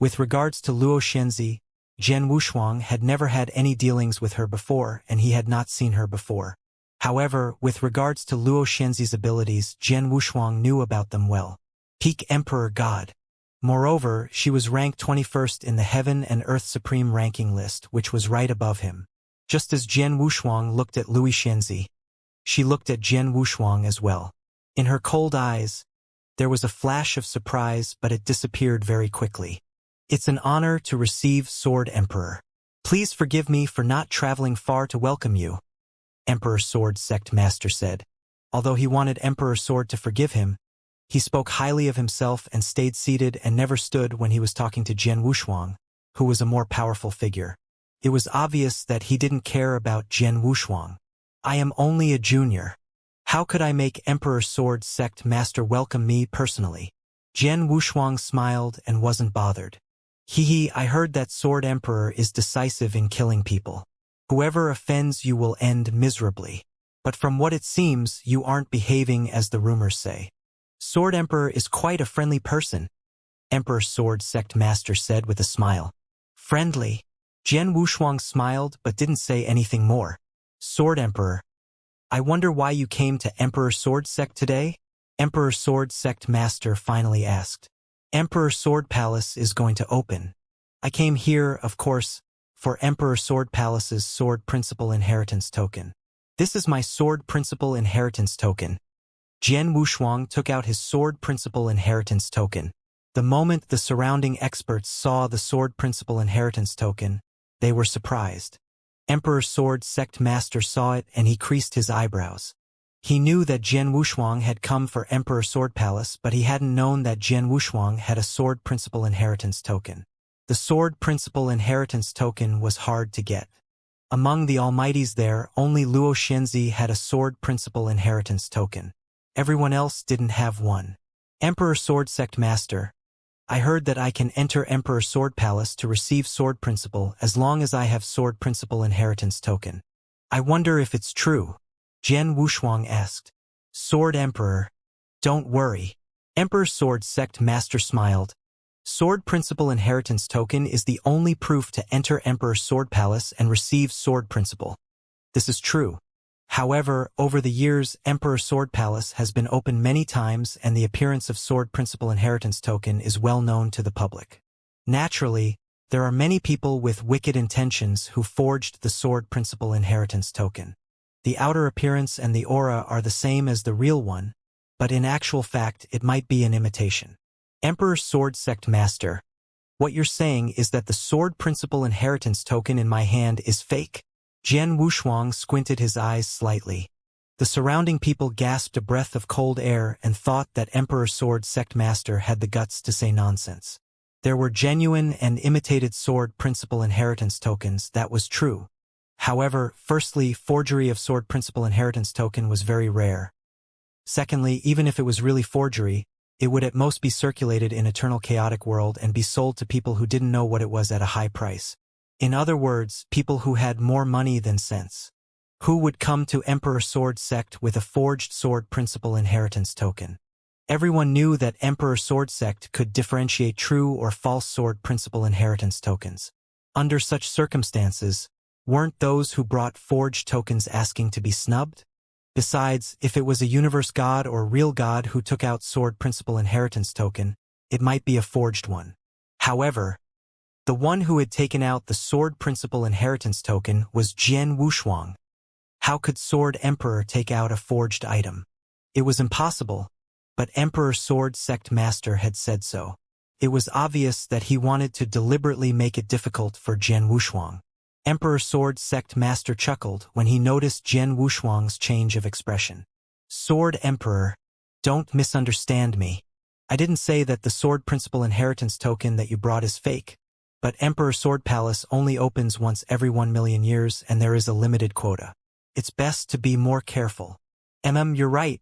With regards to Luo Shenzi, Jian Wushuang had never had any dealings with her before, and he had not seen her before. However, with regards to Luo Shenzi's abilities, Jian Wushuang knew about them well. Peak Emperor God. Moreover, she was ranked 21st in the Heaven and Earth Supreme ranking list, which was right above him. Just as Jian Wushuang looked at Luo Shenzi, she looked at Jian Wushuang as well. In her cold eyes, there was a flash of surprise, but it disappeared very quickly. "It's an honor to receive Sword Emperor. Please forgive me for not traveling far to welcome you," Emperor Sword Sect Master said. Although he wanted Emperor Sword to forgive him, he spoke highly of himself and stayed seated and never stood when he was talking to Jian Wushuang, who was a more powerful figure. It was obvious that he didn't care about Jian Wushuang. "I am only a junior. How could I make Emperor Sword Sect Master welcome me personally?" Jian Wushuang smiled and wasn't bothered. I heard that Sword Emperor is decisive in killing people. Whoever offends you will end miserably. But from what it seems, you aren't behaving as the rumors say." "Sword Emperor is quite a friendly person," Emperor Sword Sect Master said with a smile. "Friendly?" Jian Wushuang smiled but didn't say anything more. "Sword Emperor, I wonder why you came to Emperor Sword Sect today?" Emperor Sword Sect Master finally asked. "Emperor Sword Palace is going to open. I came here, of course, for Emperor Sword Palace's Sword Principal Inheritance Token. This is my Sword Principal Inheritance Token." Jian Wushuang took out his Sword Principal Inheritance Token. The moment the surrounding experts saw the Sword Principal Inheritance Token, they were surprised. Emperor Sword Sect Master saw it and he creased his eyebrows. He knew that Jian Wushuang had come for Emperor Sword Palace, but he hadn't known that Jian Wushuang had a Sword Principal Inheritance Token. The Sword Principal Inheritance Token was hard to get. Among the almighties there, only Luo Shenzi had a Sword Principal Inheritance Token. Everyone else didn't have one. "Emperor Sword Sect Master, I heard that I can enter Emperor Sword Palace to receive Sword Principle as long as I have Sword Principle Inheritance Token. I wonder if it's true. Jian Wushuang asked. Sword Emperor. Don't worry. Emperor Sword Sect Master smiled. Sword Principle Inheritance Token is the only proof to enter Emperor Sword Palace and receive Sword Principle. This is true. However, over the years, Emperor Sword Palace has been opened many times and the appearance of Sword Principle Inheritance Token is well known to the public. Naturally, there are many people with wicked intentions who forged the Sword Principle Inheritance Token. The outer appearance and the aura are the same as the real one, but in actual fact it might be an imitation. Emperor Sword Sect Master, what you're saying is that the Sword Principle Inheritance Token in my hand is fake? Jian Wushuang squinted his eyes slightly. The surrounding people gasped a breath of cold air and thought that Emperor Sword Sect Master had the guts to say nonsense. There were genuine and imitated Sword Principle Inheritance Tokens, that was true. However, firstly, forgery of Sword Principle Inheritance Token was very rare. Secondly, even if it was really forgery, it would at most be circulated in Eternal Chaotic World and be sold to people who didn't know what it was at a high price. In other words, people who had more money than sense. Who would come to Emperor Sword Sect with a forged Sword Principle Inheritance Token? Everyone knew that Emperor Sword Sect could differentiate true or false Sword Principle Inheritance Tokens. Under such circumstances, weren't those who brought forged tokens asking to be snubbed? Besides, if it was a universe god or real god who took out Sword Principle Inheritance Token, it might be a forged one. However, the one who had taken out the Sword Principle Inheritance Token was Jian Wushuang. How could Sword Emperor take out a forged item? It was impossible, but Emperor Sword Sect Master had said so. It was obvious that he wanted to deliberately make it difficult for Jian Wushuang. Emperor Sword Sect Master chuckled when he noticed Jian Wushuang's change of expression. Sword Emperor, don't misunderstand me. I didn't say that the Sword Principle Inheritance Token that you brought is fake, but Emperor Sword Palace only opens once every 1 million years and there is a limited quota. It's best to be more careful. You're right.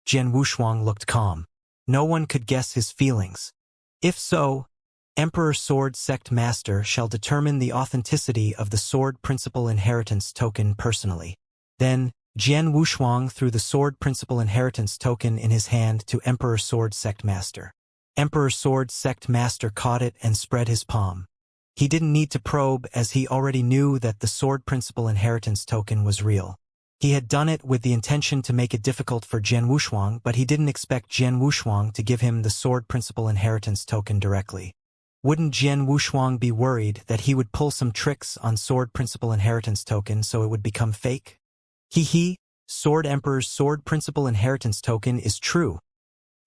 Jian Wushuang looked calm. No one could guess his feelings. If so, Emperor Sword Sect Master shall determine the authenticity of the Sword Principle Inheritance Token personally. Then, Jian Wushuang threw the Sword Principle Inheritance Token in his hand to Emperor Sword Sect Master. Emperor Sword Sect Master caught it and spread his palm. He didn't need to probe as he already knew that the Sword Principle Inheritance Token was real. He had done it with the intention to make it difficult for Jian Wushuang, but he didn't expect Jian Wushuang to give him the Sword Principle Inheritance Token directly. Wouldn't Jian Wushuang be worried that he would pull some tricks on Sword Principle Inheritance Token so it would become fake? Sword Emperor's Sword Principle Inheritance Token is true.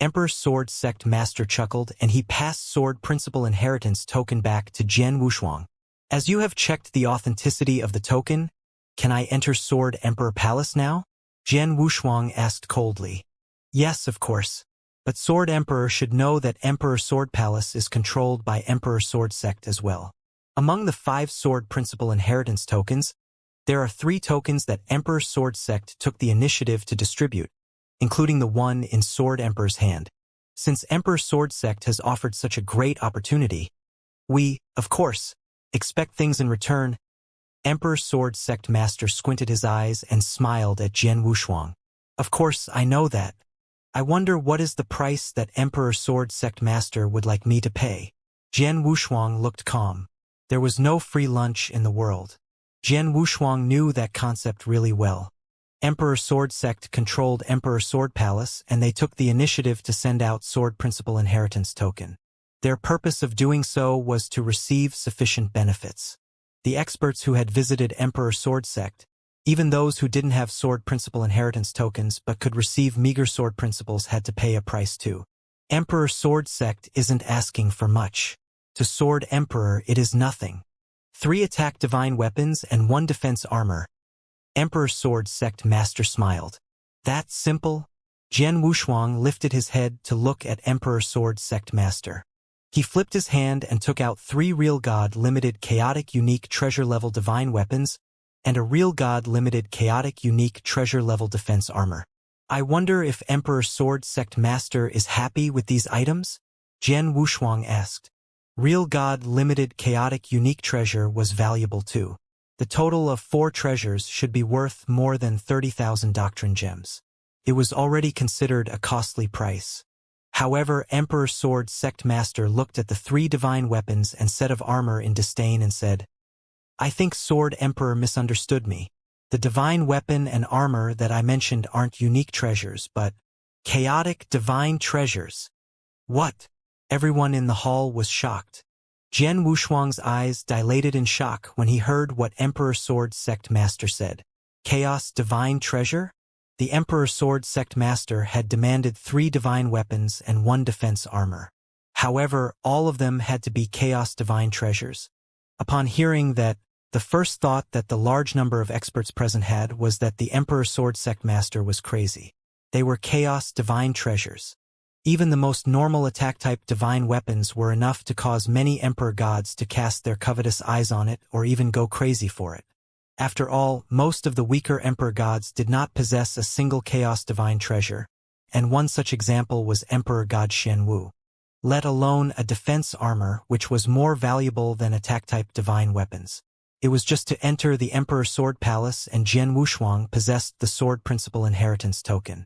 Emperor Sword Sect Master chuckled and he passed Sword Principle Inheritance Token back to Jian Wushuang. As you have checked the authenticity of the token, can I enter Sword Emperor Palace now? Jian Wushuang asked coldly. Yes, of course. But Sword Emperor should know that Emperor Sword Palace is controlled by Emperor Sword Sect as well. Among the 5 Sword Principle Inheritance Tokens, there are 3 tokens that Emperor Sword Sect took the initiative to distribute, including the one in Sword Emperor's hand. Since Emperor Sword Sect has offered such a great opportunity, we, of course, expect things in return. Emperor Sword Sect Master squinted his eyes and smiled at Jian Wushuang. Of course, I know that. I wonder what is the price that Emperor Sword Sect Master would like me to pay. Jian Wushuang looked calm. There was no free lunch in the world. Jian Wushuang knew that concept really well. Emperor Sword Sect controlled Emperor Sword Palace and they took the initiative to send out Sword Principle Inheritance Token. Their purpose of doing so was to receive sufficient benefits. The experts who had visited Emperor Sword Sect, even those who didn't have Sword Principle Inheritance Tokens but could receive meager Sword Principles, had to pay a price too. Emperor Sword Sect isn't asking for much. To Sword Emperor it is nothing. 3 attack divine weapons and 1 defense armor. Emperor Sword Sect Master smiled. That simple? Jian Wushuang lifted his head to look at Emperor Sword Sect Master. He flipped his hand and took out 3 Real God Limited Chaotic Unique Treasure Level Divine Weapons and a Real God Limited Chaotic Unique Treasure Level Defense Armor. I wonder if Emperor Sword Sect Master is happy with these items? Jian Wushuang asked. Real God limited chaotic unique treasure was valuable too. The total of 4 treasures should be worth more than 30,000 doctrine gems. It was already considered a costly price. However, Emperor Sword Sect Master looked at the 3 divine weapons and set of armor in disdain and said, I think Sword Emperor misunderstood me. The divine weapon and armor that I mentioned aren't unique treasures, but chaotic divine treasures. What? Everyone in the hall was shocked. Jian Wushuang's eyes dilated in shock when he heard what Emperor Sword Sect Master said. Chaos divine treasure? The Emperor Sword Sect Master had demanded 3 divine weapons and 1 defense armor. However, all of them had to be chaos divine treasures. Upon hearing that, the first thought that the large number of experts present had was that the Emperor Sword Sect Master was crazy. They were chaos divine treasures. Even the most normal attack-type divine weapons were enough to cause many Emperor gods to cast their covetous eyes on it or even go crazy for it. After all, most of the weaker Emperor gods did not possess a single chaos divine treasure, and one such example was Emperor God Shenwu. Let alone a defense armor which was more valuable than attack-type divine weapons. It was just to enter the Emperor Sword Palace and Jian Wushuang possessed the Sword Principal Inheritance token.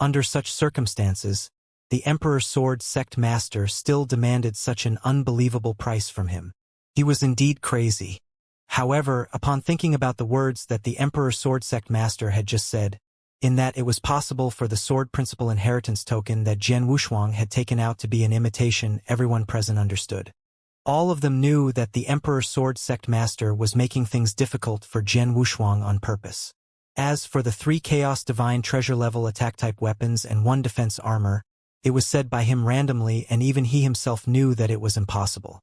Under such circumstances, the Emperor Sword Sect Master still demanded such an unbelievable price from him. He was indeed crazy. However, upon thinking about the words that the Emperor Sword Sect Master had just said, in that it was possible for the Sword Principal Inheritance token that Jian Wushuang had taken out to be an imitation, everyone present understood. All of them knew that the Emperor Sword Sect Master was making things difficult for Jian Wushuang on purpose. As for the 3 Chaos Divine Treasure level attack-type weapons and 1 defense armor, it was said by him randomly and even he himself knew that it was impossible.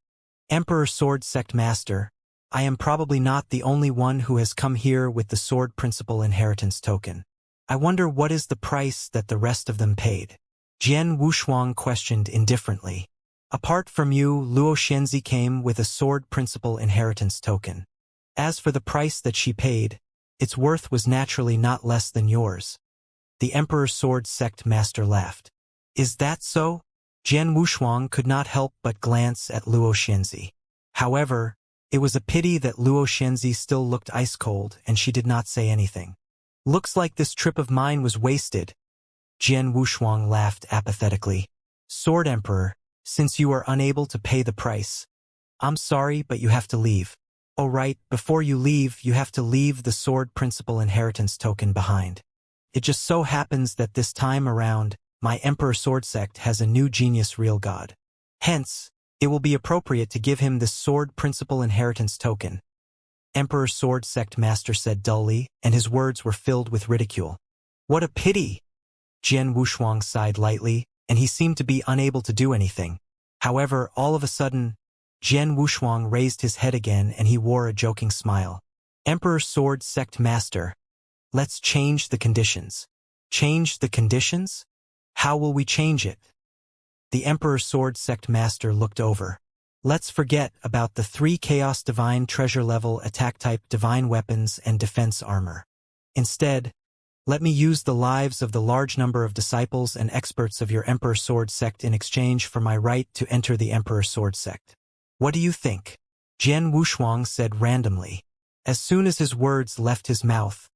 Emperor Sword Sect Master, I am probably not the only one who has come here with the Sword Principal Inheritance token. I wonder what is the price that the rest of them paid. Jian Wushuang questioned indifferently. Apart from you, Luo Xianxia came with a Sword Principal Inheritance token. As for the price that she paid, its worth was naturally not less than yours. The Emperor Sword Sect Master laughed. Is that so? Jian Wushuang could not help but glance at Luo Xianxia. However, it was a pity that Luo Xianxia still looked ice-cold and she did not say anything. Looks like this trip of mine was wasted. Jian Wushuang laughed apathetically. Sword Emperor, since you are unable to pay the price, I'm sorry but you have to leave. Oh right, before you leave you have to leave the Sword Principal Inheritance token behind. It just so happens that this time around, my Emperor Sword Sect has a new genius real god. Hence, it will be appropriate to give him this Sword Principal Inheritance token. Emperor Sword Sect Master said dully, and his words were filled with ridicule. What a pity! Jian Wushuang sighed lightly, and he seemed to be unable to do anything. However, all of a sudden, Jian Wushuang raised his head again and he wore a joking smile. Emperor Sword Sect Master, let's change the conditions. Change the conditions? How will we change it? The Emperor Sword Sect Master looked over. Let's forget about the 3 Chaos Divine Treasure level attack-type divine weapons and defense armor. Instead, let me use the lives of the large number of disciples and experts of your Emperor Sword Sect in exchange for my right to enter the Emperor Sword Sect. What do you think? Jian Wushuang said randomly. As soon as his words left his mouth,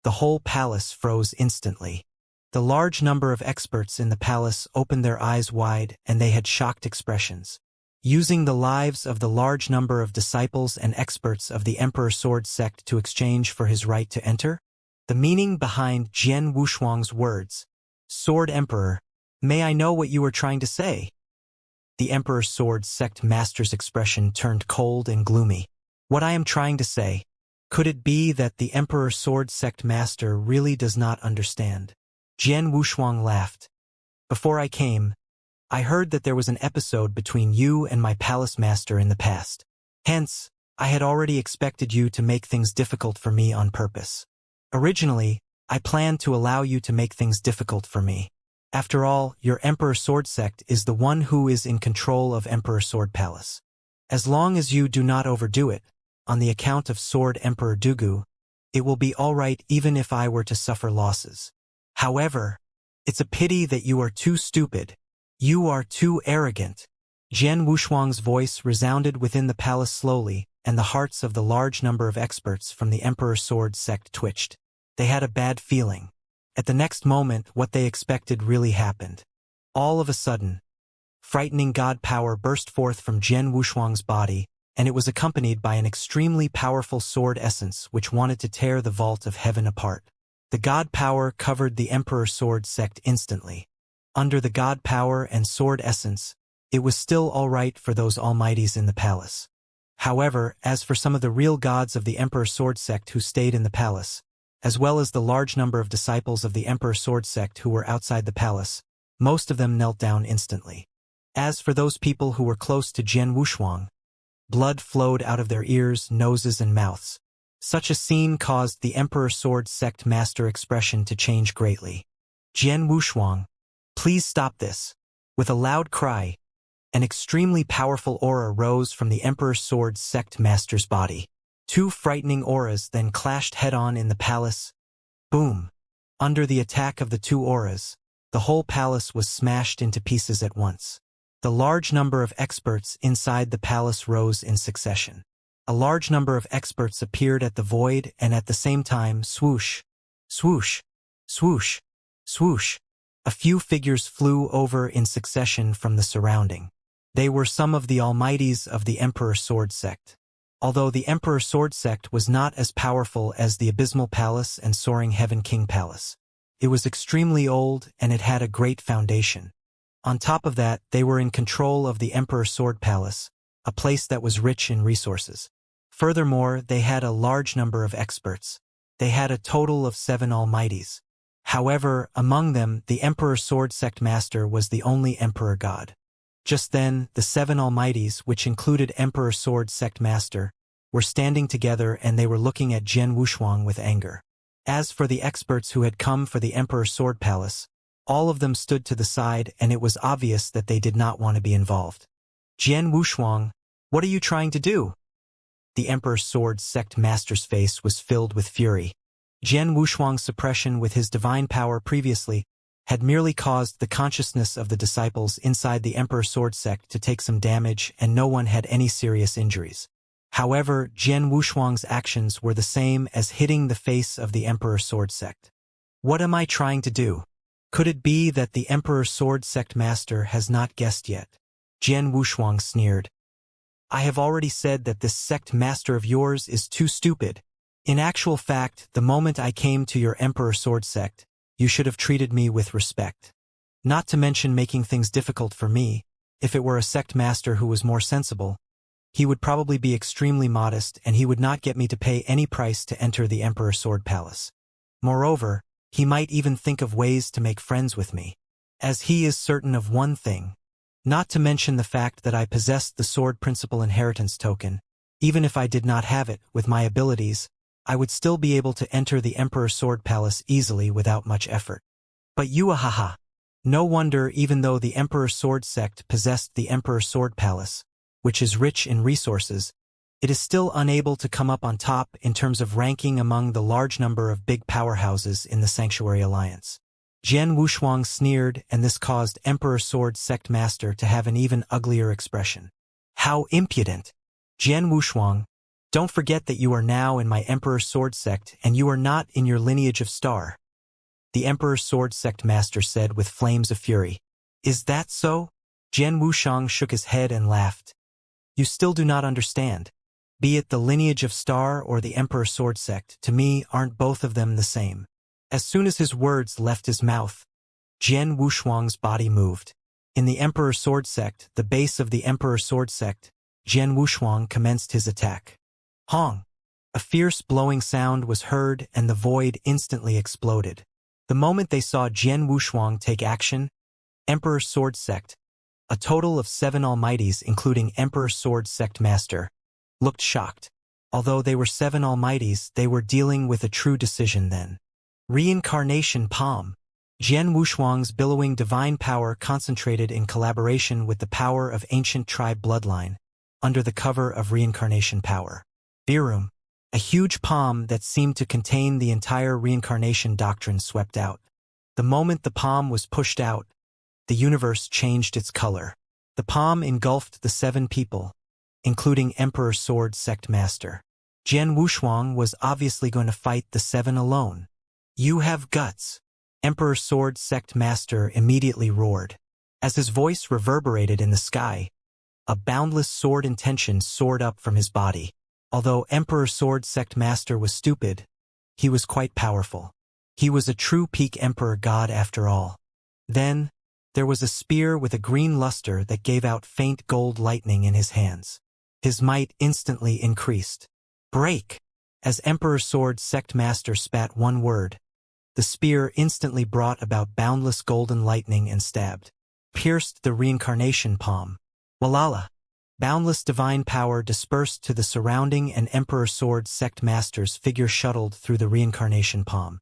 the whole palace froze instantly. The large number of experts in the palace opened their eyes wide and they had shocked expressions. Using the lives of the large number of disciples and experts of the Emperor Sword Sect to exchange for his right to enter? The meaning behind Jian Wushuang's words. Sword Emperor, may I know what you were trying to say? The Emperor Sword Sect Master's expression turned cold and gloomy. What I am trying to say, could it be that the Emperor Sword Sect Master really does not understand? Jian Wushuang laughed. Before I came, I heard that there was an episode between you and my palace master in the past. Hence, I had already expected you to make things difficult for me on purpose. Originally, I planned to allow you to make things difficult for me. After all, your Emperor Sword Sect is the one who is in control of Emperor Sword Palace. As long as you do not overdo it, on the account of Sword Emperor Dugu, it will be all right even if I were to suffer losses. However, it's a pity that you are too stupid. You are too arrogant. Jian Wushuang's voice resounded within the palace slowly, and the hearts of the large number of experts from the Emperor's Sword sect twitched. They had a bad feeling. At the next moment, what they expected really happened. All of a sudden, frightening god power burst forth from Jian Wushuang's body, and it was accompanied by an extremely powerful sword essence which wanted to tear the vault of heaven apart. The god power covered the Emperor's Sword sect instantly. Under the god power and sword essence, it was still all right for those almighties in the palace. However, as for some of the real gods of the Emperor's Sword sect who stayed in the palace, as well as the large number of disciples of the Emperor's Sword sect who were outside the palace, most of them knelt down instantly. As for those people who were close to Jian Wushuang, blood flowed out of their ears, noses, and mouths. Such a scene caused the Emperor's Sword sect master expression to change greatly. Jian Wushuang, please stop this. With a loud cry, an extremely powerful aura rose from the Emperor's Sword sect master's body. Two frightening auras then clashed head-on in the palace. Boom! Under the attack of the two auras, the whole palace was smashed into pieces at once. The large number of experts inside the palace rose in succession. A large number of experts appeared at the void, and at the same time, swoosh, swoosh, swoosh, swoosh. A few figures flew over in succession from the surrounding. They were some of the almighties of the Emperor's Sword sect. Although the Emperor's Sword sect was not as powerful as the Abysmal Palace and Soaring Heaven King Palace, it was extremely old and it had a great foundation. On top of that, they were in control of the Emperor's Sword Palace, a place that was rich in resources. Furthermore, they had a large number of experts. They had a total of 7 almighties. However, among them, the Emperor's Sword sect master was the only emperor god. Just then, the 7 almighties, which included Emperor's Sword sect master, were standing together and they were looking at Jian Wushuang with anger. As for the experts who had come for the Emperor's Sword Palace, all of them stood to the side and it was obvious that they did not want to be involved. Jian Wushuang, what are you trying to do? The Emperor's Sword sect master's face was filled with fury. Jian Wushuang's suppression with his divine power previously had merely caused the consciousness of the disciples inside the Emperor's Sword sect to take some damage and no one had any serious injuries. However, Jian Wushuang's actions were the same as hitting the face of the Emperor's Sword sect. What am I trying to do? Could it be that the Emperor's Sword sect master has not guessed yet? Jian Wushuang sneered. I have already said that this sect master of yours is too stupid. In actual fact, the moment I came to your Emperor's Sword sect, you should have treated me with respect. Not to mention making things difficult for me. If it were a sect master who was more sensible, he would probably be extremely modest and he would not get me to pay any price to enter the Emperor's Sword Palace. Moreover, he might even think of ways to make friends with me, as he is certain of one thing. Not to mention the fact that I possessed the Sword Principal Inheritance token. Even if I did not have it, with my abilities, I would still be able to enter the Emperor's Sword Palace easily without much effort. But you ahaha. No wonder even though the Emperor's Sword sect possessed the Emperor's Sword Palace, which is rich in resources, it is still unable to come up on top in terms of ranking among the large number of big powerhouses in the Sanctuary Alliance. Jian Wushuang sneered and this caused Emperor's Sword sect master to have an even uglier expression. How impudent! Jian Wushuang, don't forget that you are now in my Emperor's Sword sect and you are not in your lineage of star. The Emperor's Sword sect master said with flames of fury. Is that so? Jian Wushuang shook his head and laughed. You still do not understand. Be it the lineage of star or the Emperor's Sword sect, to me aren't both of them the same. As soon as his words left his mouth, Jian Wushuang's body moved. In the Emperor's Sword sect, the base of the Emperor's Sword sect, Jian Wushuang commenced his attack. Hong! A fierce blowing sound was heard and the void instantly exploded. The moment they saw Jian Wushuang take action, Emperor's Sword sect, a total of 7 almighties including Emperor's Sword sect master, looked shocked. Although they were 7 almighties, they were dealing with a true decision then. Reincarnation palm. Jian Wushuang's billowing divine power concentrated in collaboration with the power of ancient tribe bloodline, under the cover of reincarnation power. Birum, a huge palm that seemed to contain the entire reincarnation doctrine swept out. The moment the palm was pushed out, the universe changed its color. The palm engulfed the 7 people, including Emperor Sword Sect Master. Jian Wushuang was obviously going to fight the 7 alone. "You have guts," Emperor Sword Sect Master immediately roared. As his voice reverberated in the sky, a boundless sword intention soared up from his body. Although Emperor Sword Sect Master was stupid, he was quite powerful. He was a true peak Emperor God after all. Then, there was a spear with a green luster that gave out faint gold lightning in his hands. His might instantly increased. "Break!" As Emperor Sword Sect Master spat one word, the spear instantly brought about boundless golden lightning and stabbed. Pierced the Reincarnation palm. Walala! Boundless divine power dispersed to the surrounding and Emperor Sword Sect Master's figure shuttled through the Reincarnation palm.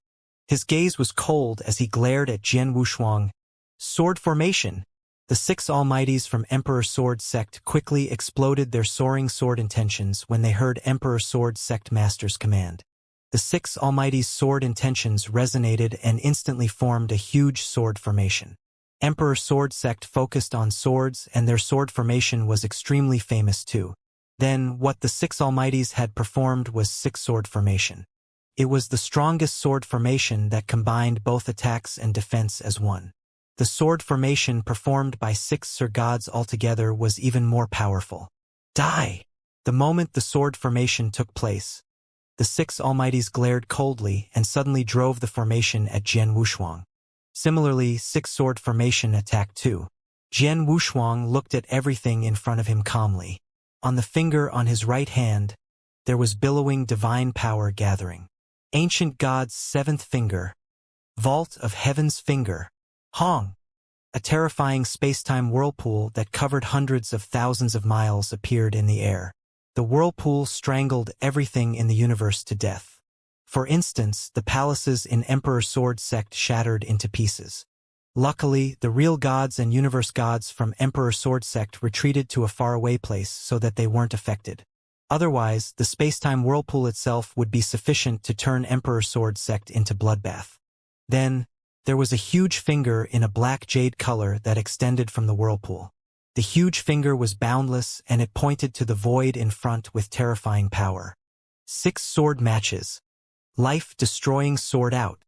His gaze was cold as he glared at Jian Wushuang. Sword formation! The 6 Almighties from Emperor Sword Sect quickly exploded their soaring sword intentions when they heard Emperor Sword Sect Master's command. The 6 Almighties' sword intentions resonated and instantly formed a huge sword formation. Emperor Sword Sect focused on swords and their sword formation was extremely famous too. Then, what the 6 Almighties had performed was 6 sword formation. It was the strongest sword formation that combined both attacks and defense as one. The sword formation performed by 6 Sir Gods altogether was even more powerful. Die! The moment the sword formation took place, the 6 Almighties glared coldly and suddenly drove the formation at Jian Wushuang. Similarly, 6 sword formation attacked too. Jian Wushuang looked at everything in front of him calmly. On the finger on his right hand, there was billowing divine power gathering. Ancient God's 7th finger. Vault of Heaven's finger. Hong! A terrifying space-time whirlpool that covered hundreds of thousands of miles appeared in the air. The whirlpool strangled everything in the universe to death. For instance, the palaces in Emperor Sword Sect shattered into pieces. Luckily, the real gods and universe gods from Emperor Sword Sect retreated to a faraway place so that they weren't affected. Otherwise, the space-time whirlpool itself would be sufficient to turn Emperor Sword Sect into bloodbath. Then, there was a huge finger in a black jade color that extended from the whirlpool. The huge finger was boundless and it pointed to the void in front with terrifying power. 6 sword matches. Life-destroying sword out.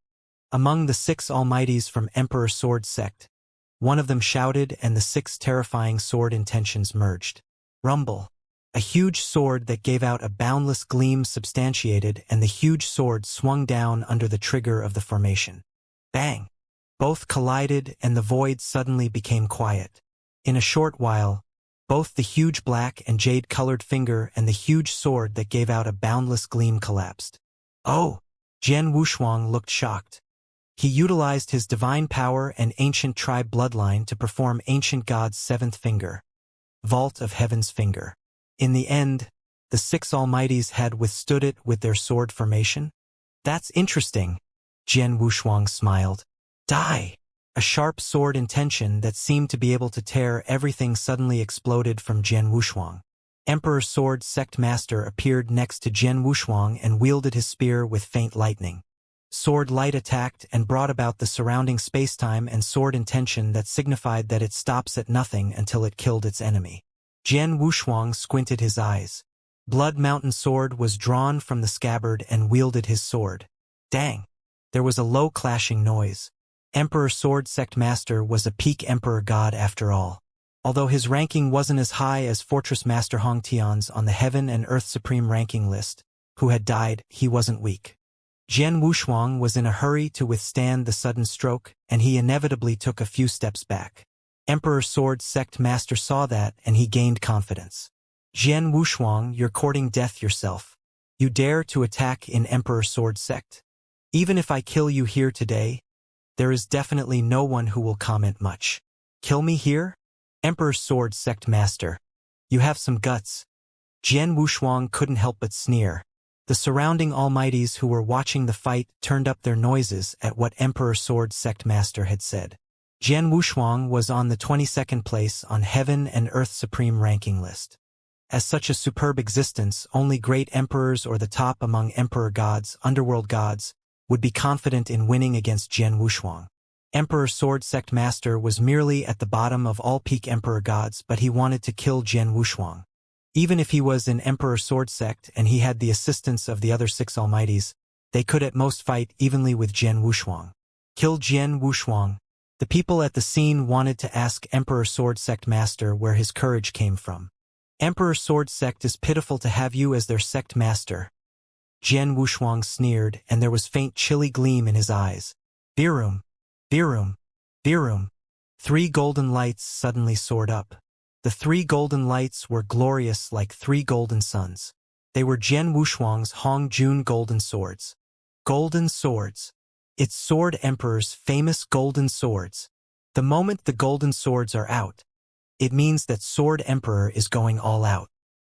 Among the 6 Almighties from Emperor Sword Sect, one of them shouted and the 6 terrifying sword intentions merged. Rumble. A huge sword that gave out a boundless gleam substantiated and the huge sword swung down under the trigger of the formation. Bang! Both collided and the void suddenly became quiet. In a short while, both the huge black and jade-colored finger and the huge sword that gave out a boundless gleam collapsed. Oh! Jian Wushuang looked shocked. He utilized his divine power and ancient tribe bloodline to perform Ancient God's 7th finger. Vault of Heaven's finger. In the end, the 6 Almighties had withstood it with their sword formation? That's interesting. Jian Wushuang smiled. Die! A sharp sword intention that seemed to be able to tear everything suddenly exploded from Jian Wushuang. Emperor Sword Sect Master appeared next to Jian Wushuang and wielded his spear with faint lightning. Sword light attacked and brought about the surrounding spacetime and sword intention that signified that it stops at nothing until it killed its enemy. Jian Wushuang squinted his eyes. Blood Mountain Sword was drawn from the scabbard and wielded his sword. Dang! There was a low clashing noise. Emperor Sword Sect Master was a peak Emperor God after all. Although his ranking wasn't as high as Fortress Master Hong Tian's on the Heaven and Earth Supreme ranking list, who had died, he wasn't weak. Jian Wushuang was in a hurry to withstand the sudden stroke, and he inevitably took a few steps back. Emperor Sword Sect Master saw that, and he gained confidence. Jian Wushuang, you're courting death yourself. You dare to attack in Emperor Sword Sect? Even if I kill you here today, there is definitely no one who will comment much. Kill me here? Emperor Sword Sect Master. You have some guts. Jian Wushuang couldn't help but sneer. The surrounding Almighties who were watching the fight turned up their noises at what Emperor Sword Sect Master had said. Jian Wushuang was on the 22nd place on Heaven and Earth Supreme ranking list. As such a superb existence, only great emperors or the top among emperor gods, underworld gods, would be confident in winning against Jian Wushuang. Emperor Sword Sect Master was merely at the bottom of all peak Emperor gods, but he wanted to kill Jian Wushuang. Even if he was in Emperor Sword Sect and he had the assistance of the other 6 Almighties, they could at most fight evenly with Jian Wushuang. Kill Jian Wushuang. The people at the scene wanted to ask Emperor Sword Sect Master where his courage came from. Emperor Sword Sect is pitiful to have you as their sect master. Jian Wushuang sneered, and there was faint chilly gleam in his eyes. Virum, Virum, Virum. 3 golden lights suddenly soared up. The 3 golden lights were glorious like 3 golden suns. They were Jian Wushuang's Hong Jun golden swords. Golden swords. It's Sword Emperor's famous golden swords. The moment the golden swords are out, it means that Sword Emperor is going all out.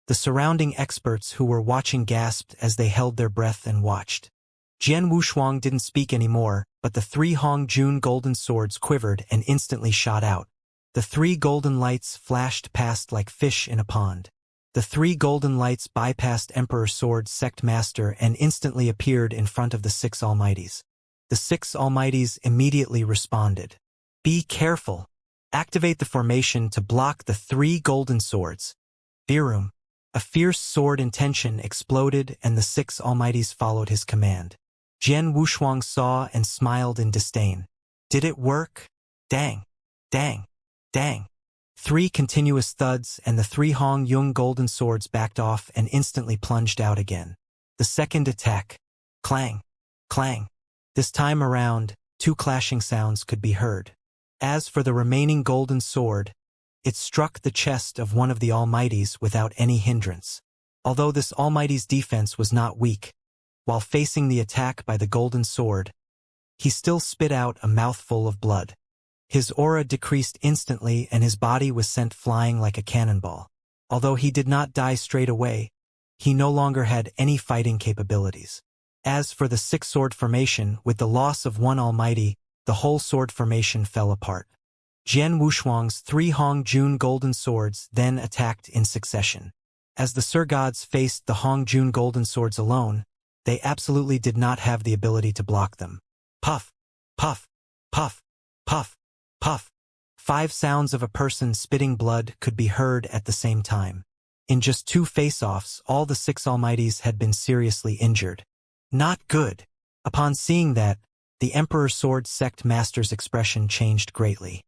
The surrounding experts who were watching gasped as they held their breath and watched. Jian Wushuang didn't speak anymore, but the 3 Hong Jun golden swords quivered and instantly shot out. The 3 golden lights flashed past like fish in a pond. The 3 golden lights bypassed Emperor Sword Sect Master and instantly appeared in front of the 6 Almighties. The 6 Almighties immediately responded. Be careful. Activate the formation to block the 3 golden swords. Virum. A fierce sword intention exploded and the 6 Almighties followed his command. Jian Wushuang saw and smiled in disdain. Did it work? Dang. Dang. Dang. 3 continuous thuds and the 3 Hong Yung golden swords backed off and instantly plunged out again. The second attack. Clang. Clang. This time around, 2 clashing sounds could be heard. As for the remaining golden sword, it struck the chest of one of the Almighties without any hindrance. Although this Almighty's defense was not weak, while facing the attack by the golden sword, he still spit out a mouthful of blood. His aura decreased instantly and his body was sent flying like a cannonball. Although he did not die straight away, he no longer had any fighting capabilities. As for the 6 sword formation, with the loss of one Almighty, the whole sword formation fell apart. Jian Wushuang's 3 Hong Jun golden swords then attacked in succession. As the Sir Gods faced the Hong Jun golden swords alone, they absolutely did not have the ability to block them. Puff, puff, puff, puff, puff. 5 sounds of a person spitting blood could be heard at the same time. In just 2 face-offs, all the 6 Almighties had been seriously injured. Not good. Upon seeing that, the Emperor Sword Sect Master's expression changed greatly.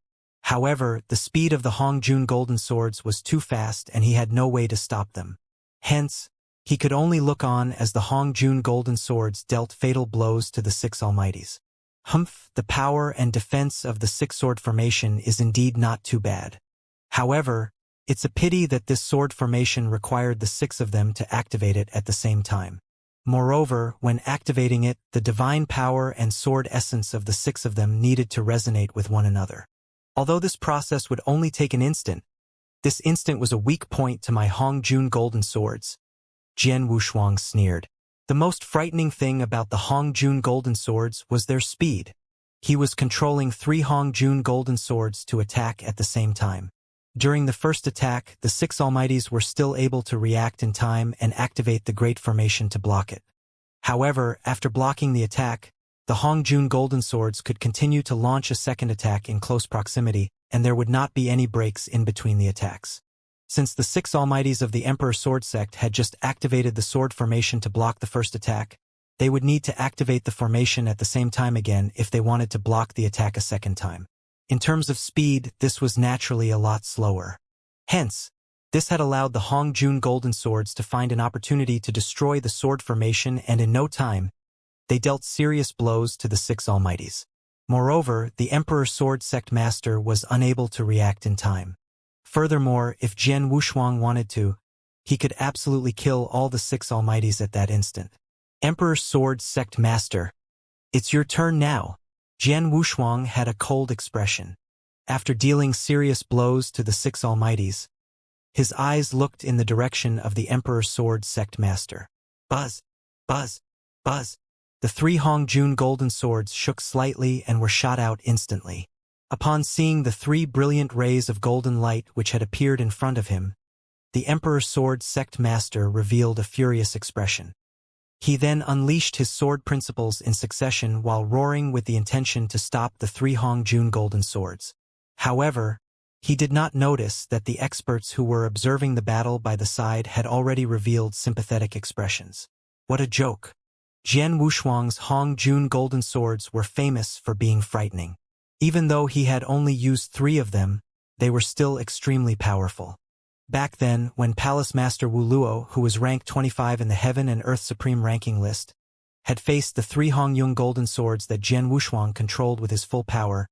However, the speed of the Hong Jun golden swords was too fast and he had no way to stop them. Hence, he could only look on as the Hong Jun golden swords dealt fatal blows to the 6 Almighties. Humph, the power and defense of the 6 sword formation is indeed not too bad. However, it's a pity that this sword formation required the 6 of them to activate it at the same time. Moreover, when activating it, the divine power and sword essence of the 6 of them needed to resonate with one another. Although this process would only take an instant, this instant was a weak point to my Hong Jun golden swords. Jian Wushuang sneered. The most frightening thing about the Hong Jun golden swords was their speed. He was controlling 3 Hong Jun golden swords to attack at the same time. During the first attack, the 6 Almighties were still able to react in time and activate the Great Formation to block it. However, after blocking the attack, the Hong Jun golden swords could continue to launch a second attack in close proximity, and there would not be any breaks in between the attacks. Since the 6 Almighties of the Emperor Sword Sect had just activated the sword formation to block the first attack, they would need to activate the formation at the same time again if they wanted to block the attack a second time. In terms of speed, this was naturally a lot slower. Hence, this had allowed the Hong Jun golden swords to find an opportunity to destroy the sword formation, and in no time, they dealt serious blows to the 6 Almighties. Moreover, the Emperor Sword Sect Master was unable to react in time. Furthermore, if Jian Wushuang wanted to, he could absolutely kill all the 6 Almighties at that instant. Emperor Sword Sect Master, it's your turn now. Jian Wushuang had a cold expression. After dealing serious blows to the 6 Almighties, his eyes looked in the direction of the Emperor Sword Sect Master. Buzz, buzz, buzz. The 3 Hong Jun golden swords shook slightly and were shot out instantly. Upon seeing the 3 brilliant rays of golden light which had appeared in front of him, the Emperor Sword Sect Master revealed a furious expression. He then unleashed his sword principles in succession while roaring with the intention to stop the three Hongjun golden swords. However, he did not notice that the experts who were observing the battle by the side had already revealed sympathetic expressions. What a joke! Jian Wushuang's Hongjun golden swords were famous for being frightening. Even though he had only used 3 of them, they were still extremely powerful. Back then, when Palace Master Wu Luo, who was ranked 25 in the Heaven and Earth Supreme ranking list, had faced the 3 Hongyun golden swords that Jian Wushuang controlled with his full power,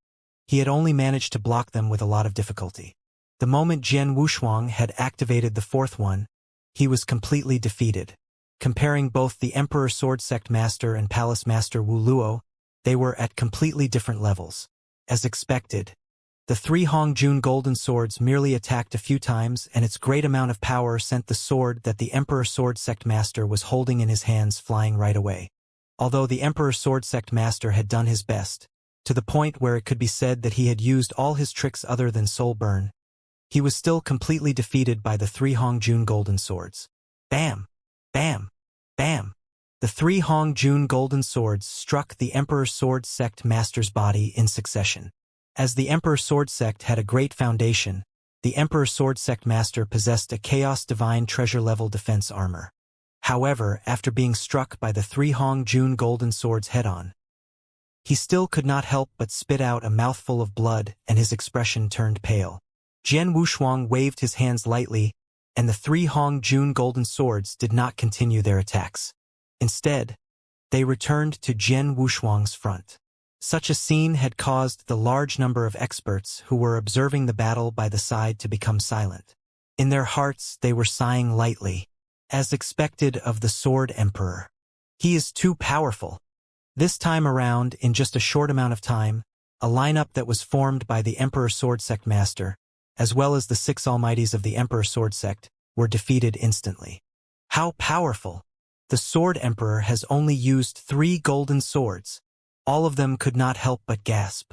he had only managed to block them with a lot of difficulty. The moment Jian Wushuang had activated the 4th one, he was completely defeated. Comparing both the Emperor Sword Sect Master and Palace Master Wu Luo, they were at completely different levels. As expected, the 3 Hongjun golden swords merely attacked a few times, and its great amount of power sent the sword that the Emperor Sword Sect Master was holding in his hands flying right away. Although the Emperor Sword Sect Master had done his best, to the point where it could be said that he had used all his tricks other than soul burn, he was still completely defeated by the 3 Hongjun golden swords. Bam! Bam! Bam! The 3 Hongjun golden swords struck the Emperor Sword Sect Master's body in succession. As the Emperor Sword Sect had a great foundation, the Emperor Sword Sect Master possessed a Chaos Divine Treasure-level defense armor. However, after being struck by the 3 Hongjun golden swords head-on, he still could not help but spit out a mouthful of blood, and his expression turned pale. Jian Wushuang waved his hands lightly, and the 3 Hongjun golden swords did not continue their attacks. Instead, they returned to Jian Wushuang's front. Such a scene had caused the large number of experts who were observing the battle by the side to become silent. In their hearts, they were sighing lightly, as expected of the Sword Emperor. He is too powerful. This time around, in just a short amount of time, a lineup that was formed by the Emperor Sword Sect Master, as well as the 6 Almighties of the Emperor Sword Sect, were defeated instantly. How powerful! The Sword Emperor has only used 3 golden swords. All of them could not help but gasp.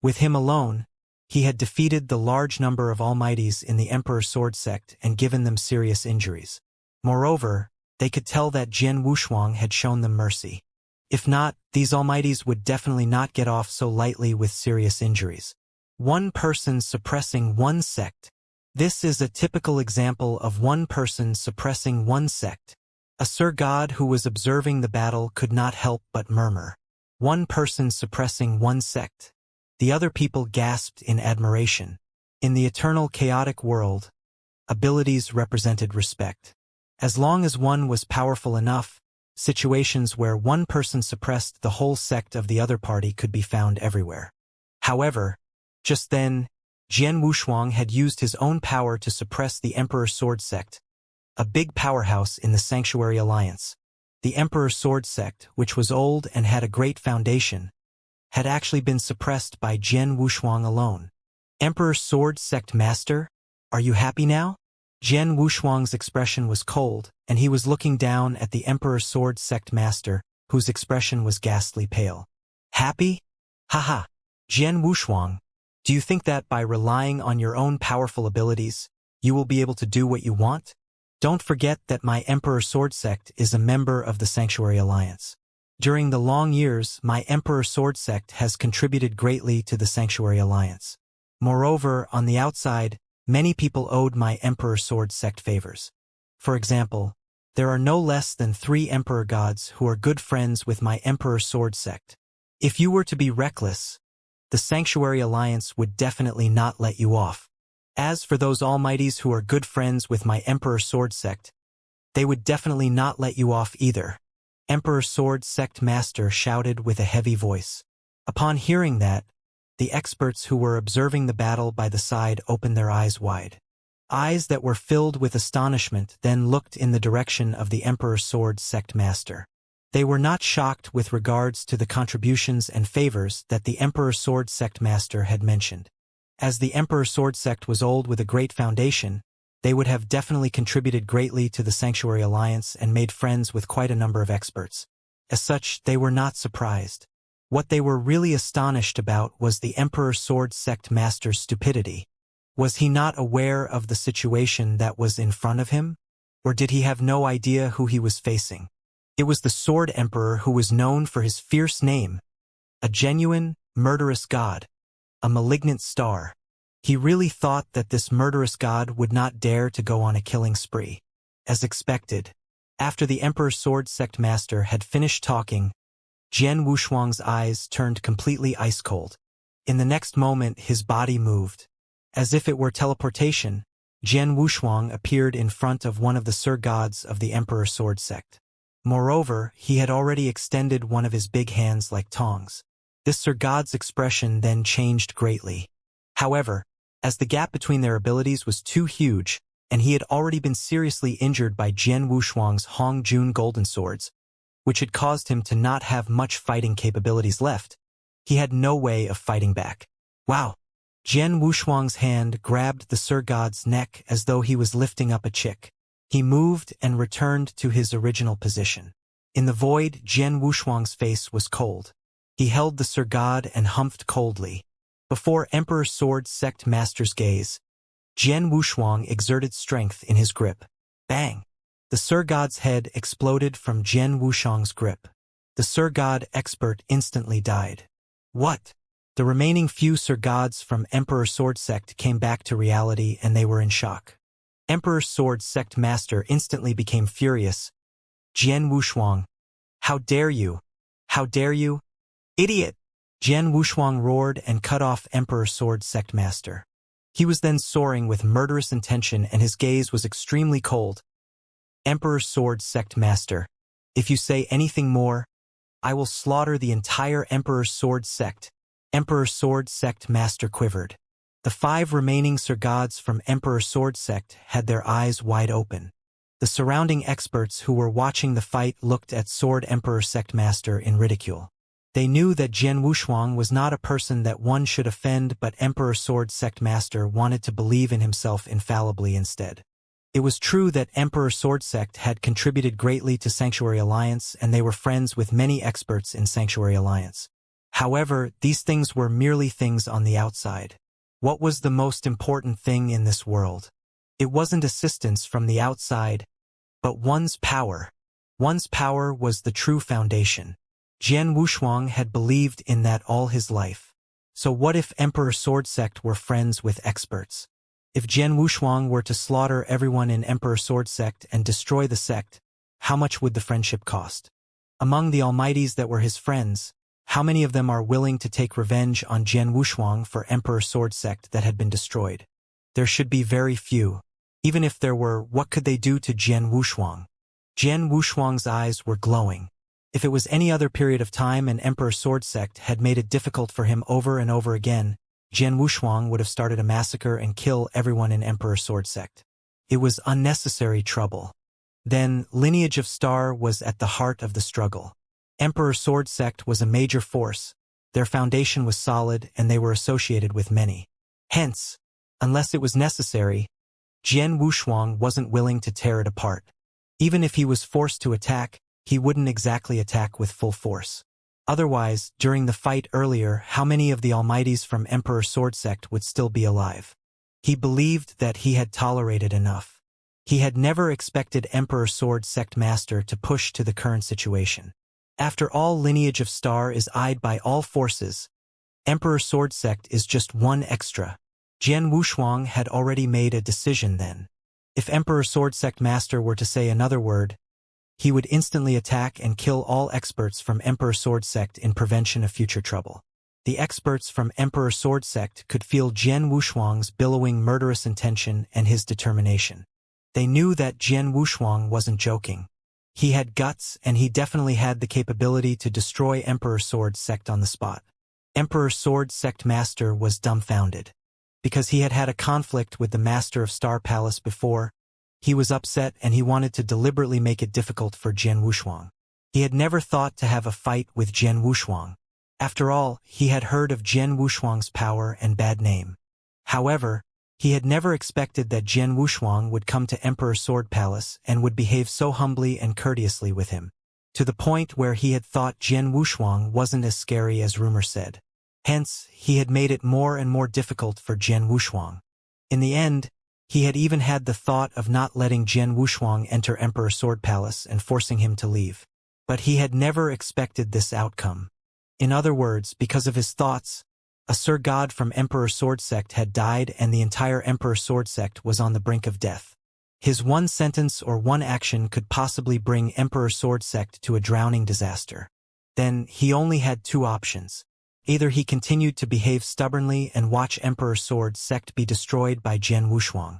With him alone, he had defeated the large number of Almighties in the Emperor Sword Sect and given them serious injuries. Moreover, they could tell that Jian Wushuang had shown them mercy. If not, these Almighties would definitely not get off so lightly with serious injuries. One person suppressing one sect. This is a typical example of one person suppressing one sect. A Sir God who was observing the battle could not help but murmur. One person suppressing one sect. The other people gasped in admiration. In the eternal chaotic world, abilities represented respect. As long as one was powerful enough, situations where one person suppressed the whole sect of the other party could be found everywhere. However, just then, Jian Wushuang had used his own power to suppress the Emperor Sword Sect, a big powerhouse in the Sanctuary Alliance. The Emperor Sword Sect, which was old and had a great foundation, had actually been suppressed by Jian Wushuang alone. Emperor Sword Sect Master, are you happy now? Jian Wushuang's expression was cold, and he was looking down at the Emperor Sword Sect Master, whose expression was ghastly pale. Happy? Haha. Jian Wushuang, do you think that by relying on your own powerful abilities, you will be able to do what you want? Don't forget that my Emperor Sword Sect is a member of the Sanctuary Alliance. During the long years, my Emperor Sword Sect has contributed greatly to the Sanctuary Alliance. Moreover, on the outside, many people owed my Emperor Sword Sect favors. For example, there are no less than 3 Emperor Gods who are good friends with my Emperor Sword Sect. If you were to be reckless, the Sanctuary Alliance would definitely not let you off. As for those Almighties who are good friends with my Emperor Sword Sect, they would definitely not let you off either. Emperor Sword Sect Master shouted with a heavy voice. Upon hearing that, the experts who were observing the battle by the side opened their eyes wide. Eyes that were filled with astonishment then looked in the direction of the Emperor Sword Sect Master. They were not shocked with regards to the contributions and favors that the Emperor Sword Sect Master had mentioned. As the Emperor Sword Sect was old with a great foundation, they would have definitely contributed greatly to the Sanctuary Alliance and made friends with quite a number of experts. As such, they were not surprised. What they were really astonished about was the Emperor Sword Sect Master's stupidity. Was he not aware of the situation that was in front of him? Or did he have no idea who he was facing? It was the Sword Emperor who was known for his fierce name, a genuine, murderous god, a malignant star. He really thought that this murderous god would not dare to go on a killing spree. As expected, after the Emperor's Sword Sect Master had finished talking, Jian Wushuang's eyes turned completely ice-cold. In the next moment his body moved. As if it were teleportation, Jian Wushuang appeared in front of one of the Sir Gods of the Emperor's Sword Sect. Moreover, he had already extended one of his big hands like tongs. This Sir God's expression then changed greatly. However, as the gap between their abilities was too huge, and he had already been seriously injured by Jian Wushuang's Hong Jun golden swords, which had caused him to not have much fighting capabilities left, he had no way of fighting back. Wow! Jian Wushuang's hand grabbed the Sir God's neck as though he was lifting up a chick. He moved and returned to his original position. In the void, Jian Wushuang's face was cold. He held the Sir God and humphed coldly. Before Emperor Sword Sect Master's gaze, Jian Wushuang exerted strength in his grip. Bang! The Sir God's head exploded from Jian Wushuang's grip. The Sir God expert instantly died. What? The remaining few Sir Gods from Emperor Sword Sect came back to reality and they were in shock. Emperor Sword Sect Master instantly became furious. Jian Wushuang, how dare you? How dare you? Idiot! Jian Wushuang roared and cut off Emperor Sword Sect Master. He was then soaring with murderous intention and his gaze was extremely cold. Emperor Sword Sect Master, if you say anything more, I will slaughter the entire Emperor Sword Sect. Emperor Sword Sect Master quivered. The 5 remaining Sir Gods from Emperor Sword Sect had their eyes wide open. The surrounding experts who were watching the fight looked at Sword Emperor Sect Master in ridicule. They knew that Jian Wushuang was not a person that one should offend, but Emperor Sword Sect Master wanted to believe in himself infallibly instead. It was true that Emperor Sword Sect had contributed greatly to Sanctuary Alliance and they were friends with many experts in Sanctuary Alliance. However, these things were merely things on the outside. What was the most important thing in this world? It wasn't assistance from the outside, but one's power. One's power was the true foundation. Jian Wushuang had believed in that all his life. So what if Emperor Sword Sect were friends with experts? If Jian Wushuang were to slaughter everyone in Emperor Sword Sect and destroy the sect, how much would the friendship cost? Among the almighties that were his friends, how many of them are willing to take revenge on Jian Wushuang for Emperor Sword Sect that had been destroyed? There should be very few. Even if there were, what could they do to Jian Wushuang? Jian Wushuang's eyes were glowing. If it was any other period of time and Emperor Sword Sect had made it difficult for him over and over again, Jian Wushuang would have started a massacre and kill everyone in Emperor Sword Sect. It was unnecessary trouble. Then, Lineage of Star was at the heart of the struggle. Emperor Sword Sect was a major force. Their foundation was solid and they were associated with many. Hence, unless it was necessary, Jian Wushuang wasn't willing to tear it apart. Even if he was forced to attack, he wouldn't exactly attack with full force. Otherwise, during the fight earlier, how many of the almighties from Emperor Sword Sect would still be alive? He believed that he had tolerated enough. He had never expected Emperor Sword Sect Master to push to the current situation. After all, Lineage of Star is eyed by all forces. Emperor Sword Sect is just one extra. Jian Wushuang had already made a decision then. If Emperor Sword Sect Master were to say another word, he would instantly attack and kill all experts from Emperor Sword Sect in prevention of future trouble. The experts from Emperor Sword Sect could feel Jian Wushuang's billowing murderous intention and his determination. They knew that Jian Wushuang wasn't joking. He had guts and he definitely had the capability to destroy Emperor Sword Sect on the spot. Emperor Sword Sect Master was dumbfounded. Because he had had a conflict with the Master of Star Palace before, he was upset and he wanted to deliberately make it difficult for Jian Wushuang. He had never thought to have a fight with Jian Wushuang. After all, he had heard of Jian Wushuang's power and bad name. However, he had never expected that Jian Wushuang would come to Emperor Sword Palace and would behave so humbly and courteously with him, to the point where he had thought Jian Wushuang wasn't as scary as rumor said. Hence, he had made it more and more difficult for Jian Wushuang. In the end, he had even had the thought of not letting Jian Wushuang enter Emperor Sword Palace and forcing him to leave. but he had never expected this outcome. In other words, because of his thoughts, a Sir God from Emperor Sword Sect had died and the entire Emperor Sword Sect was on the brink of death. His one sentence or one action could possibly bring Emperor Sword Sect to a drowning disaster. Then, he only had two options. Either he continued to behave stubbornly and watch Emperor Sword Sect be destroyed by Jian Wushuang.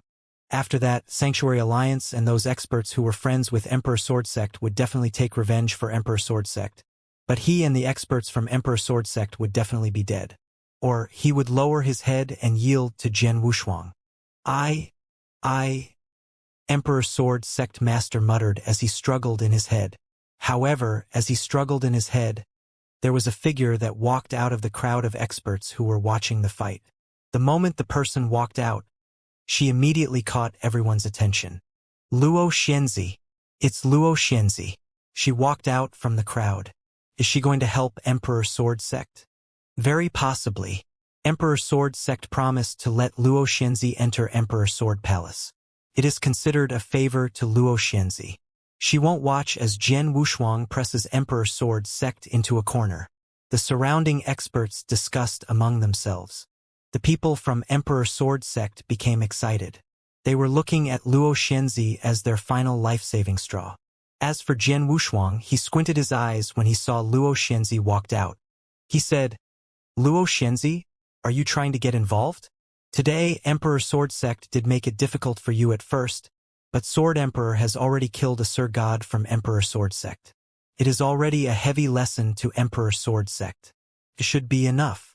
After that, Sanctuary Alliance and those experts who were friends with Emperor Sword Sect would definitely take revenge for Emperor Sword Sect. But he and the experts from Emperor Sword Sect would definitely be dead. Or he would lower his head and yield to Jian Wushuang. Emperor Sword Sect Master muttered as he struggled in his head. However, as he struggled in his head, there was a figure that walked out of the crowd of experts who were watching the fight. The moment the person walked out, she immediately caught everyone's attention. Luo Xianxia. It's Luo Xianxia. She walked out from the crowd. Is she going to help Emperor Sword Sect? Very possibly. Emperor Sword Sect promised to let Luo Xianxia enter Emperor Sword Palace. It is considered a favor to Luo Xianxia. She won't watch as Jian Wushuang presses Emperor Sword Sect into a corner. The surrounding experts discussed among themselves. The people from Emperor Sword Sect became excited. They were looking at Luo Xianxia as their final life-saving straw. As for Jian Wushuang, he squinted his eyes when he saw Luo Xianxia walked out. He said, "Luo Xianxia, are you trying to get involved? Today, Emperor Sword Sect did make it difficult for you at first, but Sword Emperor has already killed a Sir God from Emperor Sword Sect. It is already a heavy lesson to Emperor Sword Sect. It should be enough.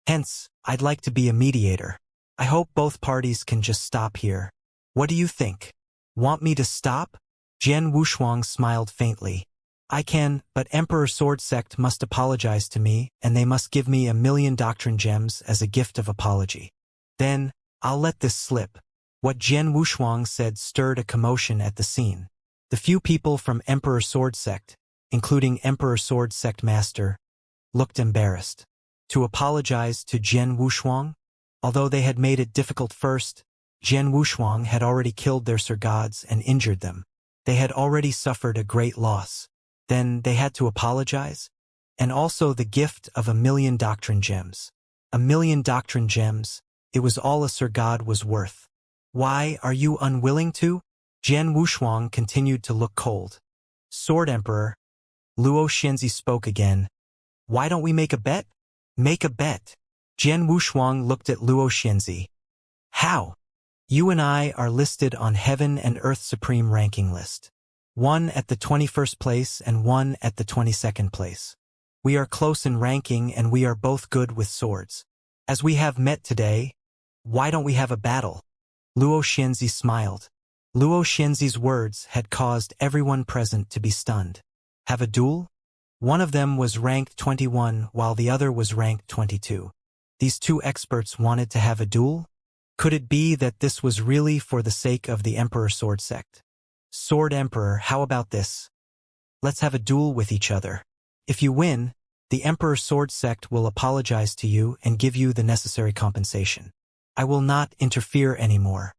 Hence, I'd like to be a mediator. I hope both parties can just stop here. What do you think? Want me to stop?" Jian Wushuang smiled faintly. "I can, but Emperor Sword Sect must apologize to me, and they must give me 1,000,000 doctrine gems as a gift of apology. Then, I'll let this slip." What Jian Wushuang said stirred a commotion at the scene. The few people from Emperor Sword Sect, including Emperor Sword Sect Master, looked embarrassed. To apologize to Jian Wushuang? Although they had made it difficult first, Jian Wushuang had already killed their Sir Gods and injured them. They had already suffered a great loss. Then they had to apologize? And also the gift of 1,000,000 doctrine gems. 1,000,000 doctrine gems, it was all a Sir God was worth. Why are you unwilling to? Jian Wushuang continued to look cold. Sword Emperor, Luo Xianxia spoke again. Why don't we make a bet? Make a bet. Jian Wushuang looked at Luo Xianxia. How? You and I are listed on Heaven and Earth Supreme ranking list. One at the 21st place and one at the 22nd place. We are close in ranking and we are both good with swords. As we have met today, why don't we have a battle? Luo Xianxia smiled. Luo Xianxia's words had caused everyone present to be stunned. Have a duel? One of them was ranked 21 while the other was ranked 22. These two experts wanted to have a duel? Could it be that this was really for the sake of the Emperor Sword Sect? Sword Emperor, how about this? Let's have a duel with each other. If you win, the Emperor Sword Sect will apologize to you and give you the necessary compensation. I will not interfere anymore.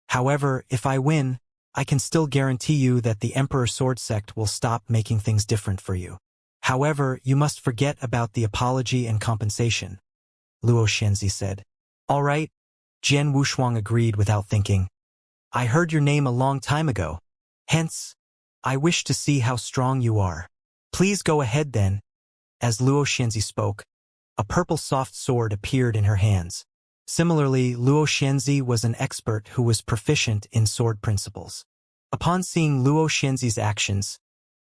However, if I win, I can still guarantee you that the Emperor Sword Sect will stop making things different for you. However, you must forget about the apology and compensation, Luo Xianxia said. All right, Jian Wushuang agreed without thinking. I heard your name a long time ago. Hence, I wish to see how strong you are. Please go ahead then. As Luo Xianxia spoke, a purple soft sword appeared in her hands. Similarly, Luo Xianxia was an expert who was proficient in sword principles. Upon seeing Luo Xianxia's actions,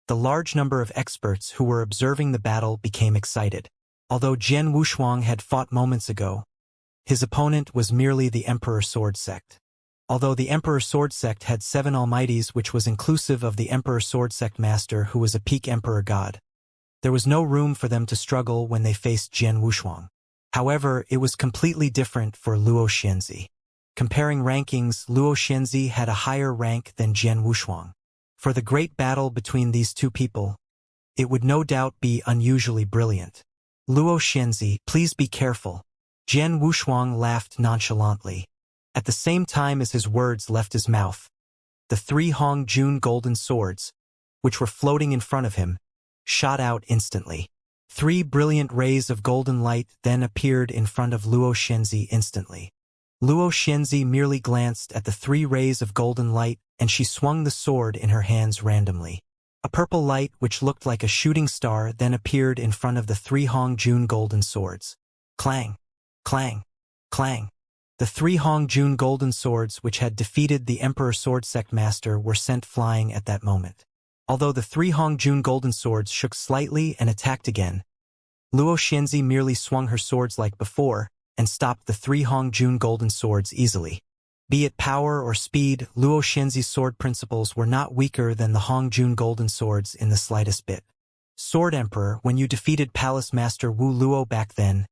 the large number of experts who were observing the battle became excited. Although Jian Wushuang had fought moments ago, his opponent was merely the Emperor Sword Sect. Although the Emperor Sword Sect had 7 almighties, which was inclusive of the Emperor Sword Sect Master who was a peak Emperor God, there was no room for them to struggle when they faced Jian Wushuang. However, it was completely different for Luo Xianxia. Comparing rankings, Luo Xianxia had a higher rank than Jian Wushuang. For the great battle between these two people, it would no doubt be unusually brilliant. Luo Xianxia, please be careful. Jian Wushuang laughed nonchalantly. At the same time as his words left his mouth, the 3 Hong Jun golden swords, which were floating in front of him, shot out instantly. 3 brilliant rays of golden light then appeared in front of Luo Xianxia instantly. Luo Xianxia merely glanced at the 3 rays of golden light, and she swung the sword in her hands randomly. A purple light which looked like a shooting star then appeared in front of the 3 Hongjun golden swords. Clang! Clang! Clang! The 3 Hongjun golden swords which had defeated the Emperor Sword Sect Master were sent flying at that moment. Although the 3 Hongjun golden swords shook slightly and attacked again, Luo Xianxia merely swung her swords like before and stopped the 3 Hongjun golden swords easily. Be it power or speed, Luo Xianxia's sword principles were not weaker than the Hongjun golden swords in the slightest bit. Sword Emperor, when you defeated Palace Master Wu Luo back then,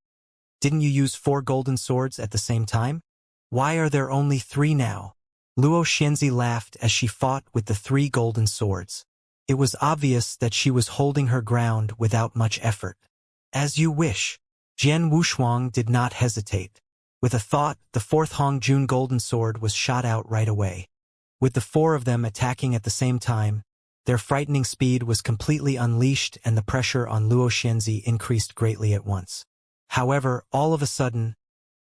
didn't you use 4 golden swords at the same time? Why are there only 3 now? Luo Xianxia laughed as she fought with the 3 golden swords. It was obvious that she was holding her ground without much effort. As you wish. Jian Wushuang did not hesitate. With a thought, the 4th Hongjun golden sword was shot out right away. With the 4 of them attacking at the same time, their frightening speed was completely unleashed and the pressure on Luo Xianxia increased greatly at once. However, all of a sudden,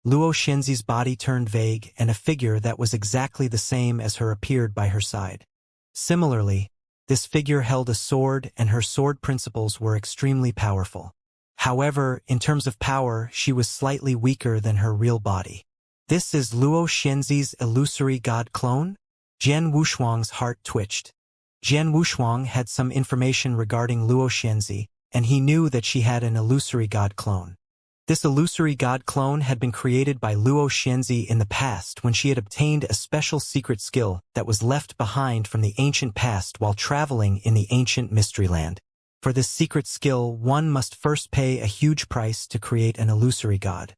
Luo Xianxia's body turned vague and a figure that was exactly the same as her appeared by her side. Similarly, this figure held a sword and her sword principles were extremely powerful. However, in terms of power, she was slightly weaker than her real body. This is Luo Xianxia's illusory god clone? Jian Wushuang's heart twitched. Jian Wushuang had some information regarding Luo Xianxia, and he knew that she had an illusory god clone. This illusory god clone had been created by Luo Xianxia in the past when she had obtained a special secret skill that was left behind from the ancient past while traveling in the ancient mystery land. For this secret skill, one must first pay a huge price to create an illusory god.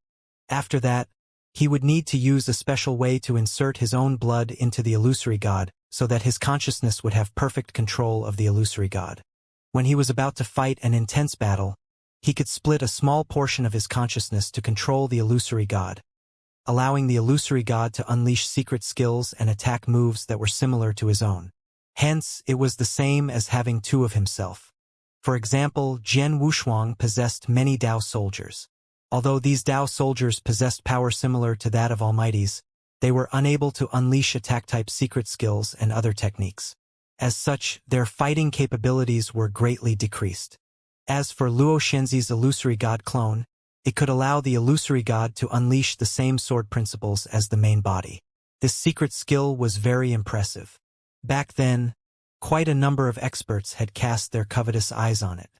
After that, he would need to use a special way to insert his own blood into the illusory god so that his consciousness would have perfect control of the illusory god. When he was about to fight an intense battle, he could split a small portion of his consciousness to control the illusory god, allowing the illusory god to unleash secret skills and attack moves that were similar to his own. Hence, it was the same as having 2 of himself. For example, Jian Wushuang possessed many Dao soldiers. Although these Dao soldiers possessed power similar to that of Almighties, they were unable to unleash attack-type secret skills and other techniques. As such, their fighting capabilities were greatly decreased. As for Luo Xianxia's illusory god clone, it could allow the illusory god to unleash the same sword principles as the main body. This secret skill was very impressive. Back then, quite a number of experts had cast their covetous eyes on it.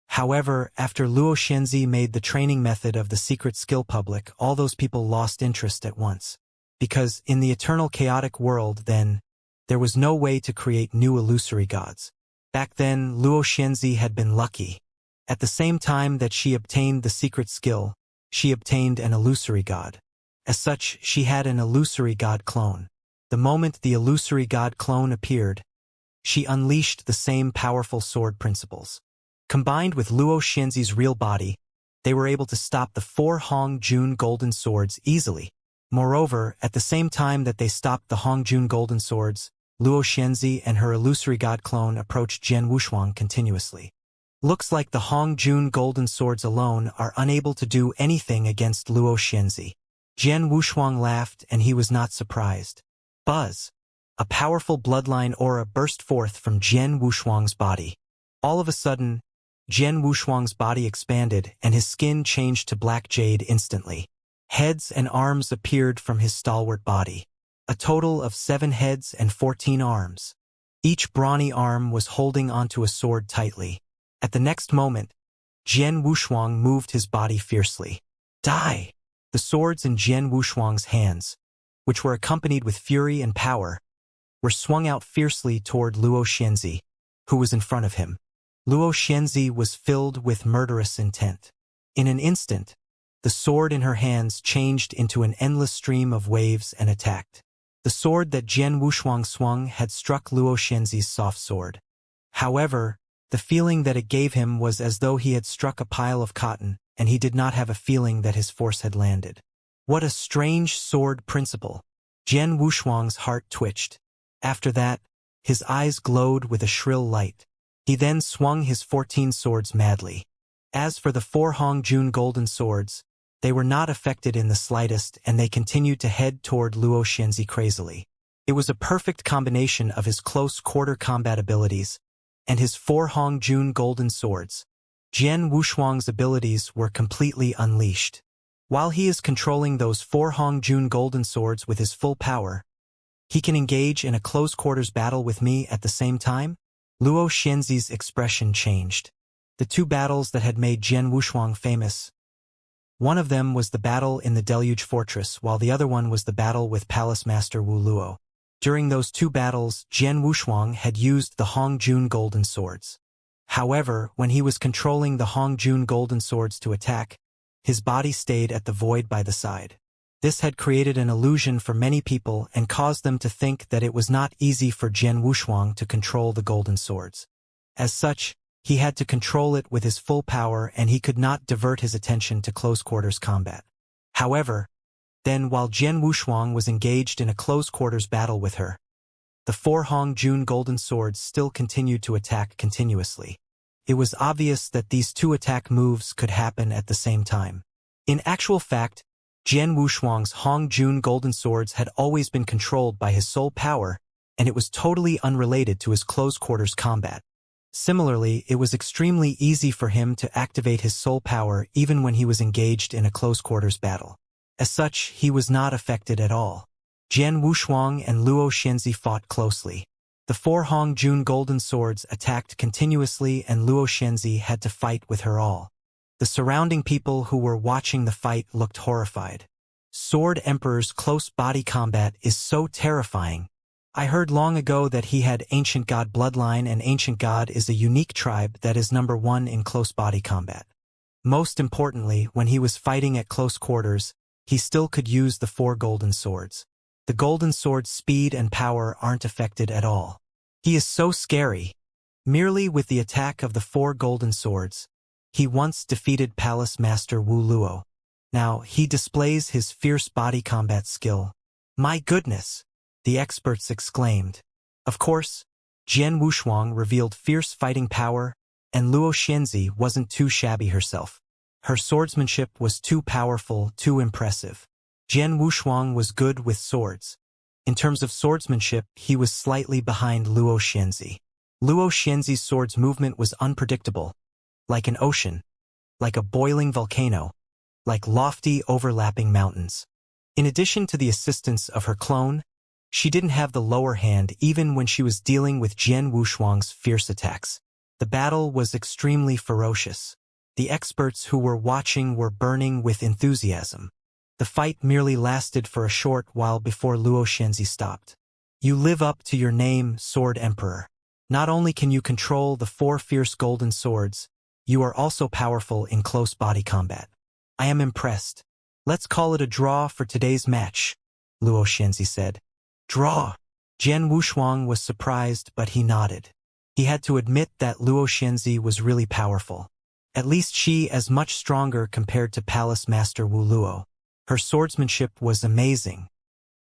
However, after Luo Xianxia made the training method of the secret skill public, all those people lost interest at once. Because, in the eternal chaotic world then, there was no way to create new illusory gods. Back then, Luo Xianxia had been lucky. At the same time that she obtained the secret skill, she obtained an illusory god. As such, she had an illusory god clone. The moment the illusory god clone appeared, she unleashed the same powerful sword principles. Combined with Luo Xianxia's real body, they were able to stop the 4 Hongjun golden swords easily. Moreover, at the same time that they stopped the Hongjun golden swords, Luo Xianxia and her illusory god clone approached Jian Wushuang continuously. Looks like the Hongjun golden swords alone are unable to do anything against Luo Xianxia. Jian Wushuang laughed and he was not surprised. Buzz! A powerful bloodline aura burst forth from Jian Wushuang's body. All of a sudden, Jian Wushuang's body expanded and his skin changed to black jade instantly. Heads and arms appeared from his stalwart body. A total of 7 heads and 14 arms. Each brawny arm was holding onto a sword tightly. At the next moment, Jian Wushuang moved his body fiercely. Die! The swords in Jian Wushuang's hands, which were accompanied with fury and power, were swung out fiercely toward Luo Xianxia, who was in front of him. Luo Xianxia was filled with murderous intent. In an instant, the sword in her hands changed into an endless stream of waves and attacked. The sword that Jian Wushuang swung had struck Luo Xianxia's soft sword. However, the feeling that it gave him was as though he had struck a pile of cotton, and he did not have a feeling that his force had landed. What a strange sword principle! Jian Wushuang's heart twitched. After that, his eyes glowed with a shrill light. He then swung his 14 swords madly. As for the 4 Hongjun golden swords, they were not affected in the slightest and they continued to head toward Luo Xianxi crazily. It was a perfect combination of his close-quarter combat abilities and his 4 Hongjun golden swords. Jian Wushuang's abilities were completely unleashed. While he is controlling those 4 Hongjun golden swords with his full power, he can engage in a close-quarters battle with me at the same time? Luo Xianxi's expression changed. The 2 battles that had made Jian Wushuang famous. One of them was the battle in the Deluge Fortress, while the other one was the battle with Palace Master Wu Luo. During those 2 battles, Jian Wushuang had used the Hongjun golden swords. However, when he was controlling the Hongjun golden swords to attack, his body stayed at the void by the side. This had created an illusion for many people and caused them to think that it was not easy for Jian Wushuang to control the golden swords. As such, he had to control it with his full power and he could not divert his attention to close-quarters combat. However, then while Jian Wushuang was engaged in a close-quarters battle with her, the 4 Hongjun golden swords still continued to attack continuously. It was obvious that these 2 attack moves could happen at the same time. In actual fact, Jian Wushuang's Hongjun golden swords had always been controlled by his sole power, and it was totally unrelated to his close-quarters combat. Similarly, it was extremely easy for him to activate his sole power even when he was engaged in a close-quarters battle. As such, he was not affected at all. Jian Wushuang and Luo Xianxi fought closely. The 4 Hongjun golden swords attacked continuously and Luo Xianxi had to fight with her all. The surrounding people who were watching the fight looked horrified. Sword Emperor's close body combat is so terrifying. I heard long ago that he had Ancient God bloodline and Ancient God is a unique tribe that is number 1 in close body combat. Most importantly, when he was fighting at close quarters, he still could use the 4 golden swords. The golden sword's speed and power aren't affected at all. He is so scary. Merely with the attack of the 4 golden swords, he once defeated Palace Master Wu Luo. Now, he displays his fierce body combat skill. My goodness! The experts exclaimed. Of course, Jian Wushuang revealed fierce fighting power, and Luo Xianxi wasn't too shabby herself. Her swordsmanship was too powerful, too impressive. Jian Wushuang was good with swords. In terms of swordsmanship, he was slightly behind Luo Xianxi. Luo Xianxi's sword's movement was unpredictable, like an ocean, like a boiling volcano, like lofty overlapping mountains. In addition to the assistance of her clone, she didn't have the lower hand even when she was dealing with Jian Wushuang's fierce attacks. The battle was extremely ferocious. The experts who were watching were burning with enthusiasm. The fight merely lasted for a short while before Luo Xianxi stopped. You live up to your name, Sword Emperor. Not only can you control the 4 fierce golden swords, you are also powerful in close body combat. I am impressed. Let's call it a draw for today's match, Luo Xianxi said. Draw. Jian Wushuang was surprised, but he nodded. He had to admit that Luo Xianxi was really powerful. At least she is much stronger compared to Palace Master Wu Luo. Her swordsmanship was amazing.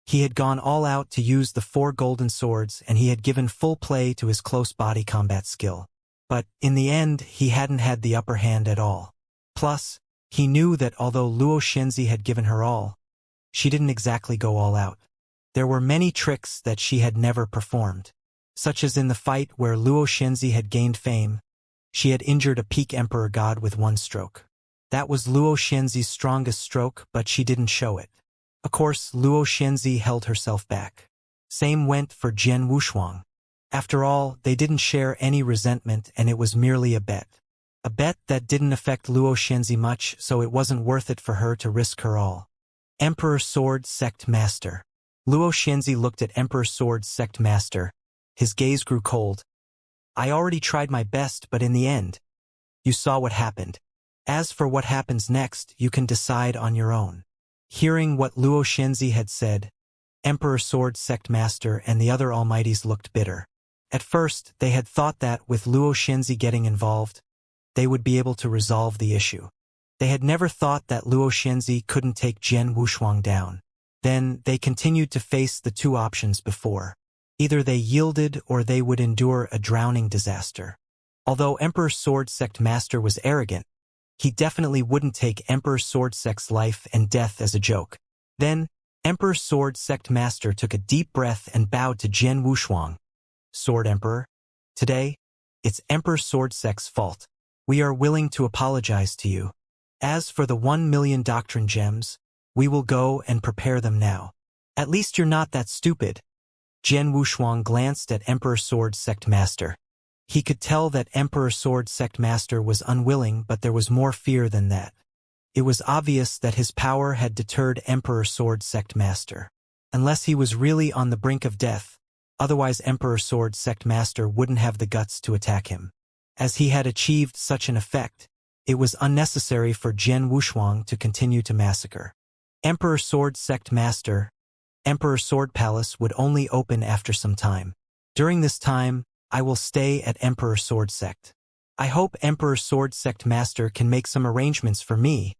He had gone all out to use the 4 golden swords and he had given full play to his close body combat skill. But, in the end, he hadn't had the upper hand at all. Plus, he knew that although Luo Xianxi had given her all, she didn't exactly go all out. There were many tricks that she had never performed, such as in the fight where Luo Xianxi had gained fame. She had injured a peak emperor god with 1 stroke. That was Luo Xianxi's strongest stroke, but she didn't show it. Of course, Luo Xianxi held herself back. Same went for Jian Wushuang. After all, they didn't share any resentment and it was merely a bet. A bet that didn't affect Luo Xianxi much, so it wasn't worth it for her to risk her all. Emperor Sword Sect Master. Luo Xianxi looked at Emperor Sword Sect Master. His gaze grew cold. I already tried my best, but in the end, you saw what happened. As for what happens next, you can decide on your own. Hearing what Luo Xianxi had said, Emperor Sword Sect Master and the other almighties looked bitter. At first, they had thought that with Luo Xianxi getting involved, they would be able to resolve the issue. They had never thought that Luo Xianxi couldn't take Jian Wushuang down. Then, they continued to face the 2 options before. Either they yielded or they would endure a drowning disaster. Although Emperor Sword Sect Master was arrogant, he definitely wouldn't take Emperor Sword Sect's life and death as a joke. Then, Emperor Sword Sect Master took a deep breath and bowed to Jian Wushuang. Sword Emperor, today, it's Emperor Sword Sect's fault. We are willing to apologize to you. As for the 1,000,000 doctrine gems, we will go and prepare them now. At least you're not that stupid. Jian Wushuang glanced at Emperor Sword Sect Master. He could tell that Emperor Sword Sect Master was unwilling, but there was more fear than that. It was obvious that his power had deterred Emperor Sword Sect Master. Unless he was really on the brink of death, otherwise Emperor Sword Sect Master wouldn't have the guts to attack him. As he had achieved such an effect, it was unnecessary for Jian Wushuang to continue to massacre. Emperor Sword Sect Master, Emperor Sword Palace would only open after some time. During this time, I will stay at Emperor Sword Sect. I hope Emperor Sword Sect Master can make some arrangements for me,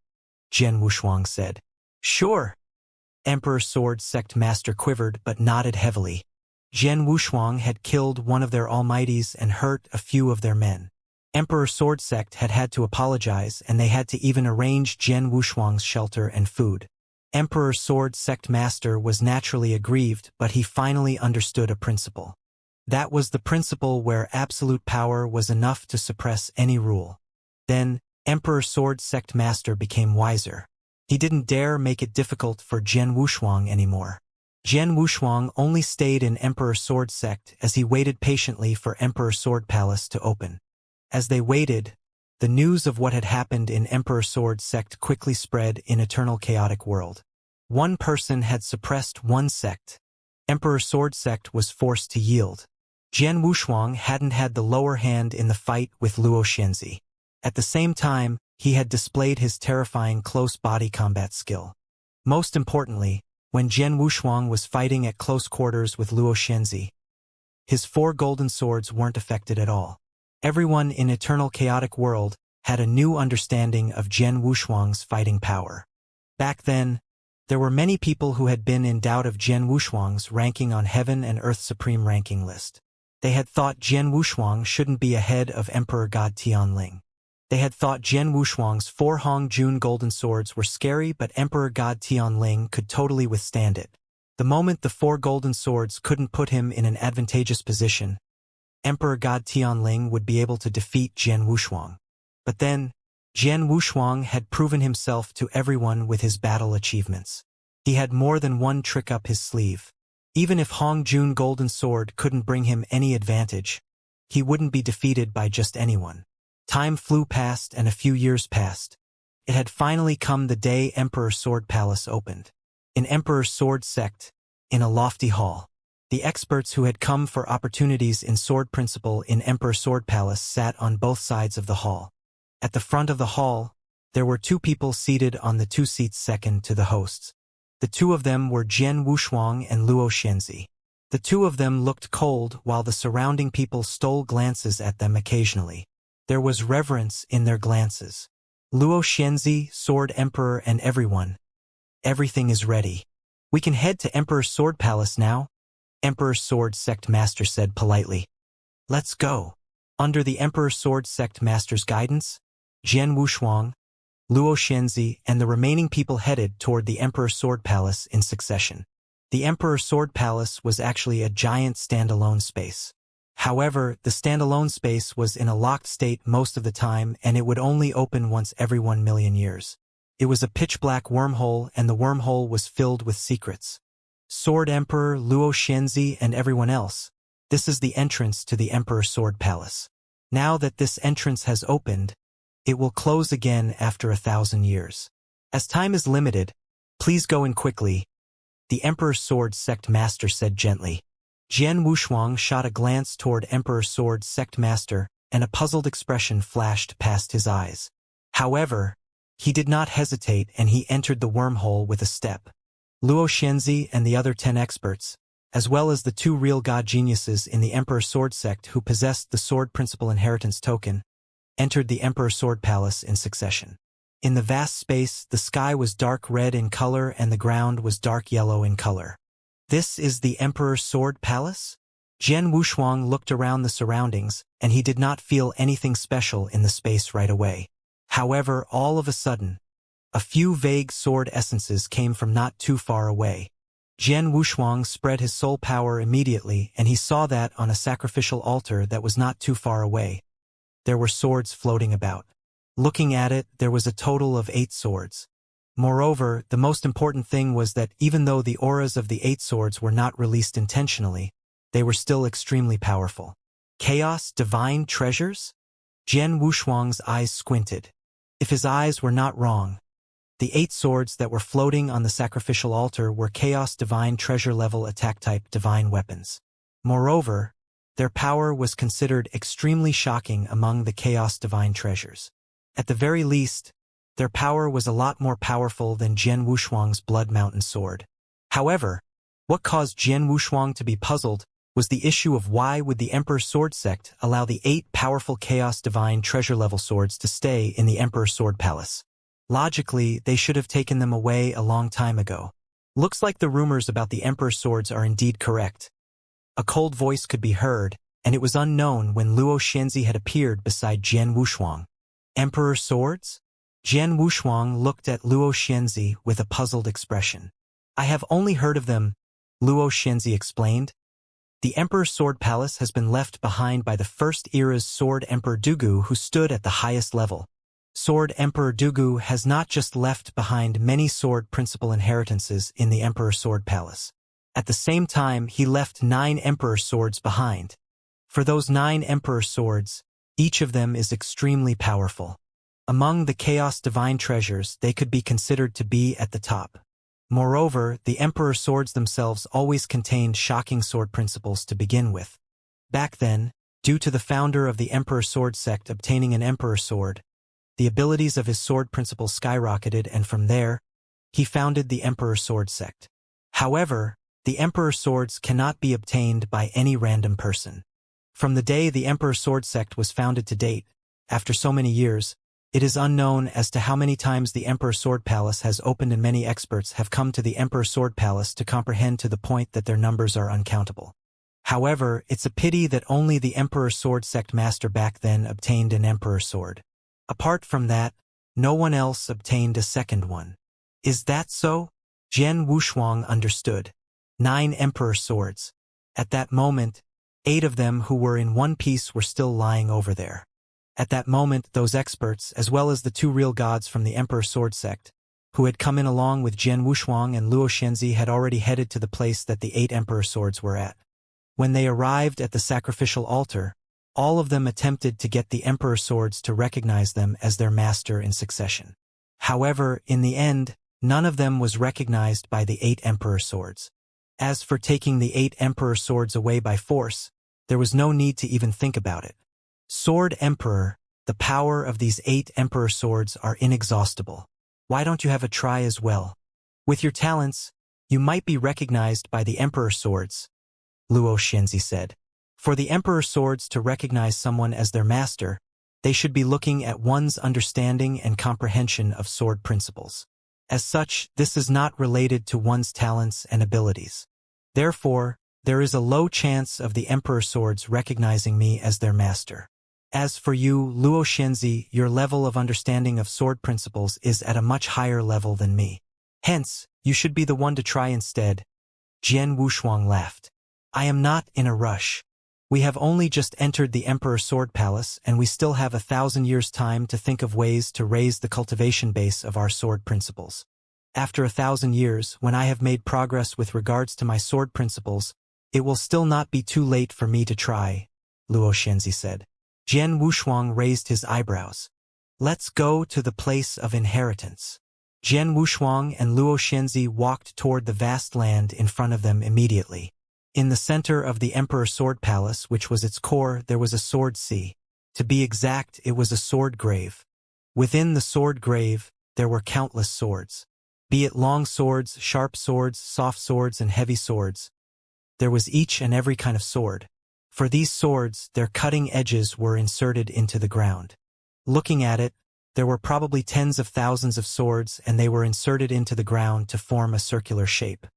Jian Wushuang said. Sure. Emperor Sword Sect Master quivered but nodded heavily. Jian Wushuang had killed one of their almighties and hurt a few of their men. Emperor Sword Sect had to apologize, and they had to even arrange Jian Wushuang's shelter and food. Emperor Sword Sect Master was naturally aggrieved, but he finally understood a principle. That was the principle where absolute power was enough to suppress any rule. Then, Emperor Sword Sect Master became wiser. He didn't dare make it difficult for Jian Wushuang anymore. Jian Wushuang only stayed in Emperor Sword Sect as he waited patiently for Emperor Sword Palace to open. As they waited, the news of what had happened in Emperor Sword Sect quickly spread in Eternal Chaotic World. One person had suppressed one sect. Emperor Sword Sect was forced to yield. Jian Wushuang hadn't had the lower hand in the fight with Luo Xianxia. At the same time, he had displayed his terrifying close body combat skill. Most importantly, when Jian Wushuang was fighting at close quarters with Luo Xianxia, his 4 golden swords weren't affected at all. Everyone in Eternal Chaotic World had a new understanding of Jian Wushuang's fighting power. Back then, there were many people who had been in doubt of Jian Wushuang's ranking on Heaven and Earth Supreme ranking list. They had thought Jian Wushuang shouldn't be ahead of Emperor God Tianling. They had thought Jian Wushuang's 4 Hong Jun golden swords were scary, but Emperor God Tianling could totally withstand it. The moment the 4 golden swords couldn't put him in an advantageous position, Emperor God Tianling would be able to defeat Jian Wushuang. But then, Jian Wushuang had proven himself to everyone with his battle achievements. He had more than one trick up his sleeve. Even if Hong Jun golden sword couldn't bring him any advantage, he wouldn't be defeated by just anyone. Time flew past and a few years passed. It had finally come the day Emperor Sword Palace opened. In Emperor Sword Sect, in a lofty hall, the experts who had come for opportunities in sword principle in Emperor Sword Palace sat on both sides of the hall. At the front of the hall, there were 2 people seated on the 2 seats second to the hosts. The 2 of them were Jian Wushuang and Luo Xianxia. The 2 of them looked cold while the surrounding people stole glances at them occasionally. There was reverence in their glances. Luo Xianxia, Sword Emperor, and everyone. Everything is ready. We can head to Emperor Sword Palace now, Emperor Sword Sect Master said politely. Let's go. Under the Emperor Sword Sect Master's guidance, Jian Wushuang, Luo Xianxia, and the remaining people headed toward the Emperor Sword Palace in succession. The Emperor Sword Palace was actually a giant standalone space. However, the standalone space was in a locked state most of the time, and it would only open once every 1,000,000 years. It was a pitch-black wormhole, and the wormhole was filled with secrets. Sword Emperor, Luo Xianxia, and everyone else. This is the entrance to the Emperor Sword Palace. Now that this entrance has opened, it will close again after 1,000 years. As time is limited, please go in quickly, the Emperor Sword Sect Master said gently. Jian Wushuang shot a glance toward Emperor Sword Sect Master, and a puzzled expression flashed past his eyes. However, he did not hesitate, and he entered the wormhole with a step. Luo Xianxia and the other 10 experts, as well as the 2 real god geniuses in the Emperor Sword Sect who possessed the Sword Principal Inheritance token, entered the Emperor Sword Palace in succession. In the vast space, the sky was dark red in color and the ground was dark yellow in color. This is the Emperor Sword Palace? Jian Wushuang looked around the surroundings, and he did not feel anything special in the space right away. However, all of a sudden, a few vague sword essences came from not too far away. Jian Wushuang spread his soul power immediately, and he saw that on a sacrificial altar that was not too far away. There were swords floating about. Looking at it, there was a total of 8 swords. Moreover, the most important thing was that even though the auras of the 8 swords were not released intentionally, they were still extremely powerful. Chaos divine treasures? Jian Wushuang's eyes squinted. If his eyes were not wrong, the 8 swords that were floating on the sacrificial altar were Chaos Divine Treasure level attack-type divine weapons. Moreover, their power was considered extremely shocking among the Chaos Divine Treasures. At the very least, their power was a lot more powerful than Jian Wushuang's Blood Mountain sword. However, what caused Jian Wushuang to be puzzled was the issue of why would the Emperor's Sword sect allow the 8 powerful Chaos Divine Treasure level swords to stay in the Emperor's Sword Palace. Logically, they should have taken them away a long time ago. Looks like the rumors about the Emperor's swords are indeed correct. A cold voice could be heard, and it was unknown when Luo Xianxia had appeared beside Jian Wushuang. Emperor's swords? Jian Wushuang looked at Luo Xianxia with a puzzled expression. I have only heard of them, Luo Xianxia explained. The Emperor's Sword Palace has been left behind by the First Era's Sword Emperor Dugu, who stood at the highest level. Sword Emperor Dugu has not just left behind many sword principal inheritances in the Emperor's Sword Palace. At the same time, he left 9 Emperor swords behind. For those 9 Emperor swords, each of them is extremely powerful. Among the Chaos Divine Treasures, they could be considered to be at the top. Moreover, the Emperor swords themselves always contained shocking sword principles to begin with. Back then, due to the founder of the Emperor Sword sect obtaining an Emperor sword, the abilities of his sword principles skyrocketed, and from there, he founded the Emperor Sword sect. However, the Emperor swords cannot be obtained by any random person. From the day the Emperor Sword sect was founded to date, after so many years, it is unknown as to how many times the Emperor Sword Palace has opened, and many experts have come to the Emperor Sword Palace to comprehend to the point that their numbers are uncountable. However, it's a pity that only the Emperor Sword sect master back then obtained an Emperor sword. Apart from that, no one else obtained a second one. Is that so? Jian Wushuang understood. 9 Emperor swords. At that moment, 8 of them who were in one piece were still lying over there. At that moment, those experts, as well as the 2 real gods from the Emperor Sword sect, who had come in along with Jian Wushuang and Luo Xianxia, had already headed to the place that the 8 Emperor swords were at. When they arrived at the sacrificial altar, all of them attempted to get the Emperor swords to recognize them as their master in succession. However, in the end, none of them was recognized by the 8 Emperor swords. As for taking the 8 Emperor swords away by force, there was no need to even think about it. Sword Emperor, the power of these 8 Emperor swords are inexhaustible. Why don't you have a try as well? With your talents, you might be recognized by the Emperor swords, Luo Xianxia said. For the Emperor swords to recognize someone as their master, they should be looking at one's understanding and comprehension of sword principles. As such, this is not related to one's talents and abilities. Therefore, there is a low chance of the Emperor swords recognizing me as their master. As for you, Luo Xianxia, your level of understanding of sword principles is at a much higher level than me. Hence, you should be the one to try instead. Jian Wushuang laughed. I am not in a rush. We have only just entered the Emperor Sword Palace, and we still have 1,000 years' time to think of ways to raise the cultivation base of our sword principles. After 1,000 years, when I have made progress with regards to my sword principles, it will still not be too late for me to try, Luo Xianxia said. Jian Wushuang raised his eyebrows. Let's go to the place of inheritance. Jian Wushuang and Luo Xianxia walked toward the vast land in front of them immediately. In the center of the Emperor Sword Palace, which was its core, there was a sword sea. To be exact, it was a sword grave. Within the sword grave, there were countless swords. Be it long swords, sharp swords, soft swords, and heavy swords. There was each and every kind of sword. For these swords, their cutting edges were inserted into the ground. Looking at it, there were probably tens of thousands of swords, and they were inserted into the ground to form a circular shape.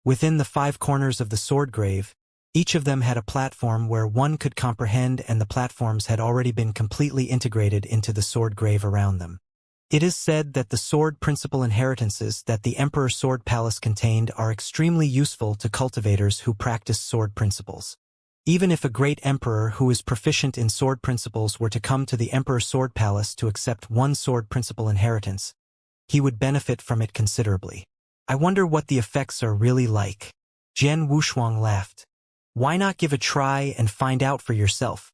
Within the 5 corners of the sword grave, Each of them had a platform where one could comprehend, and the platforms had already been completely integrated into the sword grave around them. It is said that the sword principle inheritances that the Emperor's Sword Palace contained are extremely useful to cultivators who practice sword principles. Even if a great emperor who is proficient in sword principles were to come to the Emperor's Sword Palace to accept one sword principle inheritance, he would benefit from it considerably. I wonder what the effects are really like. Jian Wushuang laughed. Why not give a try and find out for yourself?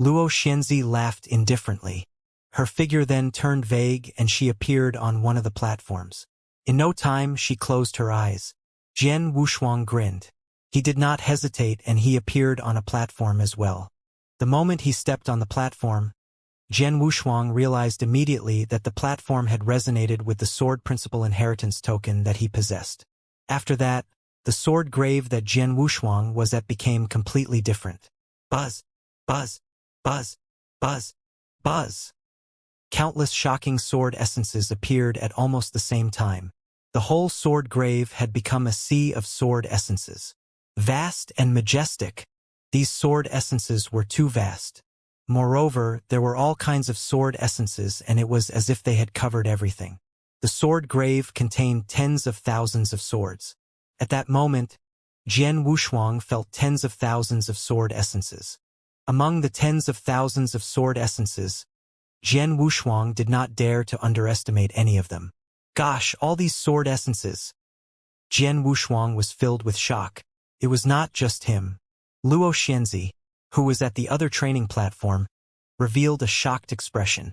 Luo Xianxia laughed indifferently. Her figure then turned vague and she appeared on one of the platforms. In no time she closed her eyes. Jian Wushuang grinned. He did not hesitate and he appeared on a platform as well. The moment he stepped on the platform, Jian Wushuang realized immediately that the platform had resonated with the sword principle inheritance token that he possessed. After that, the sword grave that Jian Wushuang was at became completely different. Buzz, buzz, buzz, buzz, buzz. Countless shocking sword essences appeared at almost the same time. The whole sword grave had become a sea of sword essences. Vast and majestic, these sword essences were too vast. Moreover, there were all kinds of sword essences and it was as if they had covered everything. The sword grave contained tens of thousands of swords. At that moment, Jian Wushuang felt tens of thousands of sword essences. Among the tens of thousands of sword essences, Jian Wushuang did not dare to underestimate any of them. Gosh, all these sword essences! Jian Wushuang was filled with shock. It was not just him. Luo Xianxia, who was at the other training platform, revealed a shocked expression.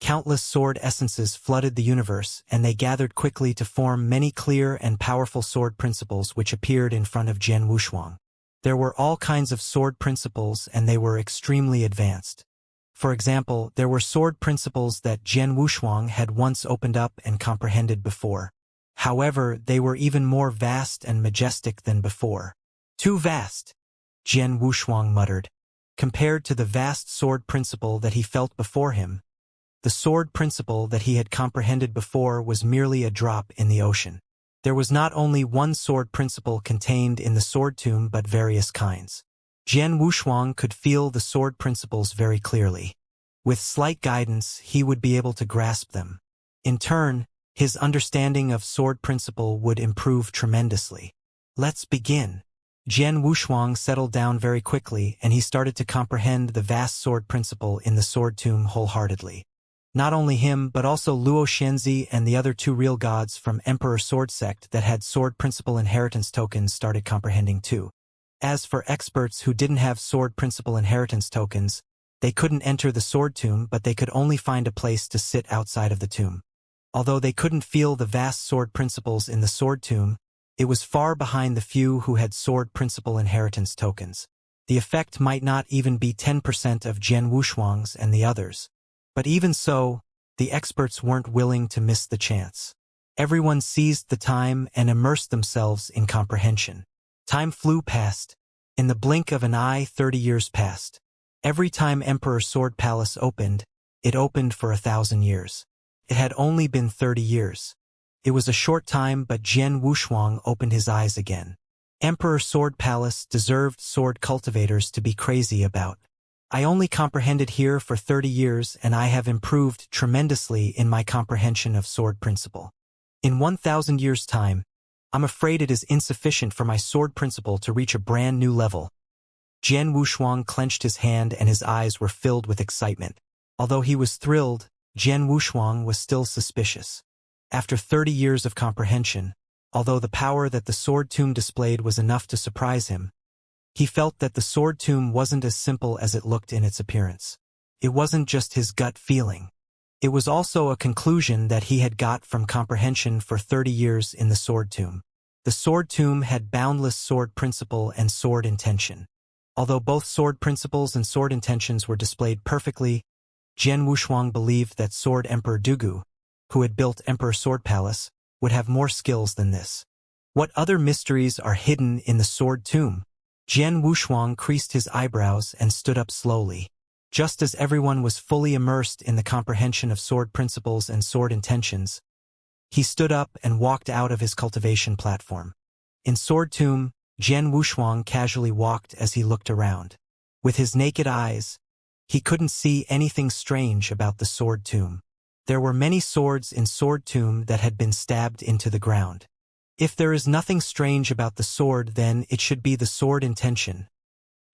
Countless sword essences flooded the universe, and they gathered quickly to form many clear and powerful sword principles which appeared in front of Jian Wushuang. There were all kinds of sword principles and they were extremely advanced. For example, there were sword principles that Jian Wushuang had once opened up and comprehended before. However, they were even more vast and majestic than before. Too vast, Jian Wushuang muttered. Compared to the vast sword principle that he felt before him, the sword principle that he had comprehended before was merely a drop in the ocean. There was not only one sword principle contained in the sword tomb but various kinds. Jian Wushuang could feel the sword principles very clearly. With slight guidance, he would be able to grasp them. In turn, his understanding of sword principle would improve tremendously. Let's begin. Jian Wushuang settled down very quickly and he started to comprehend the vast sword principle in the sword tomb wholeheartedly. Not only him but also Luo Xianxia and the other two real gods from Emperor Sword Sect that had sword principle inheritance tokens started comprehending too. As for experts who didn't have sword principle inheritance tokens, they couldn't enter the sword tomb but they could only find a place to sit outside of the tomb. Although they couldn't feel the vast sword principles in the sword tomb, it was far behind the few who had sword principle inheritance tokens. The effect might not even be 10% of Jian Wushuang's and the others. But even so, the experts weren't willing to miss the chance. Everyone seized the time and immersed themselves in comprehension. Time flew past. In the blink of an eye, 30 years passed. Every time Emperor Sword Palace opened, it opened for 1,000 years. It had only been 30 years. It was a short time but Jian Wushuang opened his eyes again. Emperor Sword Palace deserved sword cultivators to be crazy about. I only comprehended here for 30 years and I have improved tremendously in my comprehension of sword principle. In 1,000 years' time, I'm afraid it is insufficient for my sword principle to reach a brand new level. Jian Wushuang clenched his hand and his eyes were filled with excitement. Although he was thrilled, Jian Wushuang was still suspicious. After 30 years of comprehension, although the power that the sword tomb displayed was enough to surprise him, he felt that the sword tomb wasn't as simple as it looked in its appearance. It wasn't just his gut feeling. It was also a conclusion that he had got from comprehension for 30 years in the sword tomb. The sword tomb had boundless sword principle and sword intention. Although both sword principles and sword intentions were displayed perfectly, Jian Wushuang believed that Sword Emperor Dugu, who had built Emperor Sword Palace, would have more skills than this. What other mysteries are hidden in the sword tomb? Jian Wushuang creased his eyebrows and stood up slowly. Just as everyone was fully immersed in the comprehension of sword principles and sword intentions, he stood up and walked out of his cultivation platform. In Sword Tomb, Jian Wushuang casually walked as he looked around. With his naked eyes, he couldn't see anything strange about the sword tomb. There were many swords in sword tomb that had been stabbed into the ground. If there is nothing strange about the sword, then it should be the sword intention,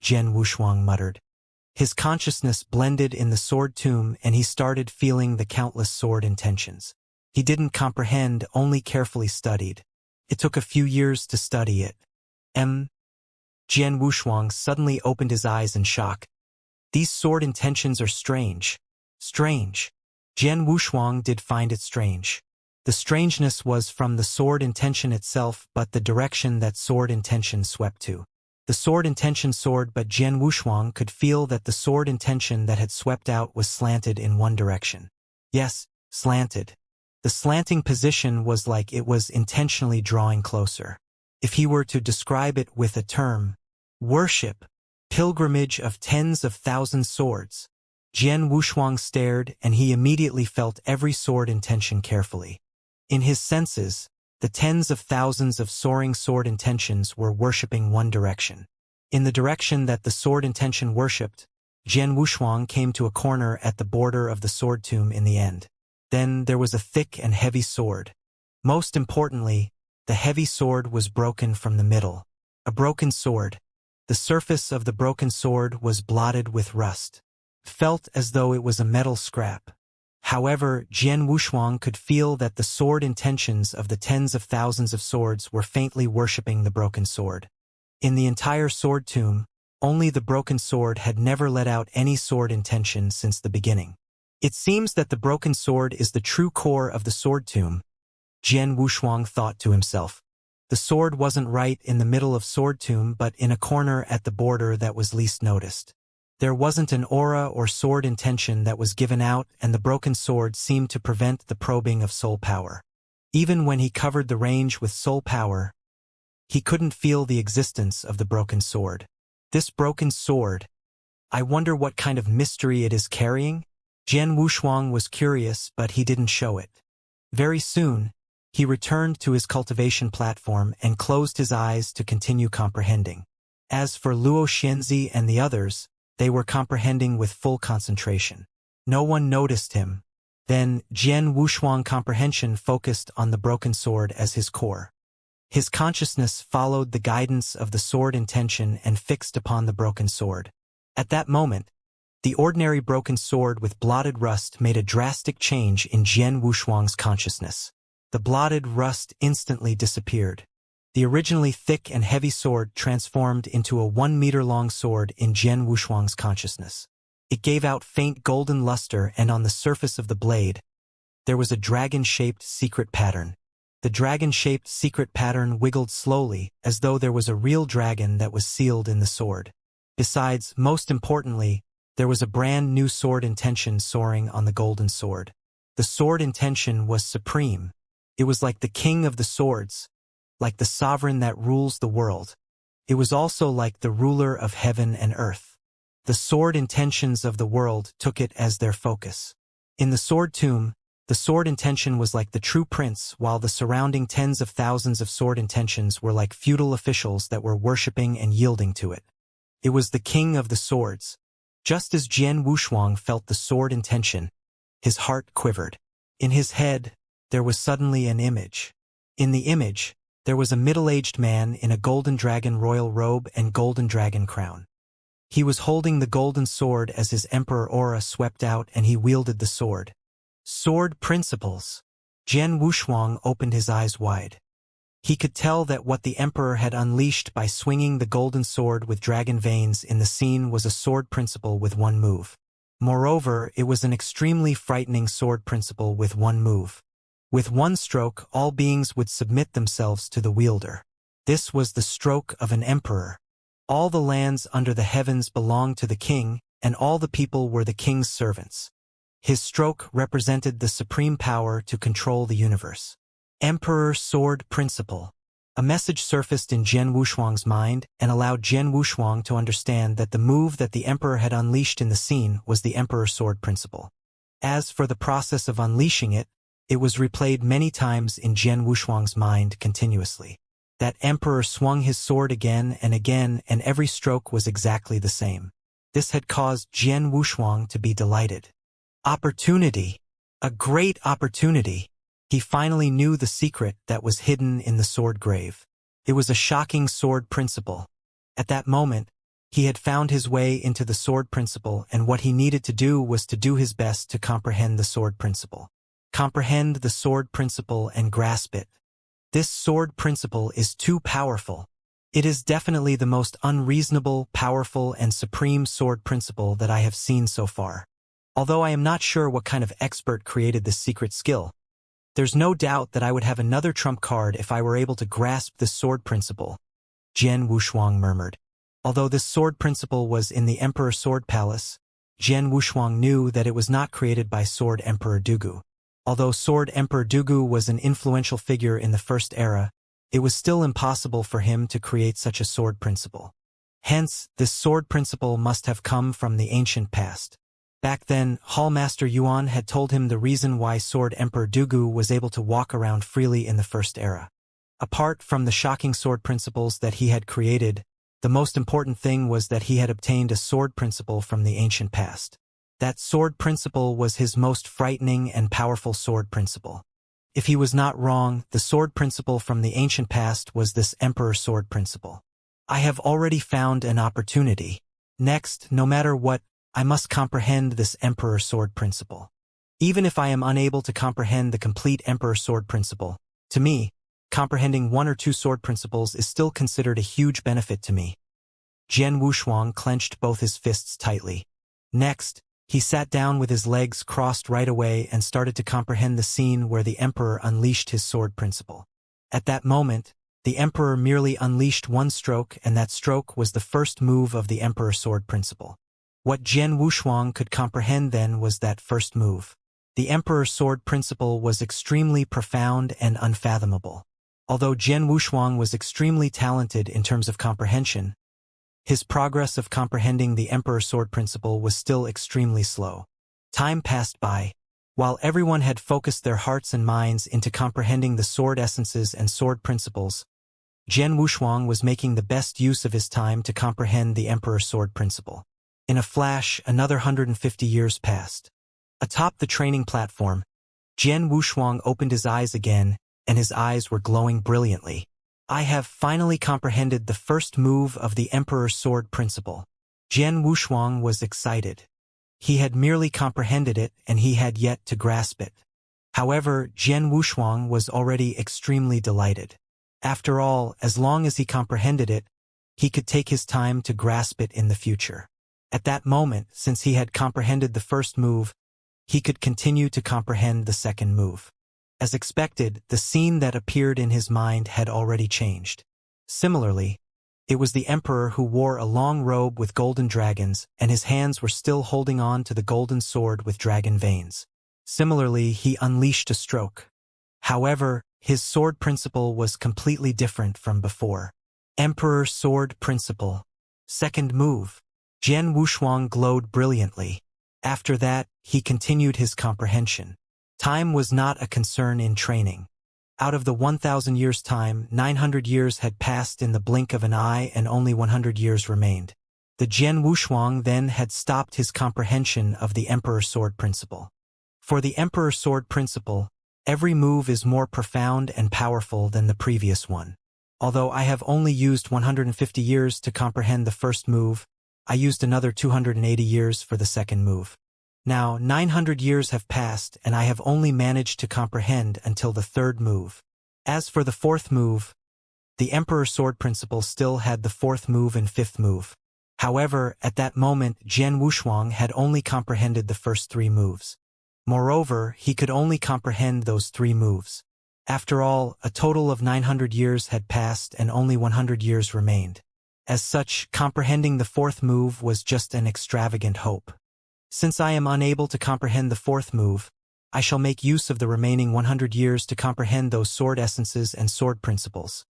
Jian Wushuang muttered. His consciousness blended in the sword tomb and he started feeling the countless sword intentions. He didn't comprehend, only carefully studied. It took a few years to study it. Jian Wushuang suddenly opened his eyes in shock. These sword intentions are strange. Strange. Jian Wushuang did find it strange. The strangeness was from the sword intention itself, but the direction that sword intention swept to. The sword intention soared, but Jian Wushuang could feel that the sword intention that had swept out was slanted in one direction. Yes, slanted. The slanting position was like it was intentionally drawing closer. If he were to describe it with a term, worship, pilgrimage of tens of thousands swords. Jian Wushuang stared and he immediately felt every sword intention carefully. In his senses, the tens of thousands of soaring sword intentions were worshipping one direction. In the direction that the sword intention worshipped, Jian Wushuang came to a corner at the border of the sword tomb in the end. Then there was a thick and heavy sword. Most importantly, the heavy sword was broken from the middle. A broken sword. The surface of the broken sword was blotted with rust. Felt as though it was a metal scrap. However, Jian Wushuang could feel that the sword intentions of the tens of thousands of swords were faintly worshipping the broken sword. In the entire sword tomb, only the broken sword had never let out any sword intention since the beginning. It seems that the broken sword is the true core of the sword tomb, Jian Wushuang thought to himself. The sword wasn't right in the middle of sword tomb, but in a corner at the border that was least noticed. There wasn't an aura or sword intention that was given out, and the broken sword seemed to prevent the probing of soul power. Even when he covered the range with soul power, he couldn't feel the existence of the broken sword. This broken sword, I wonder what kind of mystery it is carrying? Jian Wushuang was curious, but he didn't show it. Very soon, he returned to his cultivation platform and closed his eyes to continue comprehending. As for Luo Xianzi and the others, they were comprehending with full concentration. No one noticed him. Then, Jian Wushuang comprehension focused on the broken sword as his core. His consciousness followed the guidance of the sword intention and fixed upon the broken sword. At that moment, the ordinary broken sword with blotted rust made a drastic change in Jian Wushuang's consciousness. The blotted rust instantly disappeared. The originally thick and heavy sword transformed into a 1-meter-long sword in Jian Wushuang's consciousness. It gave out faint golden luster, and on the surface of the blade, there was a dragon-shaped secret pattern. The dragon-shaped secret pattern wiggled slowly, as though there was a real dragon that was sealed in the sword. Besides, most importantly, there was a brand new sword intention soaring on the golden sword. The sword intention was supreme. It was like the king of the swords, like the sovereign that rules the world. It was also like the ruler of heaven and earth. The sword intentions of the world took it as their focus. In the sword tomb, the sword intention was like the true prince, while the surrounding tens of thousands of sword intentions were like feudal officials that were worshipping and yielding to it. It was the king of the swords. Just as Jian Wushuang felt the sword intention, his heart quivered. In his head, there was suddenly an image. In the image, there was a middle-aged man in a golden dragon royal robe and golden dragon crown. He was holding the golden sword as his emperor aura swept out, and he wielded the sword. Sword principles. Jian Wushuang opened his eyes wide. He could tell that what the emperor had unleashed by swinging the golden sword with dragon veins in the scene was a sword principle with one move. Moreover, it was an extremely frightening sword principle with one move. With one stroke, all beings would submit themselves to the wielder. This was the stroke of an emperor. All the lands under the heavens belonged to the king, and all the people were the king's servants. His stroke represented the supreme power to control the universe. Emperor Sword Principle. A message surfaced in Jian Wushuang's mind and allowed Jian Wushuang to understand that the move that the emperor had unleashed in the scene was the Emperor Sword Principle. As for the process of unleashing it, it was replayed many times in Jian Wushuang's mind continuously. That emperor swung his sword again, and every stroke was exactly the same. This had caused Jian Wushuang to be delighted. Opportunity! A great opportunity! He finally knew the secret that was hidden in the sword grave. It was a shocking sword principle. At that moment, he had found his way into the sword principle, and what he needed to do was to do his best to comprehend the sword principle. Comprehend the sword principle and grasp it. This sword principle is too powerful. It is definitely the most unreasonable, powerful, and supreme sword principle that I have seen so far. Although I am not sure what kind of expert created this secret skill, there's no doubt that I would have another trump card if I were able to grasp this sword principle, Jian Wushuang murmured. Although this sword principle was in the Emperor Sword Palace, Jian Wushuang knew that it was not created by Sword Emperor Dugu. Although Sword Emperor Dugu was an influential figure in the First Era, it was still impossible for him to create such a sword principle. Hence, this sword principle must have come from the ancient past. Back then, Hallmaster Yuan had told him the reason why Sword Emperor Dugu was able to walk around freely in the First Era. Apart from the shocking sword principles that he had created, the most important thing was that he had obtained a sword principle from the ancient past. That sword principle was his most frightening and powerful sword principle. If he was not wrong, the sword principle from the ancient past was this Emperor Sword Principle. I have already found an opportunity. Next, no matter what, I must comprehend this Emperor Sword Principle. Even if I am unable to comprehend the complete Emperor Sword Principle, to me, comprehending one or two sword principles is still considered a huge benefit to me. Jian Wushuang clenched both his fists tightly. Next, he sat down with his legs crossed right away and started to comprehend the scene where the Emperor unleashed his sword principle. At that moment, the Emperor merely unleashed one stroke, and that stroke was the first move of the Emperor Sword Principle. What Jian Wushuang could comprehend then was that first move. The Emperor Sword Principle was extremely profound and unfathomable. Although Jian Wushuang was extremely talented in terms of comprehension, his progress of comprehending the Emperor Sword Principle was still extremely slow. Time passed by. While everyone had focused their hearts and minds into comprehending the sword essences and sword principles, Jian Wushuang was making the best use of his time to comprehend the Emperor Sword Principle. In a flash, another 150 years passed. Atop the training platform, Jian Wushuang opened his eyes again, and his eyes were glowing brilliantly. I have finally comprehended the first move of the Emperor Sword Principle. Jian Wushuang was excited. He had merely comprehended it, and he had yet to grasp it. However, Jian Wushuang was already extremely delighted. After all, as long as he comprehended it, he could take his time to grasp it in the future. At that moment, since he had comprehended the first move, he could continue to comprehend the second move. As expected, the scene that appeared in his mind had already changed. Similarly, it was the emperor who wore a long robe with golden dragons, and his hands were still holding on to the golden sword with dragon veins. Similarly, he unleashed a stroke. However, his sword principle was completely different from before. Emperor Sword Principle. Second move. Jian Wushuang glowed brilliantly. After that, he continued his comprehension. Time was not a concern in training. Out of the 1,000 years' time, 900 years had passed in the blink of an eye and only 100 years remained. The Jian Wushuang then had stopped his comprehension of the Emperor Sword Principle. For the Emperor Sword Principle, every move is more profound and powerful than the previous one. Although I have only used 150 years to comprehend the first move, I used another 280 years for the second move. Now, 900 years have passed, and I have only managed to comprehend until the third move. As for the fourth move, the Emperor Sword Principle still had the fourth move and fifth move. However, at that moment, Jian Wushuang had only comprehended the first three moves. Moreover, he could only comprehend those three moves. After all, a total of 900 years had passed and only 100 years remained. As such, comprehending the fourth move was just an extravagant hope. Since I am unable to comprehend the fourth move, I shall make use of the remaining 100 years to comprehend those sword essences and sword principles.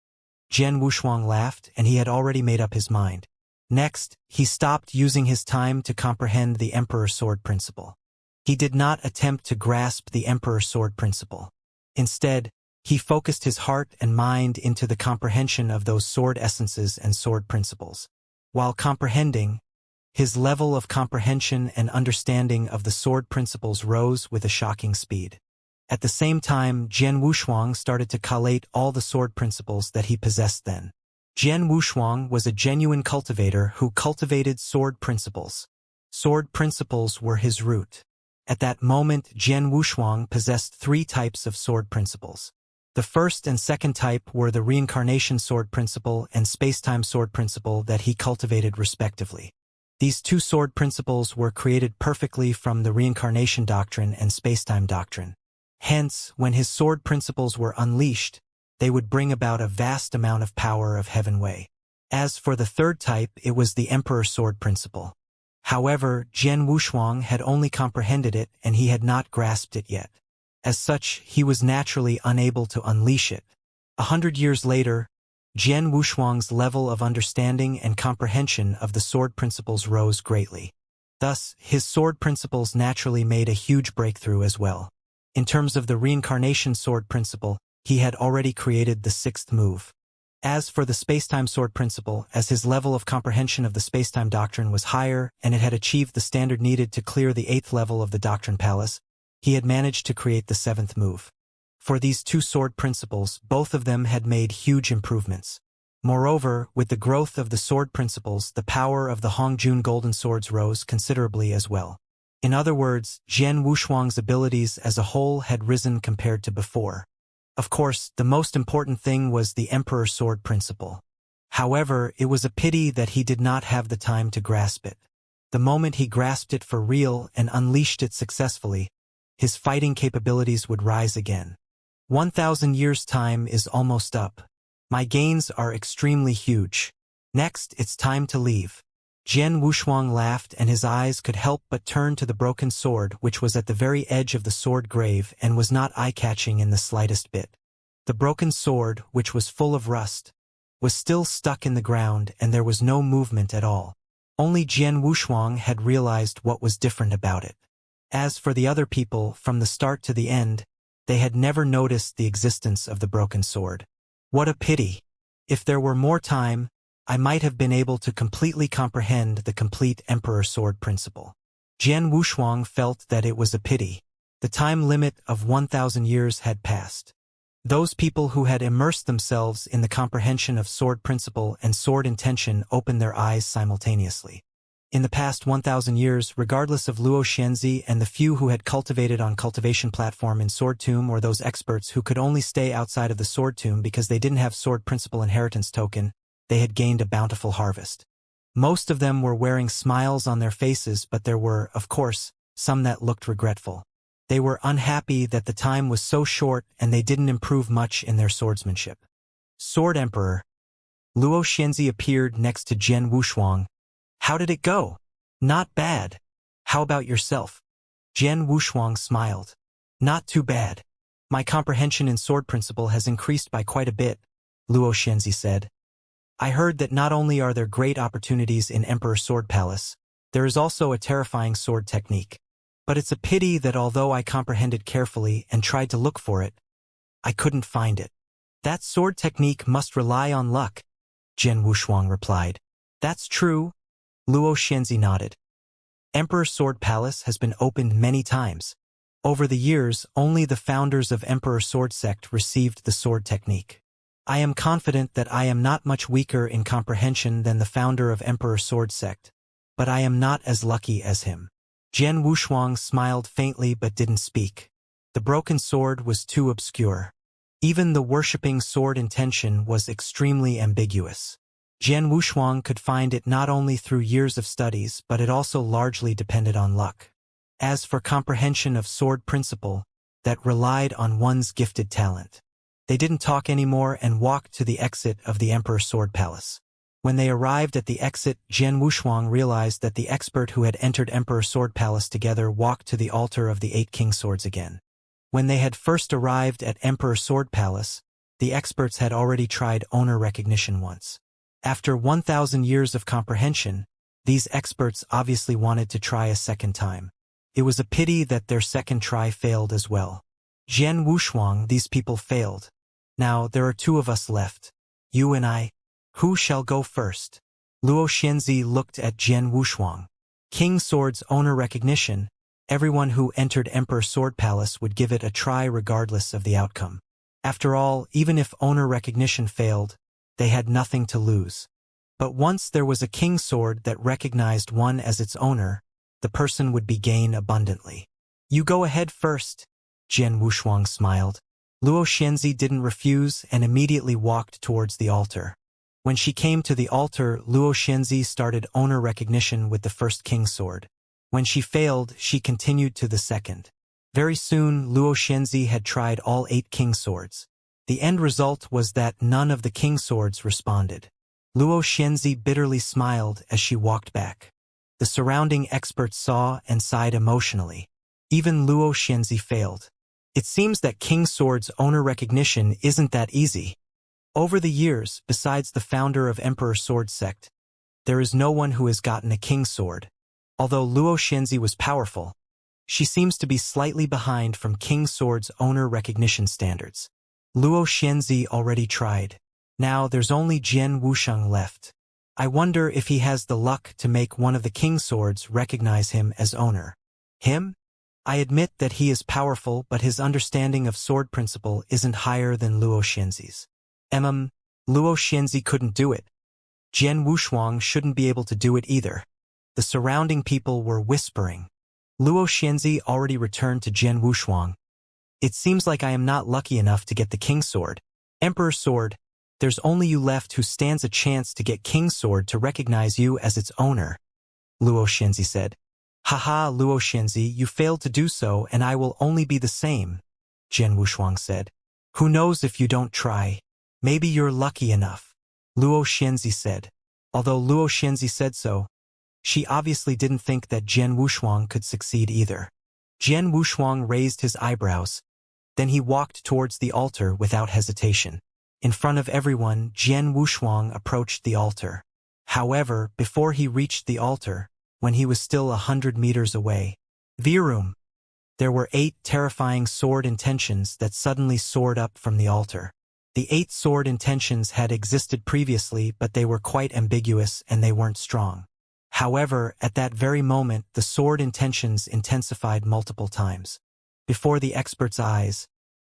Jian Wushuang laughed, and he had already made up his mind. Next, he stopped using his time to comprehend the Emperor Sword Principle. He did not attempt to grasp the Emperor Sword Principle. Instead, He focused his heart and mind into the comprehension of those sword essences and sword principles. While comprehending, his level of comprehension and understanding of the sword principles rose with a shocking speed. At the same time, Jian Wushuang started to collate all the sword principles that he possessed then. Jian Wushuang was a genuine cultivator who cultivated sword principles. Sword principles were his root. At that moment, Jian Wushuang possessed 3 types of sword principles. The first and second type were the Reincarnation sword principle and spacetime sword principle that he cultivated respectively. These 2 sword principles were created perfectly from the Reincarnation doctrine and spacetime doctrine. Hence, when his sword principles were unleashed, they would bring about a vast amount of power of Heaven Wei. As for the third type, it was the Emperor sword principle. However, Jian Wushuang had only comprehended it and he had not grasped it yet. As such, he was naturally unable to unleash it. 100 years later, Jian Wushuang's level of understanding and comprehension of the sword principles rose greatly. Thus, his sword principles naturally made a huge breakthrough as well. In terms of the Reincarnation sword principle, he had already created the 6th move. As for the spacetime sword principle, as his level of comprehension of the spacetime doctrine was higher and it had achieved the standard needed to clear the 8th level of the Doctrine Palace, he had managed to create the 7th move. For these 2 sword principles, both of them had made huge improvements. Moreover, with the growth of the sword principles, the power of the Hongjun golden swords rose considerably as well. In other words, Jian Wushuang's abilities as a whole had risen compared to before. Of course, the most important thing was the Emperor sword principle. However, it was a pity that he did not have the time to grasp it. The moment he grasped it for real and unleashed it successfully, his fighting capabilities would rise again. 1,000 years' time is almost up. My gains are extremely huge. Next, it's time to leave. Jian Wushuang laughed and his eyes could help but turn to the broken sword which was at the very edge of the sword grave and was not eye-catching in the slightest bit. The broken sword, which was full of rust, was still stuck in the ground and there was no movement at all. Only Jian Wushuang had realized what was different about it. As for the other people, from the start to the end, they had never noticed the existence of the broken sword. What a pity! If there were more time, I might have been able to completely comprehend the complete Emperor sword principle. Jian Wushuang felt that it was a pity. The time limit of 1,000 years had passed. Those people who had immersed themselves in the comprehension of sword principle and sword intention opened their eyes simultaneously. In the past 1,000 years, regardless of Luo Xianxia and the few who had cultivated on Cultivation platform in Sword Tomb or those experts who could only stay outside of the Sword Tomb because they didn't have Sword Principle Inheritance token, they had gained a bountiful harvest. Most of them were wearing smiles on their faces, but there were, of course, some that looked regretful. They were unhappy that the time was so short and they didn't improve much in their swordsmanship. Sword Emperor. Luo Xianxia appeared next to Jian Wushuang. How did it go? Not bad. How about yourself? Jian Wushuang smiled. Not too bad. My comprehension in sword principle has increased by quite a bit, Luo Xianxia said. I heard that not only are there great opportunities in Emperor Sword Palace, there is also a terrifying sword technique. But it's a pity that although I comprehended carefully and tried to look for it, I couldn't find it. That sword technique must rely on luck, Jian Wushuang replied. That's true, Luo Xianxia nodded. Emperor Sword Palace has been opened many times. Over the years, only the founders of Emperor Sword Sect received the sword technique. I am confident that I am not much weaker in comprehension than the founder of Emperor Sword Sect, but I am not as lucky as him. Jian Wushuang smiled faintly but didn't speak. The broken sword was too obscure. Even the worshipping sword intention was extremely ambiguous. Jian Wushuang could find it not only through years of studies, but it also largely depended on luck. As for comprehension of sword principle, that relied on one's gifted talent. They didn't talk anymore and walked to the exit of the Emperor Sword Palace. When they arrived at the exit, Jian Wushuang realized that the expert who had entered Emperor Sword Palace together walked to the altar of the 8 King Swords again. When they had first arrived at Emperor Sword Palace, the experts had already tried owner recognition once. After 1,000 years of comprehension, these experts obviously wanted to try a second time. It was a pity that their second try failed as well. Jian Wushuang, these people failed. Now there are two of us left. You and I. Who shall go first? Luo Xianxia looked at Jian Wushuang. King Sword's owner recognition. Everyone who entered Emperor Sword Palace would give it a try regardless of the outcome. After all, even if owner recognition failed, they had nothing to lose. But once there was a King Sword that recognized one as its owner, the person would be gained abundantly. You go ahead first, Jian Wushuang smiled. Luo Xianxia didn't refuse and immediately walked towards the altar. When she came to the altar, Luo Xianxia started owner recognition with the first King Sword. When she failed, she continued to the second. Very soon, Luo Xianxia had tried all 8 King Swords. The end result was that none of the King Swords responded. Luo Xianxia bitterly smiled as she walked back. The surrounding experts saw and sighed emotionally. Even Luo Xianxia failed. It seems that King Sword's owner recognition isn't that easy. Over the years, besides the founder of Emperor Sword Sect, there is no one who has gotten a King Sword. Although Luo Xianxia was powerful, she seems to be slightly behind from King Sword's owner recognition standards. Luo Xianxia already tried. Now there's only Jian Wushuang left. I wonder if he has the luck to make one of the King Swords recognize him as owner. Him? I admit that he is powerful, but his understanding of sword principle isn't higher than Luo Xianxia's. Luo Xianxia couldn't do it. Jian Wushuang shouldn't be able to do it either. The surrounding people were whispering. Luo Xianxia already returned to Jian Wushuang. It seems like I am not lucky enough to get the King Sword. Emperor Sword, there's only you left who stands a chance to get King Sword to recognize you as its owner, Luo Xianxia said. Haha, Luo Xianxia, you failed to do so and I will only be the same, Jian Wushuang said. Who knows if you don't try? Maybe you're lucky enough, Luo Xianxia said. Although Luo Xianxia said so, she obviously didn't think that Jian Wushuang could succeed either. Jian Wushuang raised his eyebrows. Then he walked towards the altar without hesitation. In front of everyone, Jian Wushuang approached the altar. However, before he reached the altar, when he was still 100 meters away, Virum, there were 8 terrifying sword intentions that suddenly soared up from the altar. The 8 sword intentions had existed previously, but they were quite ambiguous and they weren't strong. However, at that very moment, the sword intentions intensified multiple times. Before the experts' eyes,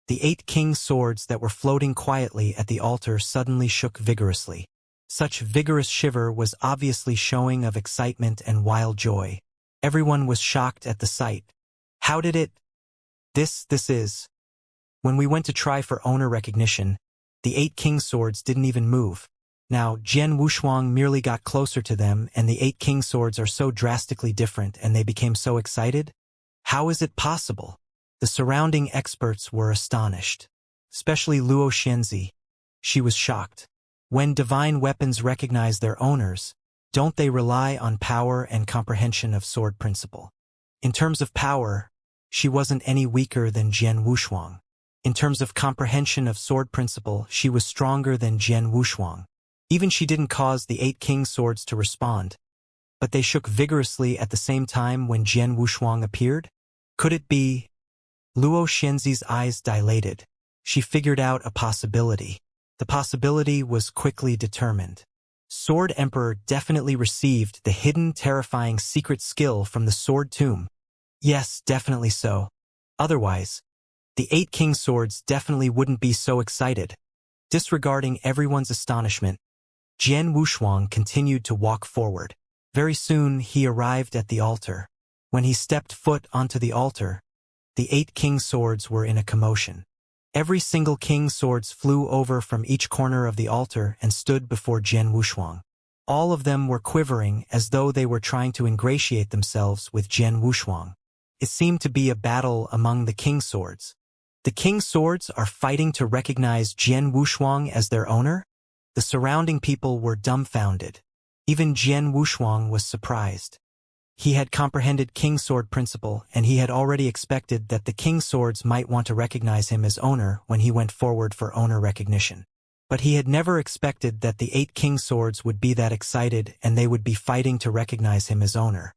the 8 King Swords that were floating quietly at the altar suddenly shook vigorously. Such vigorous shiver was obviously showing of excitement and wild joy. Everyone was shocked at the sight. How did it? This is. When we went to try for owner recognition, the 8 King Swords didn't even move. Now, Jian Wushuang merely got closer to them and the 8 King Swords are so drastically different and they became so excited? How is it possible? The surrounding experts were astonished. Especially Luo Xianxia. She was shocked. When divine weapons recognize their owners, don't they rely on power and comprehension of sword principle? In terms of power, she wasn't any weaker than Jian Wushuang. In terms of comprehension of sword principle, she was stronger than Jian Wushuang. Even she didn't cause the 8 King Swords to respond. But they shook vigorously at the same time when Jian Wushuang appeared? Could it be? Luo Xianxia's eyes dilated. She figured out a possibility. The possibility was quickly determined. Sword Emperor definitely received the hidden terrifying secret skill from the Sword Tomb. Yes, definitely so. Otherwise, the 8 King Swords definitely wouldn't be so excited. Disregarding everyone's astonishment, Jian Wushuang continued to walk forward. Very soon he arrived at the altar. When he stepped foot onto the altar, the 8 King Swords were in a commotion. Every single King Swords flew over from each corner of the altar and stood before Jian Wushuang. All of them were quivering as though they were trying to ingratiate themselves with Jian Wushuang. It seemed to be a battle among the King Swords. The King Swords are fighting to recognize Jian Wushuang as their owner? The surrounding people were dumbfounded. Even Jian Wushuang was surprised. He had comprehended King Sword principle, and he had already expected that the King Swords might want to recognize him as owner when he went forward for owner recognition. But he had never expected that the 8 King Swords would be that excited and they would be fighting to recognize him as owner.